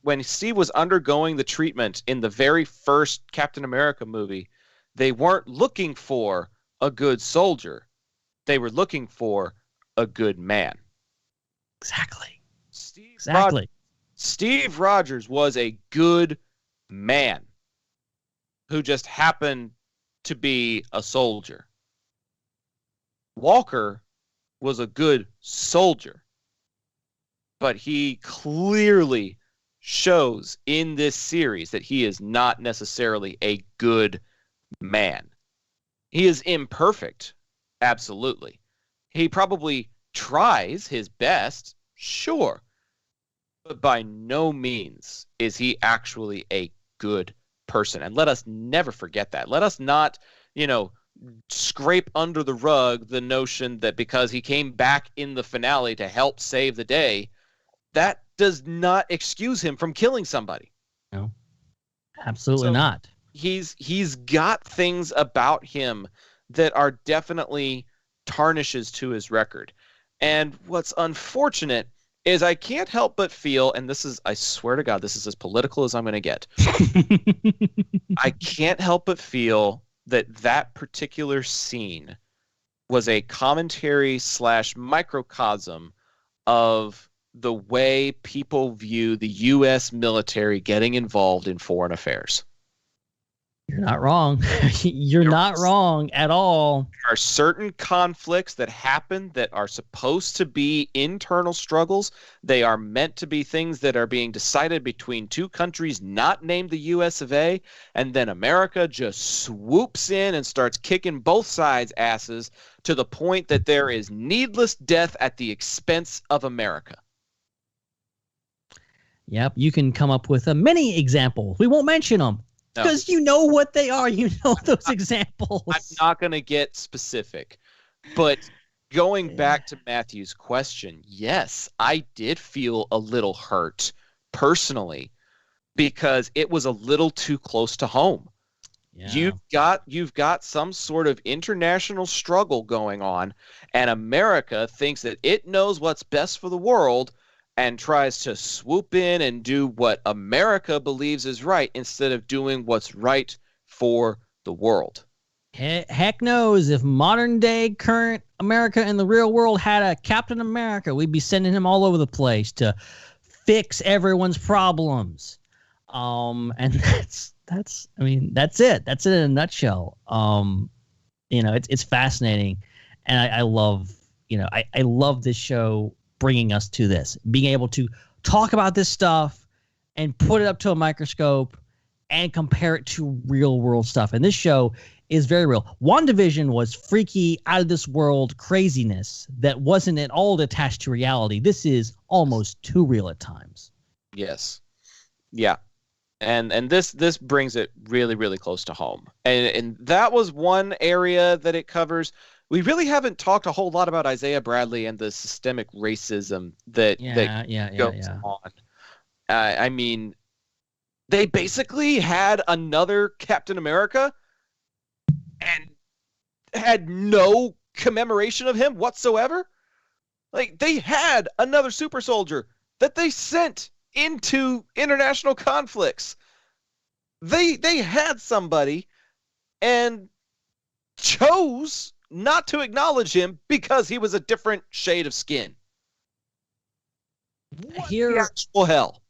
when Steve was undergoing the treatment in the very first Captain America movie, they weren't looking for a good soldier. They were looking for a good man. Exactly. Steve Rogers was a good man who just happened to be a soldier. Walker was a good soldier. But he clearly shows in this series that he is not necessarily a good man. He is imperfect, absolutely. He probably tries his best, sure. But by no means is he actually a good person. And let us never forget that. Let us not, scrape under the rug the notion that because he came back in the finale to help save the day, that does not excuse him from killing somebody. No, absolutely not. He's got things about him that are definitely tarnishes to his record. And what's unfortunate is I can't help but feel, and I swear to God, this is as political as I'm going to get. I can't help but feel that particular scene was a commentary / microcosm of the way people view the U.S. military getting involved in foreign affairs. You're not wrong. You're not wrong at all. There are certain conflicts that happen that are supposed to be internal struggles. They are meant to be things that are being decided between two countries not named the U.S. of A. And then America just swoops in and starts kicking both sides' asses to the point that there is needless death at the expense of America. Yep. You can come up with a many examples. We won't mention them because you know what they are. You know those examples. I'm not going to get specific, but going back to Matthew's question, yes, I did feel a little hurt personally because it was a little too close to home. Yeah. You've got some sort of international struggle going on, and America thinks that it knows what's best for the world and tries to swoop in and do what America believes is right instead of doing what's right for the world. Heck knows, if modern day current America in the real world had a Captain America, we'd be sending him all over the place to fix everyone's problems. And that's it. That's it in a nutshell. It's fascinating. And I love, I love this show bringing us to this, being able to talk about this stuff and put it up to a microscope and compare it to real world stuff. And this show is very real. WandaVision was freaky, out of this world craziness that wasn't at all attached to reality. This is almost too real at times. Yes. Yeah. And this brings it really, really close to home. And that was one area that it covers. We really haven't talked a whole lot about Isaiah Bradley and the systemic racism that goes on. I mean, they basically had another Captain America and had no commemoration of him whatsoever. Like, they had another super soldier that they sent into international conflicts. They had somebody and chose not to acknowledge him because he was a different shade of skin. What the actual hell?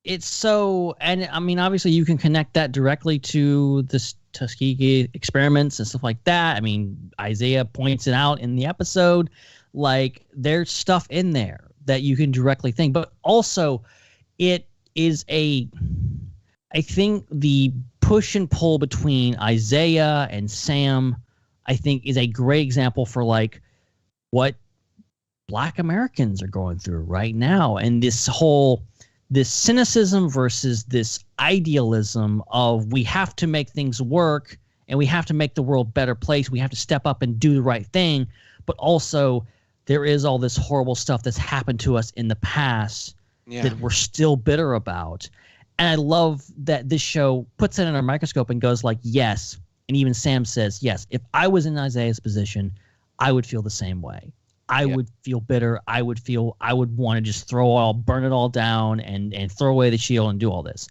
It's so, and I mean, obviously you can connect that directly to the Tuskegee experiments and stuff like that. I mean, Isaiah points it out in the episode. Like, there's stuff in there that you can directly think, but also it is I think the push and pull between Isaiah and Sam, I think, is a great example for like what Black Americans are going through right now. And this cynicism versus this idealism of we have to make things work and we have to make the world a better place. We have to step up and do the right thing. But also there is all this horrible stuff that's happened to us in the past that we're still bitter about. And I love that this show puts it in a microscope and goes like, yes. And even Sam says, yes, if I was in Isaiah's position, I would feel the same way. I would feel bitter. I would want to just burn it all down and throw away the shield and do all this.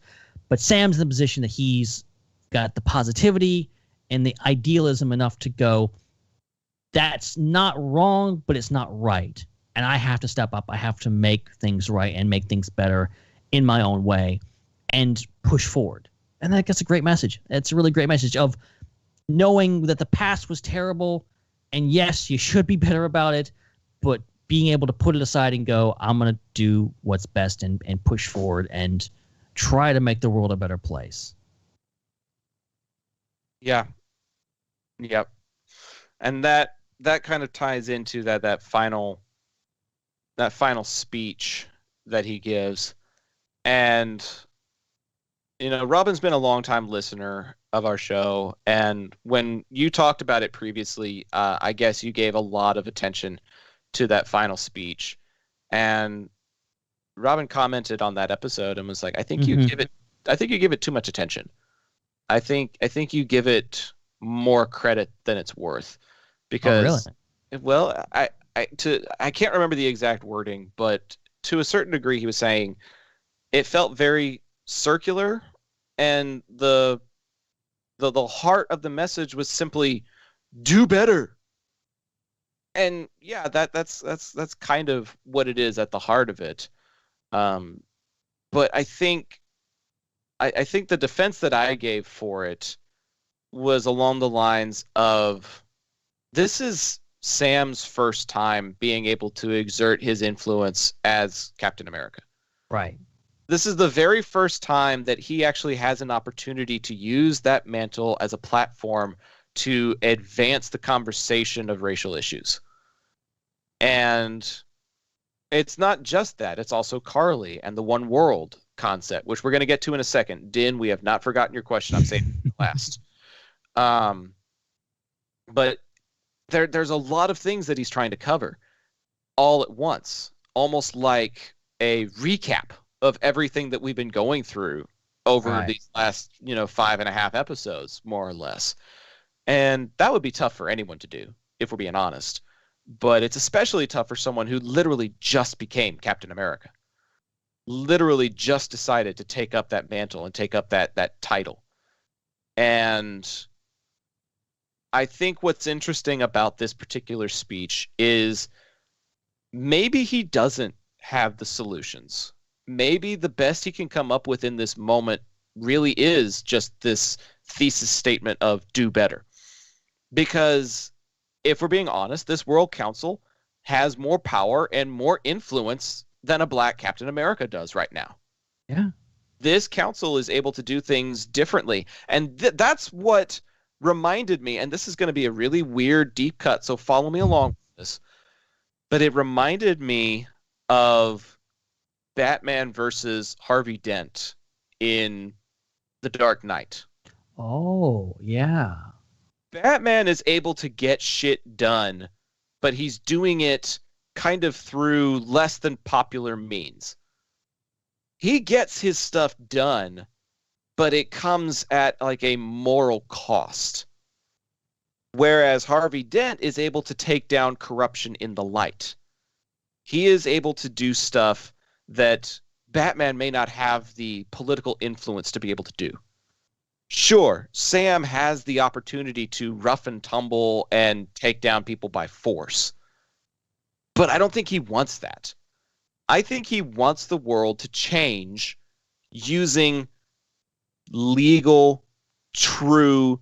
But Sam's in the position that he's got the positivity and the idealism enough to go, that's not wrong, but it's not right. And I have to step up. I have to make things right and make things better in my own way and push forward. And that's a great message. It's a really great message of knowing that the past was terrible. And yes, you should be better about it, but being able to put it aside and go, I'm going to do what's best and push forward and try to make the world a better place. Yeah. Yep. And that kind of ties into that final speech that he gives. And, Robin's been a long-time listener of our show. And when you talked about it previously, I guess you gave a lot of attention to that final speech. And Robin commented on that episode and was like, I think you give it too much attention. I think you give it more credit than it's worth. Because, well, I can't remember the exact wording, but to a certain degree, he was saying it felt very circular, and the heart of the message was simply do better. And yeah, that's kind of what it is at the heart of it. But I think the defense that I gave for it was along the lines of, this is Sam's first time being able to exert his influence as Captain America. Right. This is the very first time that he actually has an opportunity to use that mantle as a platform to advance the conversation of racial issues. And It's not just that. It's also Carly and the one world concept, which we're going to get to in a second. Din, we have not forgotten your question. I'm saying last. But there's a lot of things that he's trying to cover all at once, almost like a recap of everything that we've been going through over these last, 5.5 episodes, more or less. And that would be tough for anyone to do, if we're being honest. But it's especially tough for someone who literally just became Captain America. Literally just decided to take up that mantle and take up that title. And I think what's interesting about this particular speech is maybe he doesn't have the solutions. Maybe the best he can come up with in this moment really is just this thesis statement of do better. Because if we're being honest, this World Council has more power and more influence than a black Captain America does right now. Yeah. This council is able to do things differently. And that's what reminded me, and this is going to be a really weird deep cut, so follow me along with this. But it reminded me of Batman versus Harvey Dent in The Dark Knight. Oh, yeah. Batman is able to get shit done, but he's doing it kind of through less than popular means. He gets his stuff done, but it comes at like a moral cost. Whereas Harvey Dent is able to take down corruption in the light. He is able to do stuff that Batman may not have the political influence to be able to do. Sure, Sam has the opportunity to rough and tumble and take down people by force. But I don't think he wants that. I think he wants the world to change using legal, true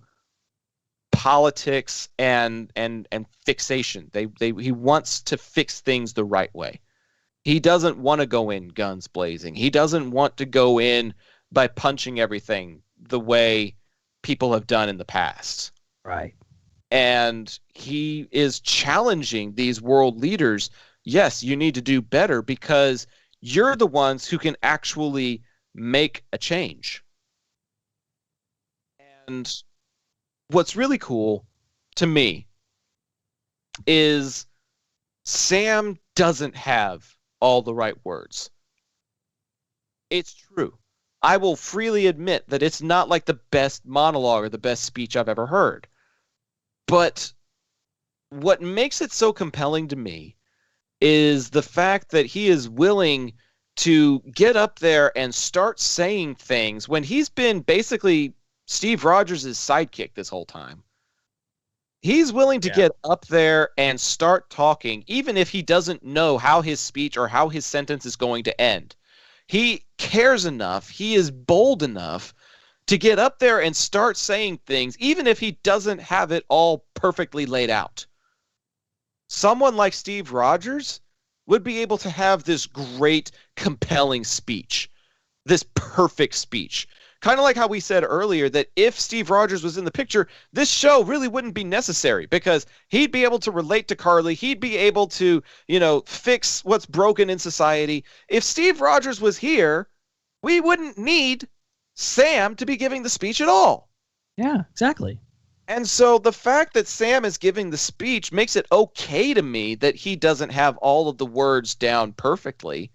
politics and fixation. He wants to fix things the right way. He doesn't want to go in guns blazing. He doesn't want to go in by punching everything the way people have done in the past. Right. And he is challenging these world leaders. Yes, you need to do better because you're the ones who can actually make a change. And what's really cool to me is Sam doesn't have all the right words. It's true. I will freely admit that it's not like the best monologue or the best speech I've ever heard. But what makes it so compelling to me is the fact that he is willing to get up there and start saying things when he's been basically Steve Rogers' sidekick this whole time. He's willing to get up there and start talking, even if he doesn't know how his speech or how his sentence is going to end. He cares enough, he is bold enough to get up there and start saying things, even if he doesn't have it all perfectly laid out. Someone like Steve Rogers would be able to have this great, compelling speech, this perfect speech. Kind of like how we said earlier that if Steve Rogers was in the picture, this show really wouldn't be necessary because he'd be able to relate to Carly. He'd be able to, fix what's broken in society. If Steve Rogers was here, we wouldn't need Sam to be giving the speech at all. Yeah, exactly. And so the fact that Sam is giving the speech makes it okay to me that he doesn't have all of the words down perfectly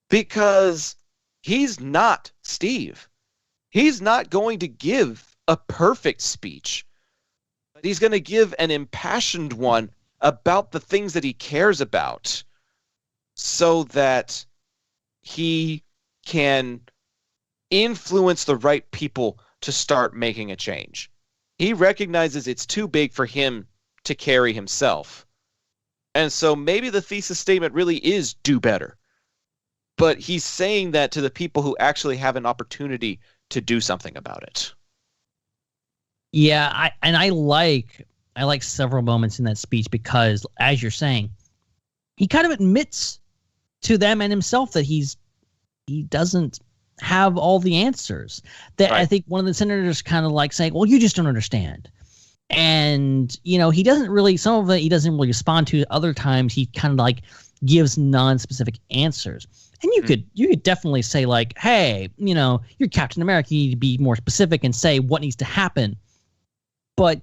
because he's not Steve. He's not going to give a perfect speech, but he's going to give an impassioned one about the things that he cares about so that he can influence the right people to start making a change. He recognizes it's too big for him to carry himself. And so maybe the thesis statement really is do better. But he's saying that to the people who actually have an opportunity to do something about it. Yeah, I like several moments in that speech because, as you're saying, he kind of admits to them and himself that he doesn't have all the answers. That right. I think one of the senators kind of like saying, "Well, you just don't understand." And he doesn't really. Some of it he doesn't really respond to. Other times he kind of like gives non-specific answers. And you could definitely say like, hey, you're Captain America, you need to be more specific and say what needs to happen. But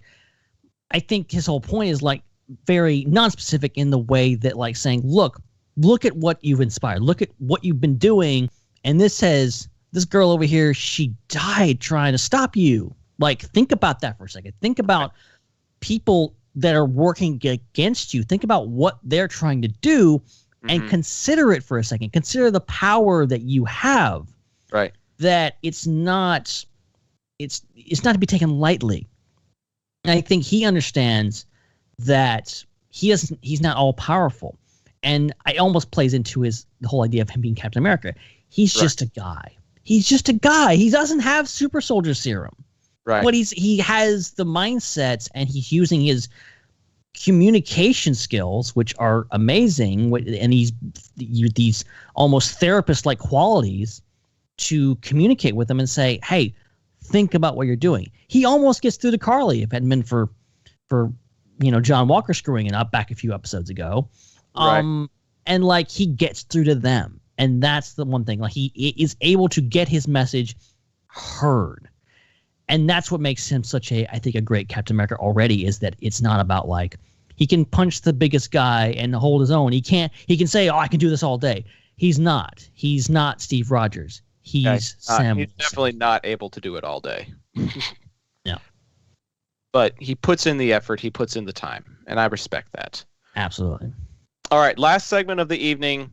I think his whole point is like very non-specific in the way that like saying, look at what you've inspired. Look at what you've been doing. And this says, this girl over here, she died trying to stop you. Like, think about that for a second. Think about people that are working against you. Think about what they're trying to do and consider it for a second. Consider the power that you have. Right. That it's not to be taken lightly. And I think he understands that he's not all powerful. And it almost plays into the whole idea of him being Captain America. He's just a guy. He's just a guy. He doesn't have super soldier serum. Right. But he has the mindsets, and he's using his communication skills, which are amazing, and these almost therapist-like qualities to communicate with them and say, hey, think about what you're doing. He almost gets through to Carly if it hadn't been for John Walker screwing it up back a few episodes ago. Right. And like he gets through to them. And that's the one thing. Like he is able to get his message heard. And that's what makes him I think, a great Captain America already, is that it's not about like he can punch the biggest guy and hold his own. He can say, oh, I can do this all day. He's not. He's not Steve Rogers. He's Sam. He's definitely not able to do it all day. No. But he puts in the effort. He puts in the time. And I respect that. Absolutely. All right. Last segment of the evening.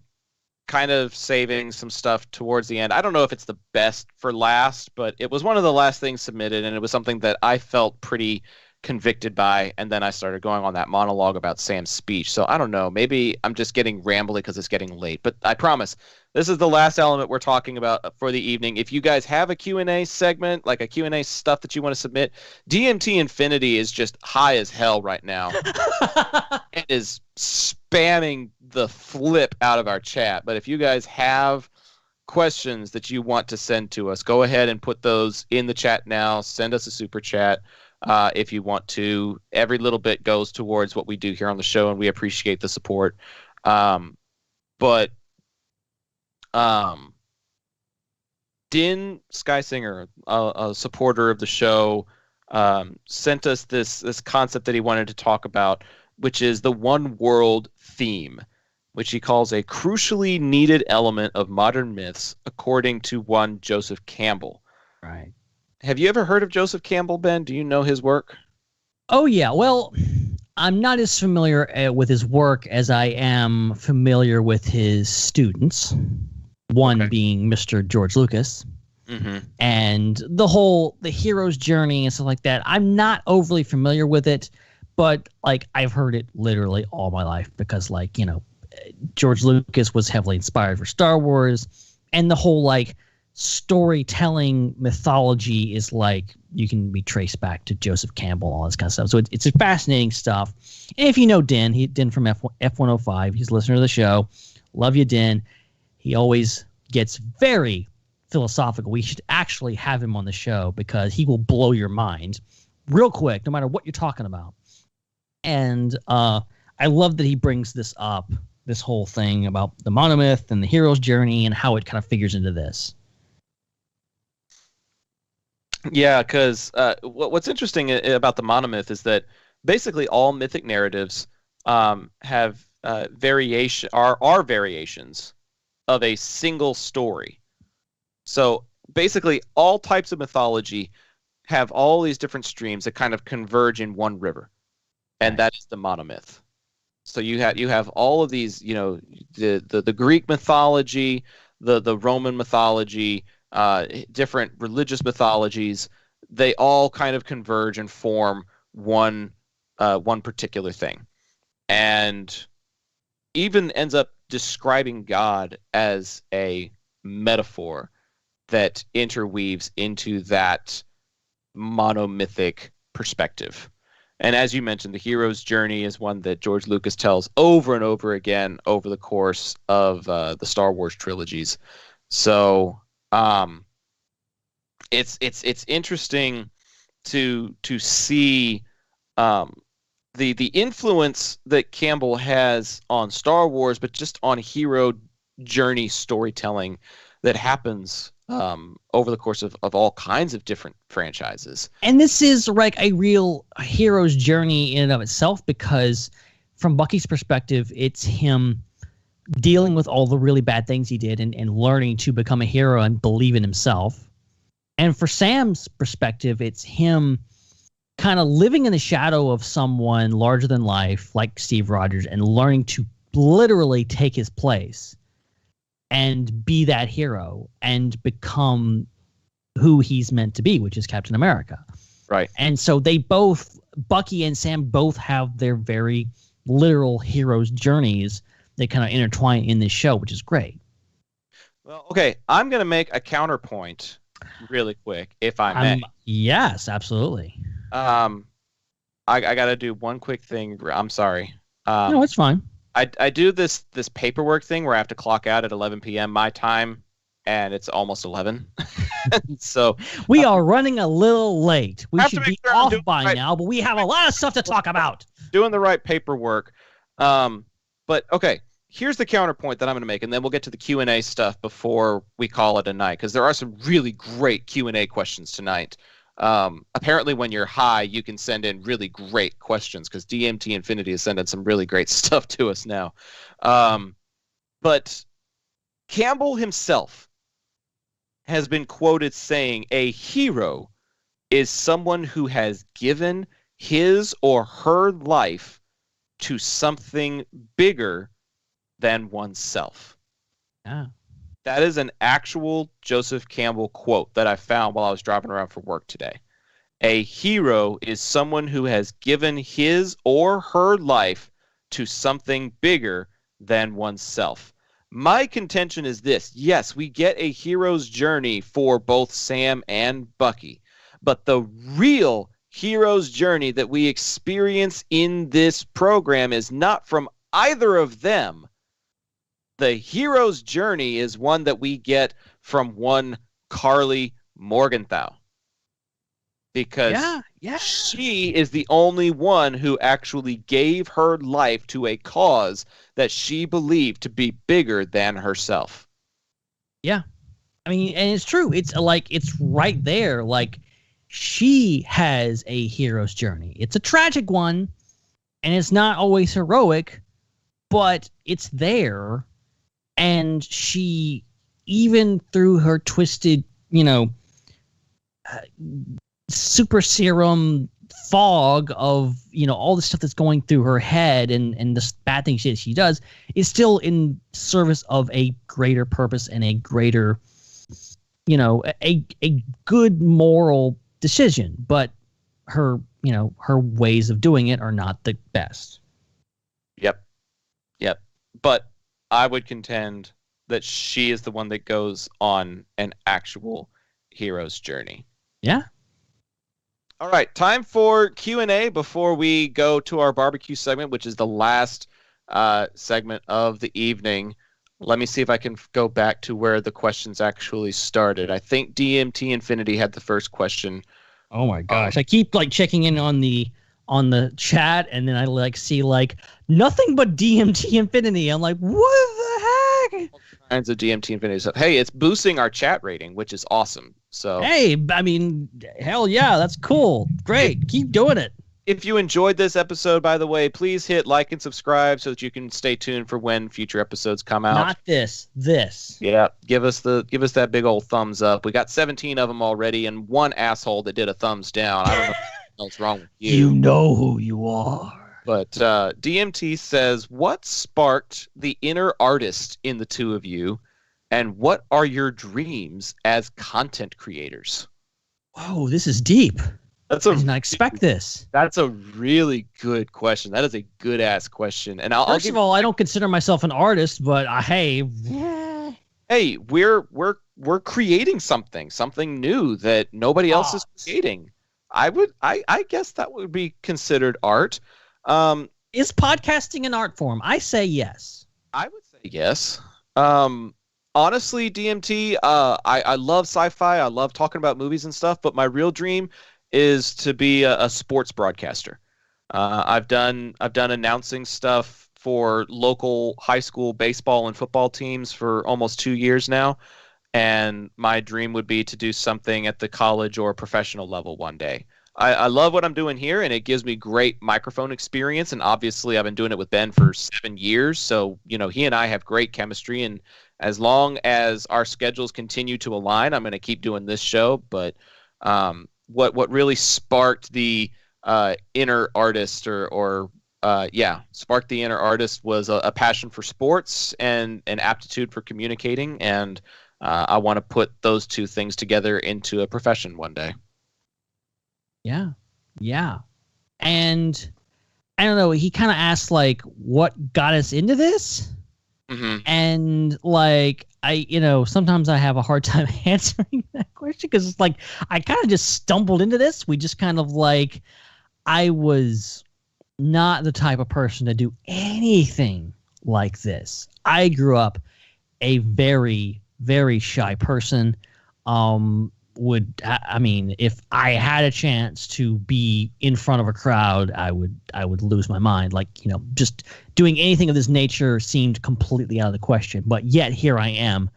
Kind of saving some stuff towards the end. I don't know if it's the best for last, but it was one of the last things submitted, and it was something that I felt pretty convicted by, and then I started going on that monologue about Sam's speech. So I don't know. Maybe I'm just getting rambly because it's getting late, but I promise this is the last element we're talking about for the evening. If you guys have a Q&A segment, like a Q&A stuff that you want to submit, DMT Infinity is just high as hell right now. It is spamming the flip out of our chat. But if you guys have questions that you want to send to us, go ahead and put those in the chat now. Send us a super chat if you want to. Every little bit goes towards what we do here on the show, and we appreciate the support. But Din Skysinger, a supporter of the show, sent us this concept that he wanted to talk about, which is the one world theme, which he calls a crucially needed element of modern myths, according to one Joseph Campbell. Right. Have you ever heard of Joseph Campbell, Ben? Do you know his work? Oh, yeah. Well, I'm not as familiar with his work as I am familiar with his students, one being Mr. George Lucas. And the hero's journey and stuff like that. I'm not overly familiar with it, but like I've heard it literally all my life because George Lucas was heavily inspired for Star Wars, and the whole like storytelling mythology is like you can be traced back to Joseph Campbell, all this kind of stuff. So it's fascinating stuff. And if you know Din from F105, he's a listener to the show. Love you, Din. He always gets very philosophical. We should actually have him on the show because he will blow your mind real quick, no matter what you're talking about. And I love that he brings this up, this whole thing about the monomyth and the hero's journey and how it kind of figures into this. Yeah, because what's interesting about the monomyth is that basically all mythic narratives have variations of a single story. So basically all types of mythology have all these different streams that kind of converge in one river, and that is the monomyth. So you have all of these, the Greek mythology, the Roman mythology, different religious mythologies. They all kind of converge and form one particular thing, and even ends up describing God as a metaphor that interweaves into that monomythic perspective. And as you mentioned, the hero's journey is one that George Lucas tells over and over again over the course of the Star Wars trilogies. So it's interesting to see the influence that Campbell has on Star Wars, but just on hero journey storytelling that happens over the course of all kinds of different franchises. And this is like a real hero's journey in and of itself, because from Bucky's perspective, it's him dealing with all the really bad things he did and learning to become a hero and believe in himself. And for Sam's perspective, it's him kind of living in the shadow of someone larger than life, like Steve Rogers, and learning to literally take his place and be that hero and become who he's meant to be, which is Captain America. Right. And so they both, Bucky and Sam, both have their very literal hero's journeys that kind of intertwine in this show, which is great. Well, okay, I'm going to make a counterpoint really quick, if I may. Yes, absolutely. I got to do one quick thing. I'm sorry. No, it's fine. I do this paperwork thing where I have to clock out at 11 p.m. my time, and it's almost 11. So we are running a little late. We should be sure off by now, but we have a lot of stuff to talk about. Doing the right paperwork. But okay, here's the counterpoint that I'm going to make, and then we'll get to the Q&A stuff before we call it a night, because there are some really great Q&A questions tonight. Apparently when you're high, you can send in really great questions, because DMT Infinity is sending some really great stuff to us now. But Campbell himself has been quoted saying a hero is someone who has given his or her life to something bigger than oneself. Yeah. That is an actual Joseph Campbell quote that I found while I was driving around for work today. A hero is someone who has given his or her life to something bigger than oneself. My contention is this. Yes, we get a hero's journey for both Sam and Bucky, but the real hero's journey that we experience in this program is not from either of them. The hero's journey is one that we get from one Carly Morgenthau. Because she is the only one who actually gave her life to a cause that she believed to be bigger than herself. Yeah. I mean, and it's true. It's like, it's right there. Like, she has a hero's journey. It's a tragic one, and it's not always heroic, but it's there. And she, even through her twisted, super serum fog of, all the stuff that's going through her head and the bad things she does, is still in service of a greater purpose and a greater, a good moral decision. But her, her ways of doing it are not the best. Yep. But I would contend that she is the one that goes on an actual hero's journey. Yeah. All right, time for Q&A before we go to our barbecue segment, which is the last segment of the evening. Let me see if I can go back to where the questions actually started. I think DMT Infinity had the first question. Oh my gosh. I keep checking in on the chat, and then I see nothing but DMT Infinity. I'm like, what the heck? All kinds of DMT Infinity stuff. Hey, it's boosting our chat rating, which is awesome. So hey, I mean, hell yeah, that's cool. Great. Keep doing it. If you enjoyed this episode, by the way, please hit like and subscribe so that you can stay tuned for when future episodes come out. Not this. Yeah, give us that big old thumbs up. We got 17 of them already, and one asshole that did a thumbs down. I don't know what's wrong with you. You know who you are. But DMT says, what sparked the inner artist in the two of you, and what are your dreams as content creators? Whoa, this is deep. I did not expect this. That's a really good question. That is a good ass question. And First of all, I don't consider myself an artist, but hey, we're creating something new that nobody else is creating. I guess that would be considered art. Is podcasting an art form? I say yes. I would say yes. Honestly, DMT, I love sci-fi. I love talking about movies and stuff, but my real dream is to be a sports broadcaster. I've done announcing stuff for local high school baseball and football teams for almost 2 years now, and my dream would be to do something at the college or professional level one day. I love what I'm doing here, and it gives me great microphone experience. And obviously, I've been doing it with Ben for 7 years, so he and I have great chemistry. And as long as our schedules continue to align, I'm going to keep doing this show. But what really sparked the inner artist, sparked the inner artist was a passion for sports and an aptitude for communicating. And I want to put those two things together into a profession one day. Yeah. And I don't know, he kind of asked like what got us into this. Mm-hmm. And like sometimes I have a hard time answering that question because it's like I kind of just stumbled into this. We just kind of like, I was not the type of person to do anything like this. I grew up a very, very shy person. If I had a chance to be in front of a crowd, I would lose my mind. Like, just doing anything of this nature seemed completely out of the question. But yet here I am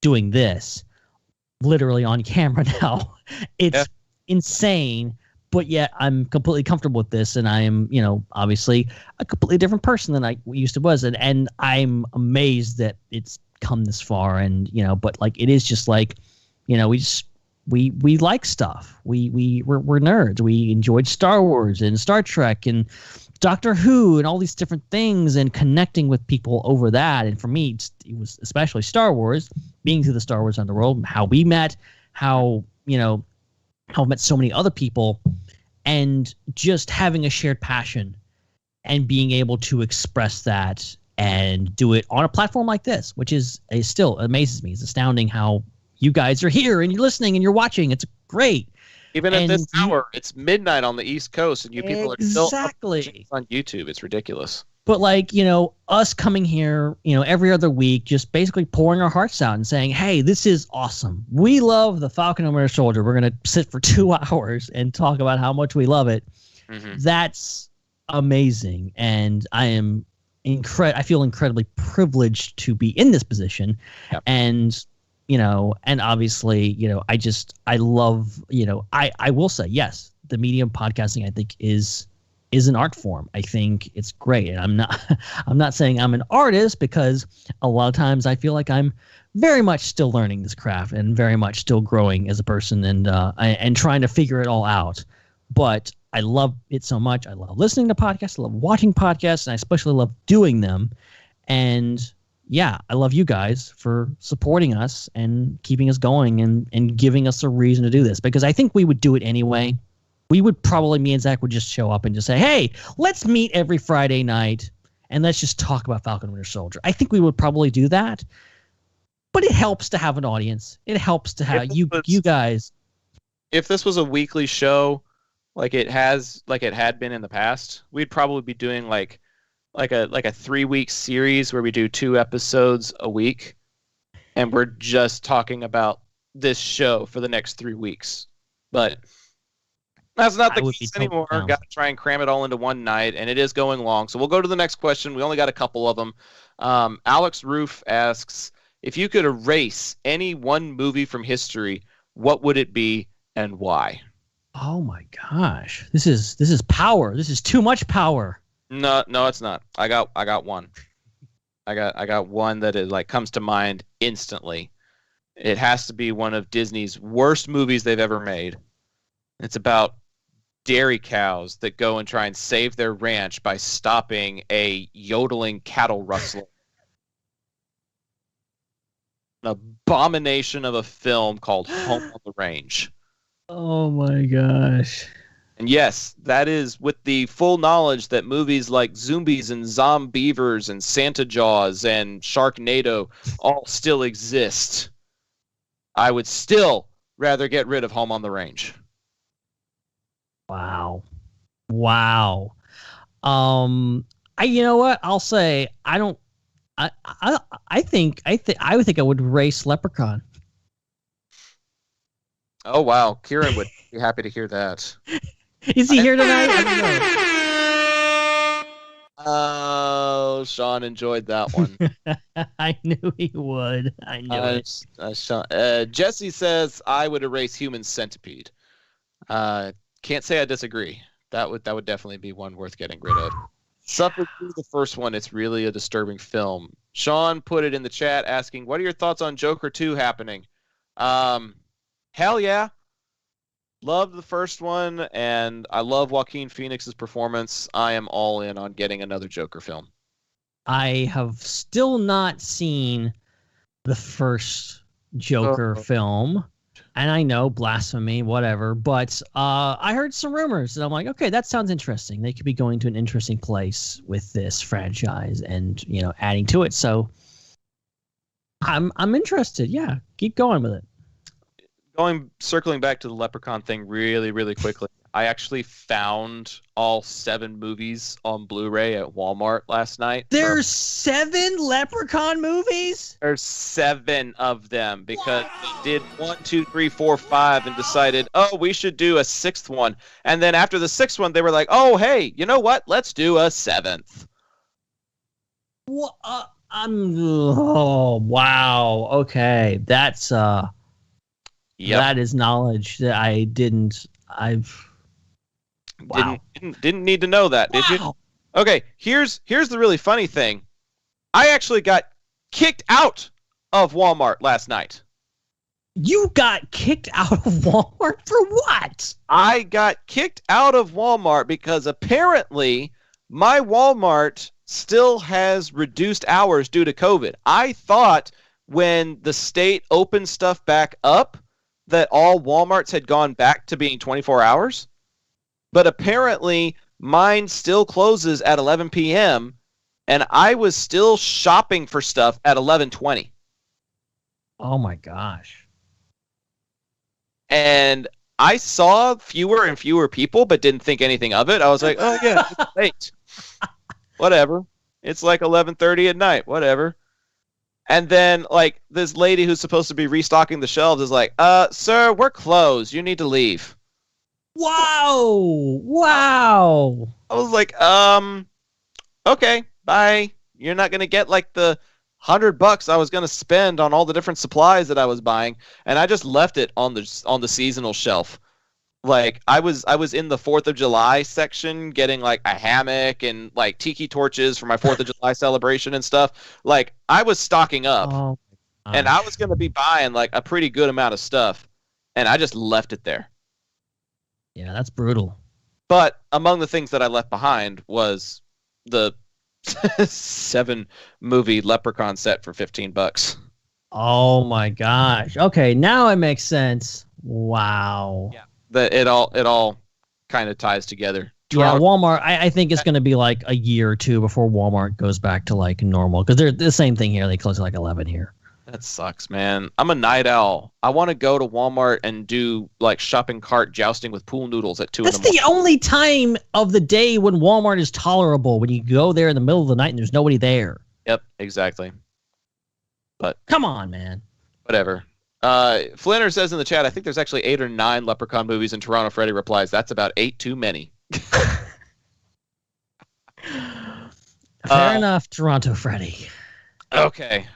doing this literally on camera now. It's insane, but yet I'm completely comfortable with this. And I am, obviously a completely different person than I used to was. And I'm amazed that it's come this far. And, but like, it is just like, we like stuff. We're nerds. We enjoyed Star Wars and Star Trek and Doctor Who and all these different things and connecting with people over that. And for me, it was especially Star Wars, being through the Star Wars underworld, how we met, how I met so many other people, and just having a shared passion and being able to express that and do it on a platform like this, which is still amazes me. It's astounding how you guys are here and you're listening and you're watching. It's great. Even at this hour, it's midnight on the East Coast, and you people are still on YouTube. It's ridiculous. But like, us coming here, every other week, just basically pouring our hearts out and saying, hey, this is awesome. We love the Falcon and Winter Soldier. We're going to sit for 2 hours and talk about how much we love it. Mm-hmm. That's amazing. And I feel incredibly privileged to be in this position. Yep. And obviously, I love, I will say, yes, the medium podcasting, I think is an art form. I think it's great. And I'm not saying I'm an artist, because a lot of times I feel like I'm very much still learning this craft and very much still growing as a person and trying to figure it all out. But I love it so much. I love listening to podcasts. I love watching podcasts, and I especially love doing them. And yeah, I love you guys for supporting us and keeping us going and giving us a reason to do this, because I think we would do it anyway. Me and Zach would just show up and just say, hey, let's meet every Friday night and let's just talk about Falcon and Winter Soldier. I think we would probably do that, but it helps to have an audience. It helps to have you guys. If this was a weekly show, like it had been in the past, we'd probably be doing like a 3-week series where we do 2 episodes a week, and we're just talking about this show for the next 3 weeks. But that's not the case anymore. Got to try and cram it all into one night, and it is going long. So we'll go to the next question. We only got a couple of them. Alex Roof asks, if you could erase any one movie from history, what would it be and why? Oh my gosh. This is power. This is too much power. No, it's not. I got one. I got one that it comes to mind instantly. It has to be one of Disney's worst movies they've ever made. It's about dairy cows that go and try and save their ranch by stopping a yodeling cattle rustler. An abomination of a film called Home on the Range. Oh my gosh. And yes, that is with the full knowledge that movies like Zombies and Zombeavers and Santa Jaws and Sharknado all still exist. I would still rather get rid of Home on the Range. Wow. You know what? I'll say I think I would race Leprechaun. Oh wow, Kieron would be happy to hear that. Is he here tonight? I don't know. Oh, Sean enjoyed that one. I knew he would. I knew it. Sean, Jesse says I would erase Human Centipede. Can't say I disagree. That would definitely be one worth getting rid of. Suffered through the first one. It's really a disturbing film. Sean put it in the chat asking, "What are your thoughts on Joker 2 happening?" Hell yeah. Loved the first one, and I love Joaquin Phoenix's performance. I am all in on getting another Joker film. I have still not seen the first Joker film, and I know, blasphemy, whatever, but I heard some rumors, and I'm like, okay, that sounds interesting. They could be going to an interesting place with this franchise and, adding to it. So I'm interested. Yeah, keep going with it. Circling back to the Leprechaun thing really, really quickly. I actually found all 7 movies on Blu-ray at Walmart last night. There's 7 Leprechaun movies? There's 7 of them because they did 1, 2, 3, 4, 5 and decided, oh, we should do a 6th one. And then after the 6th one, they were like, oh, hey, you know what? Let's do a 7th. What? Oh, wow. Okay. That's, that is knowledge that I didn't. Wow. Didn't need to know that, did you? Okay, here's the really funny thing. I actually got kicked out of Walmart last night. You got kicked out of Walmart for what? I got kicked out of Walmart because apparently my Walmart still has reduced hours due to COVID. I thought when the state opened stuff back up that all Walmarts had gone back to being 24 hours. But apparently mine still closes at 11 p.m. and I was still shopping for stuff at 11:20. Oh my gosh. And I saw fewer and fewer people but didn't think anything of it. I was like, oh yeah, it's late. Whatever. It's like 11:30 at night. Whatever. And then, like, this lady who's supposed to be restocking the shelves is like, sir, we're closed. You need to leave. Wow. Wow. I was like, okay, bye. You're not going to get, like, the $100 I was going to spend on all the different supplies that I was buying. And I just left it on the seasonal shelf. Like, I was in the 4th of July section getting, like, a hammock and, like, tiki torches for my 4th of July celebration and stuff. Like, I was stocking up. And I was going to be buying, like, a pretty good amount of stuff. And I just left it there. Yeah, that's brutal. But among the things that I left behind was the 7-movie Leprechaun set for $15. Oh, my gosh. Okay, now it makes sense. Wow. Yeah. It all kind of ties together. Yeah, Walmart, I think it's going to be like a year or two before Walmart goes back to like normal because they're the same thing here. They close at like 11 here. That sucks, man. I'm a night owl. I want to go to Walmart and do like shopping cart jousting with pool noodles at 2 That's in the morning. the only time of the day when Walmart is tolerable, when you go there in the middle of the night and there's nobody there. Yep, exactly. But come on, man. Whatever. Flinner says in the chat, I think there's actually 8 or 9 Leprechaun movies in Toronto. Freddy replies, that's about 8 too many. Fair enough, Toronto Freddy. Okay.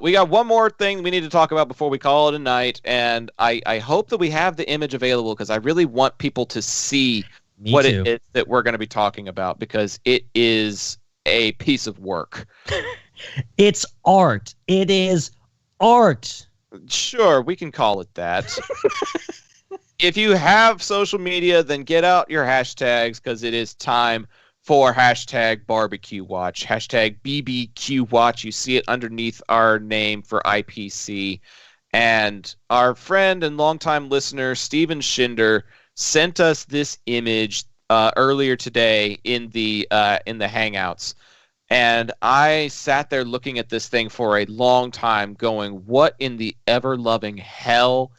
We got one more thing we need to talk about before we call it a night, and I hope that we have the image available because I really want people to see it is that we're going to be talking about because it is a piece of work. It's art. It is art. Sure, we can call it that. If you have social media, then get out your hashtags because it is time for hashtag barbecue watch, hashtag BBQ watch. You see it underneath our name for IPC. And our friend and longtime listener, Steven Schinder, sent us this image earlier today in the Hangouts. And I sat there looking at this thing for a long time going, what in the ever-loving hell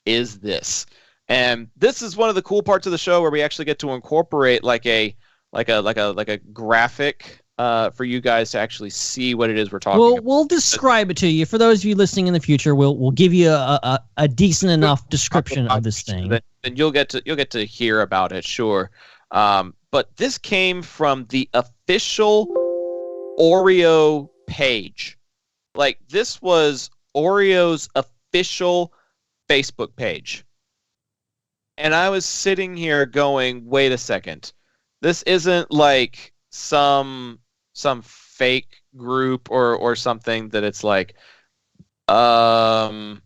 is this? And this is one of the cool parts of the show where we actually get to incorporate like a graphic for you guys to actually see what it is we're talking about. We'll describe it to you. For those of you listening in the future, we'll give you a decent enough description of this thing. Then you'll get to hear about it, sure. But this came from the official Oreo page. Like, this was Oreo's official Facebook page. And I was sitting here going, wait a second. This isn't like some fake group or something that it's like, no,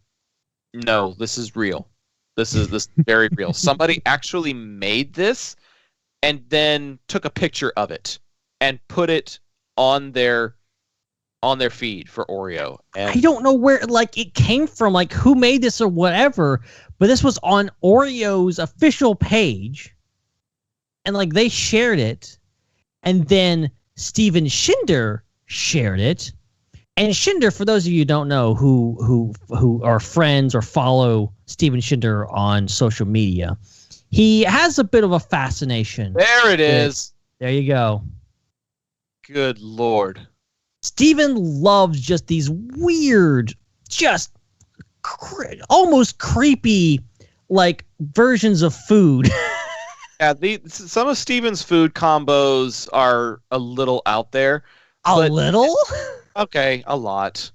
this is real. This is very real. Somebody actually made this and then took a picture of it and put it on their feed for Oreo. And I don't know where like it came from, like who made this or whatever, but this was on Oreo's official page, and like they shared it, and then Steven Shinder shared it. And Shinder, for those of you who don't know who are friends or follow Steven Shinder on social media, he has a bit of a fascination. There it is. There you go. Good Lord. Steven loves just these weird, just almost creepy, like versions of food. Yeah, some of Steven's food combos are a little out there. A little? Okay, a lot.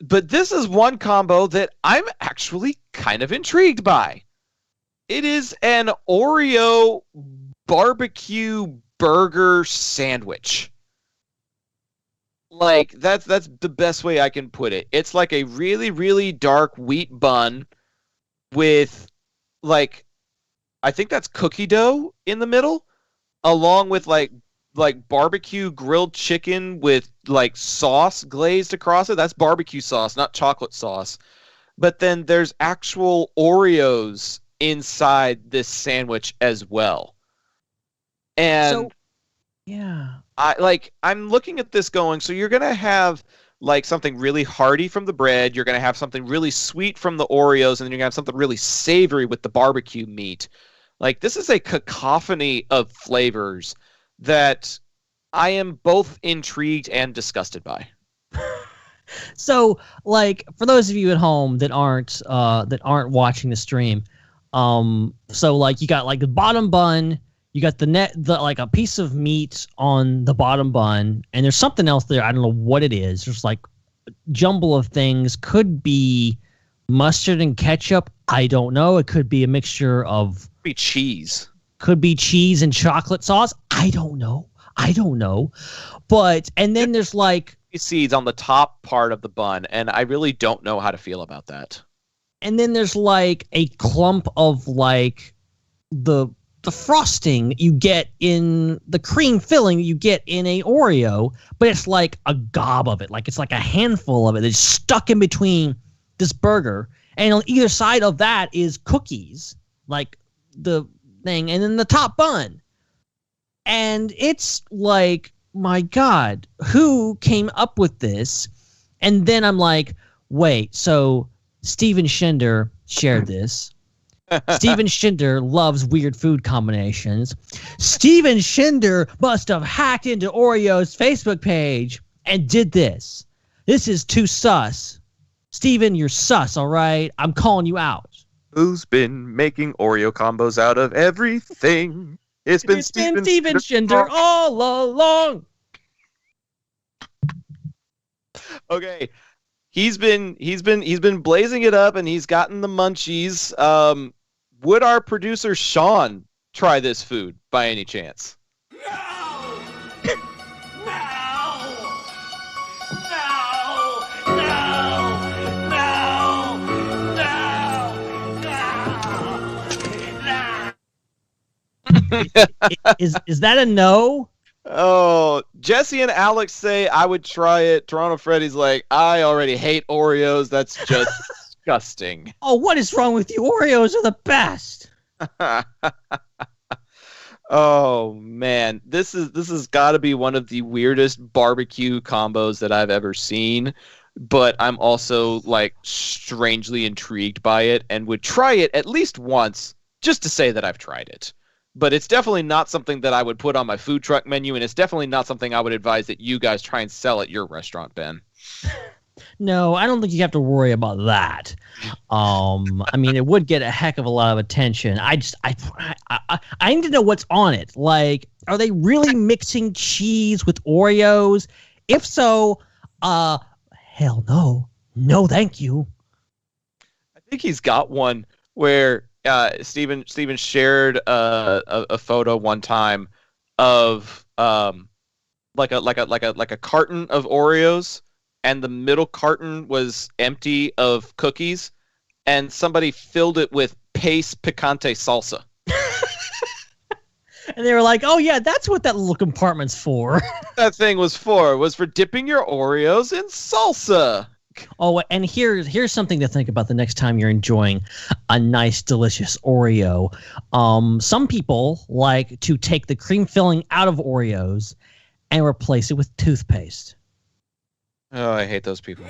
But this is one combo that I'm actually kind of intrigued by. It is an Oreo barbecue burger sandwich. Like, that's the best way I can put it. It's like a really, really dark wheat bun with, like, I think that's cookie dough in the middle, along with like barbecue grilled chicken with like sauce glazed across it. That's barbecue sauce, not chocolate sauce. But then there's actual Oreos inside this sandwich as well. And So, yeah. I'm looking at this going, so you're going to have like something really hearty from the bread, you're going to have something really sweet from the Oreos, and then you're going to have something really savory with the barbecue meat. Like, this is a cacophony of flavors that I am both intrigued and disgusted by. So, like, for those of you at home that aren't watching the stream, so like you got like the bottom bun, you got the like a piece of meat on the bottom bun, and there's something else there. I don't know what it is. There's like a jumble of things. Could be mustard and ketchup. I don't know. It could be a mixture of Be cheese. Could be cheese and chocolate sauce. I don't know. But, and then there's like, Seeds on the top part of the bun, and I really don't know how to feel about that. and then there's like a clump of like the frosting you get in the cream filling you get in a Oreo, but it's like a gob of it. Like it's like a handful of it that's stuck in between this burger. And on either side of that is cookies, like the thing, and then the top bun. And it's like, my God, who came up with this? And then I'm like, wait, so Steven Shinder shared this. Steven Shinder loves weird food combinations. Steven Shinder must have hacked into Oreo's Facebook page and did this. This is too sus. Steven, you're sus, all right? I'm calling you out. Who's been making Oreo combos out of everything? It's been Steven Shinder all along. Okay. He's been blazing it up, and he's gotten the munchies. Would our producer Sean try this food by any chance? Is that a no? Oh, Jesse and Alex say I would try it. Toronto Freddy's like, I already hate Oreos. That's just disgusting. Oh, what is wrong with you? Oreos are the best. Oh man, this has got to be one of the weirdest barbecue combos that I've ever seen. But I'm also like strangely intrigued by it and would try it at least once just to say that I've tried it. But it's definitely not something that I would put on my food truck menu, and it's definitely not something I would advise that you guys try and sell at your restaurant, Ben. No, I don't think you have to worry about that. I mean, it would get a heck of a lot of attention. I need to know what's on it. Like, Are they really mixing cheese with Oreos? If so, hell no. No, thank you. I think he's got one where Steven shared a photo one time of like a carton of Oreos, and the middle carton was empty of cookies, and somebody filled it with Pace Picante salsa. And they were like, oh yeah, that's what that little compartment's for. That thing was for dipping your Oreos in salsa. Oh, and here's something to think about the next time you're enjoying a nice, delicious Oreo. Some people like to take the cream filling out of Oreos and replace it with toothpaste. Oh, I hate those people.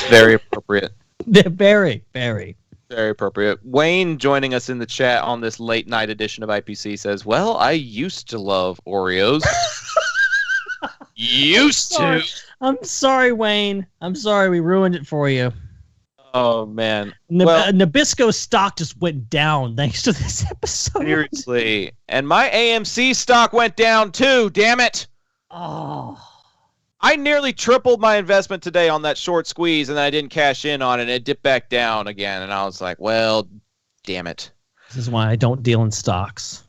Very appropriate. Very, very. Very appropriate. Wayne joining us in the chat on this late night edition of IPC says, well, I used to love Oreos. Used to. I'm sorry, Wayne. I'm sorry we ruined it for you. Oh, man. Nabisco stock just went down thanks to this episode. Seriously. And my AMC stock went down too, damn it. Oh. I nearly tripled my investment today on that short squeeze, and then I didn't cash in on it, and it dipped back down again. And I was like, well, damn it. This is why I don't deal in stocks.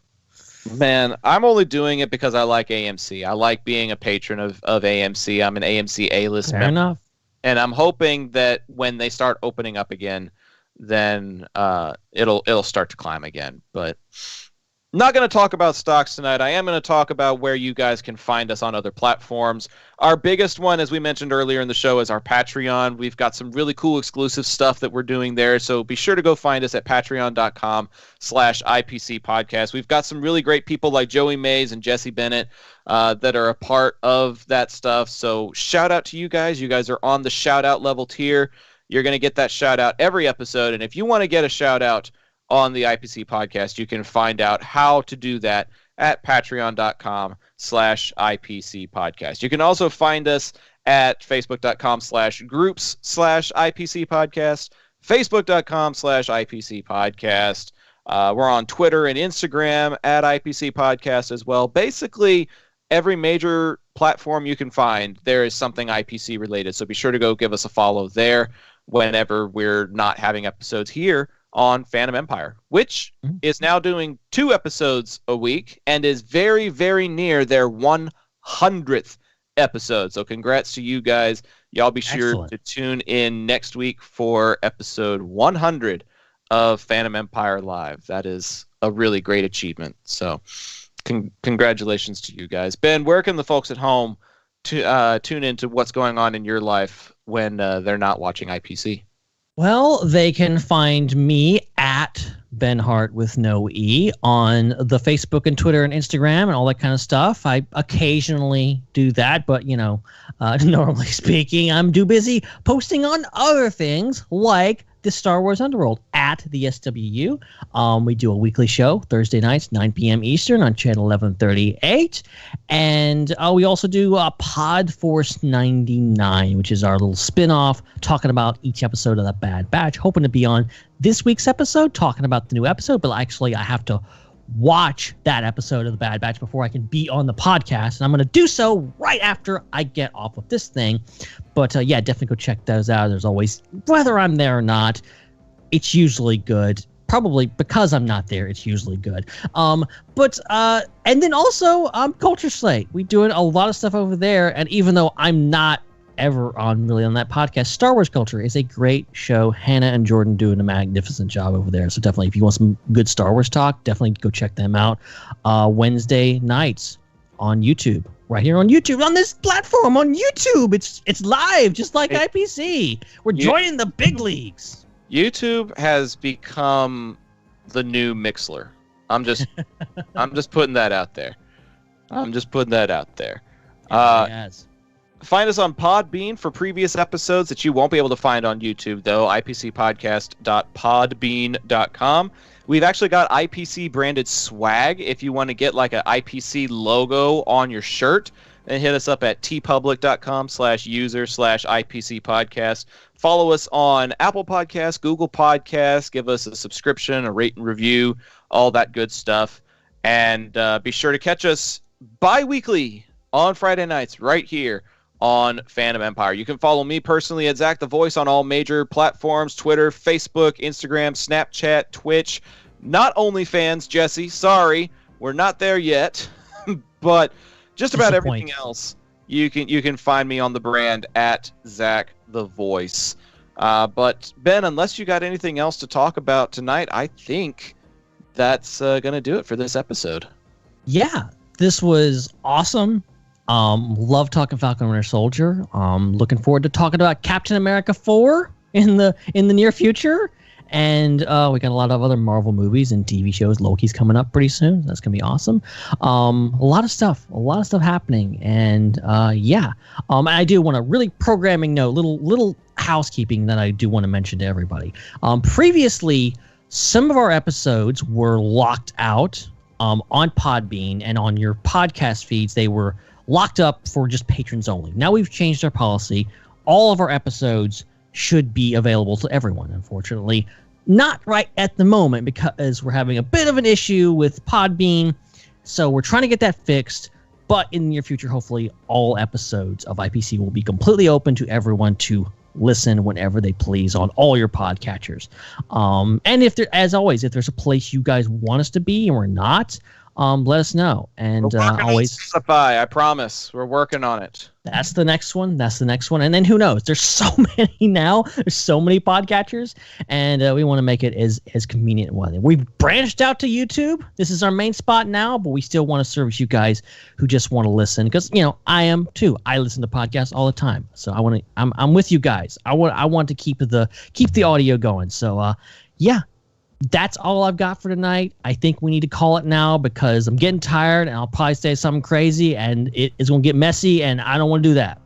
Man, I'm only doing it because I like AMC. I like being a patron of AMC. I'm an AMC A-list member. Fair enough. And I'm hoping that when they start opening up again, then it'll start to climb again. But not going to talk about stocks tonight. I am going to talk about where you guys can find us on other platforms. Our biggest one, as we mentioned earlier in the show, is our Patreon. We've got some really cool exclusive stuff that we're doing there. So be sure to go find us at patreon.com/IPC Podcast. We've got some really great people like Joey Mays and Jesse Bennett that are a part of that stuff. So shout out to you guys. You guys are on the shout out level tier. You're going to get that shout out every episode. And if you want to get a shout out on the IPC Podcast, you can find out how to do that at patreon.com/IPC Podcast. You can also find us at facebook.com/groups/IPC Podcast, facebook.com/IPC Podcast. We're on Twitter and Instagram at IPC Podcast as well. Basically, every major platform you can find, there is something IPC related. So be sure to go give us a follow there whenever we're not having episodes here on Fandom Empire, which is now doing 2 episodes a week and is very, very near their 100th episode. So congrats to you guys. Y'all be sure to tune in next week for episode 100 of Fandom Empire Live. That is a really great achievement. So congratulations to you guys. Ben, where can the folks at home tune into what's going on in your life when they're not watching IPC? Well, they can find me at Ben Hart with no E on the Facebook and Twitter and Instagram and all that kind of stuff. I occasionally do that, but, normally speaking, I'm too busy posting on other things like the Star Wars Underworld at the SWU. We do a weekly show Thursday nights, 9 p.m. Eastern on channel 1138. And we also do Pod Force 99, which is our little spin-off talking about each episode of The Bad Batch. Hoping to be on this week's episode talking about the new episode, but actually I have to watch that episode of The Bad Batch before I can be on the podcast. And I'm going to do so right after I get off of this thing. But definitely go check those out. There's always, whether I'm there or not, it's usually good. Probably because I'm not there, it's usually good. And then also Culture Slate. We're doing a lot of stuff over there. And even though I'm not ever on that podcast, Star Wars Culture is a great show. Hannah and Jordan doing a magnificent job over there. So definitely, if you want some good Star Wars talk, definitely go check them out. Wednesday nights on YouTube. Right here on YouTube, on this platform, on YouTube. It's live, just like IPC. We're joining the big leagues. YouTube has become the new Mixler. I'm just putting that out there. Yes. Find us on Podbean for previous episodes that you won't be able to find on YouTube, though. IPCpodcast.podbean.com. We've actually got IPC branded swag if you want to get like an IPC logo on your shirt. and hit us up at tpublic.com/user/IPC Podcast. Follow us on Apple Podcasts, Google Podcasts. Give us a subscription, a rate and review, all that good stuff. And be sure to catch us bi-weekly on Friday nights right here on Fandom Empire. You can follow me personally at Zach the Voice on all major platforms: Twitter, Facebook, Instagram, Snapchat, Twitch. Not OnlyFans, Jesse. Sorry, we're not there yet. But just about everything else, you can find me on the brand at Zach the Voice. But Ben, unless you got anything else to talk about tonight, I think that's going to do it for this episode. Yeah, this was awesome. Love talking Falcon Winter Soldier. Looking forward to talking about Captain America 4 in the near future. And we got a lot of other Marvel movies and TV shows. Loki's coming up pretty soon. That's gonna be awesome. A lot of stuff happening. And I do want to really programming note, little housekeeping that I do want to mention to everybody. Previously, some of our episodes were locked out on Podbean and on your podcast feeds. They were locked up for just patrons only. Now we've changed our policy. All of our episodes should be available to everyone. Unfortunately, not right at the moment because we're having a bit of an issue with Podbean. So we're trying to get that fixed. But in the near future, hopefully, all episodes of IPC will be completely open to everyone to listen whenever they please on all your podcatchers. And if as always, if there's a place you guys want us to be and we're not, let us know. And always Spotify, I promise we're working on it. That's the next one. And then who knows? There's so many now. There's so many podcatchers, and we want to make it as convenient. We've branched out to YouTube. This is our main spot now, but we still want to service you guys who just want to listen, because I am too. I listen to podcasts all the time, so I'm with you guys. I want to keep the audio going. So that's all I've got for tonight. I think we need to call it now because I'm getting tired and I'll probably say something crazy and it is going to get messy and I don't want to do that.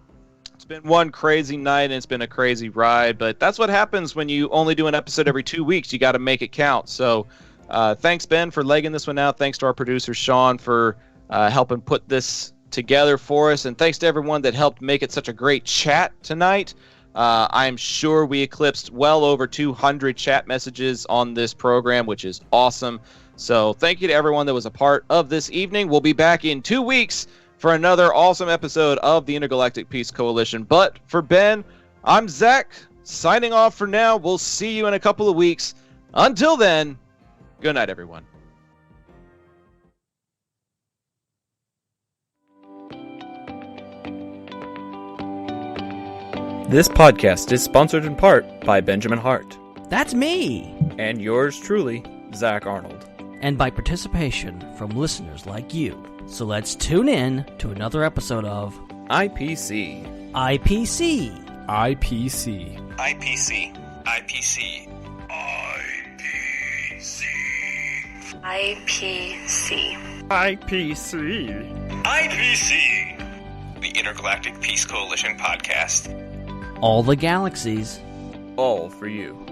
It's been one crazy night and it's been a crazy ride, but that's what happens when you only do an episode every 2 weeks. You got to make it count. So thanks, Ben, for legging this one out. Thanks to our producer, Sean, for helping put this together for us. And thanks to everyone that helped make it such a great chat tonight. I'm sure we eclipsed well over 200 chat messages on this program, which is awesome. So thank you to everyone that was a part of this evening. We'll be back in 2 weeks for another awesome episode of the Intergalactic Peace Coalition. But for Ben, I'm Zach, signing off for now. We'll see you in a couple of weeks. Until then, good night, everyone. This podcast is sponsored in part by Benjamin Hart. That's me! And yours truly, Zach Arnold. And by participation from listeners like you. So let's tune in to another episode of IPC. IPC. IPC. IPC. IPC. IPC. IPC. IPC. IPC. The Intergalactic Peace Coalition Podcast. All the galaxies. All for you.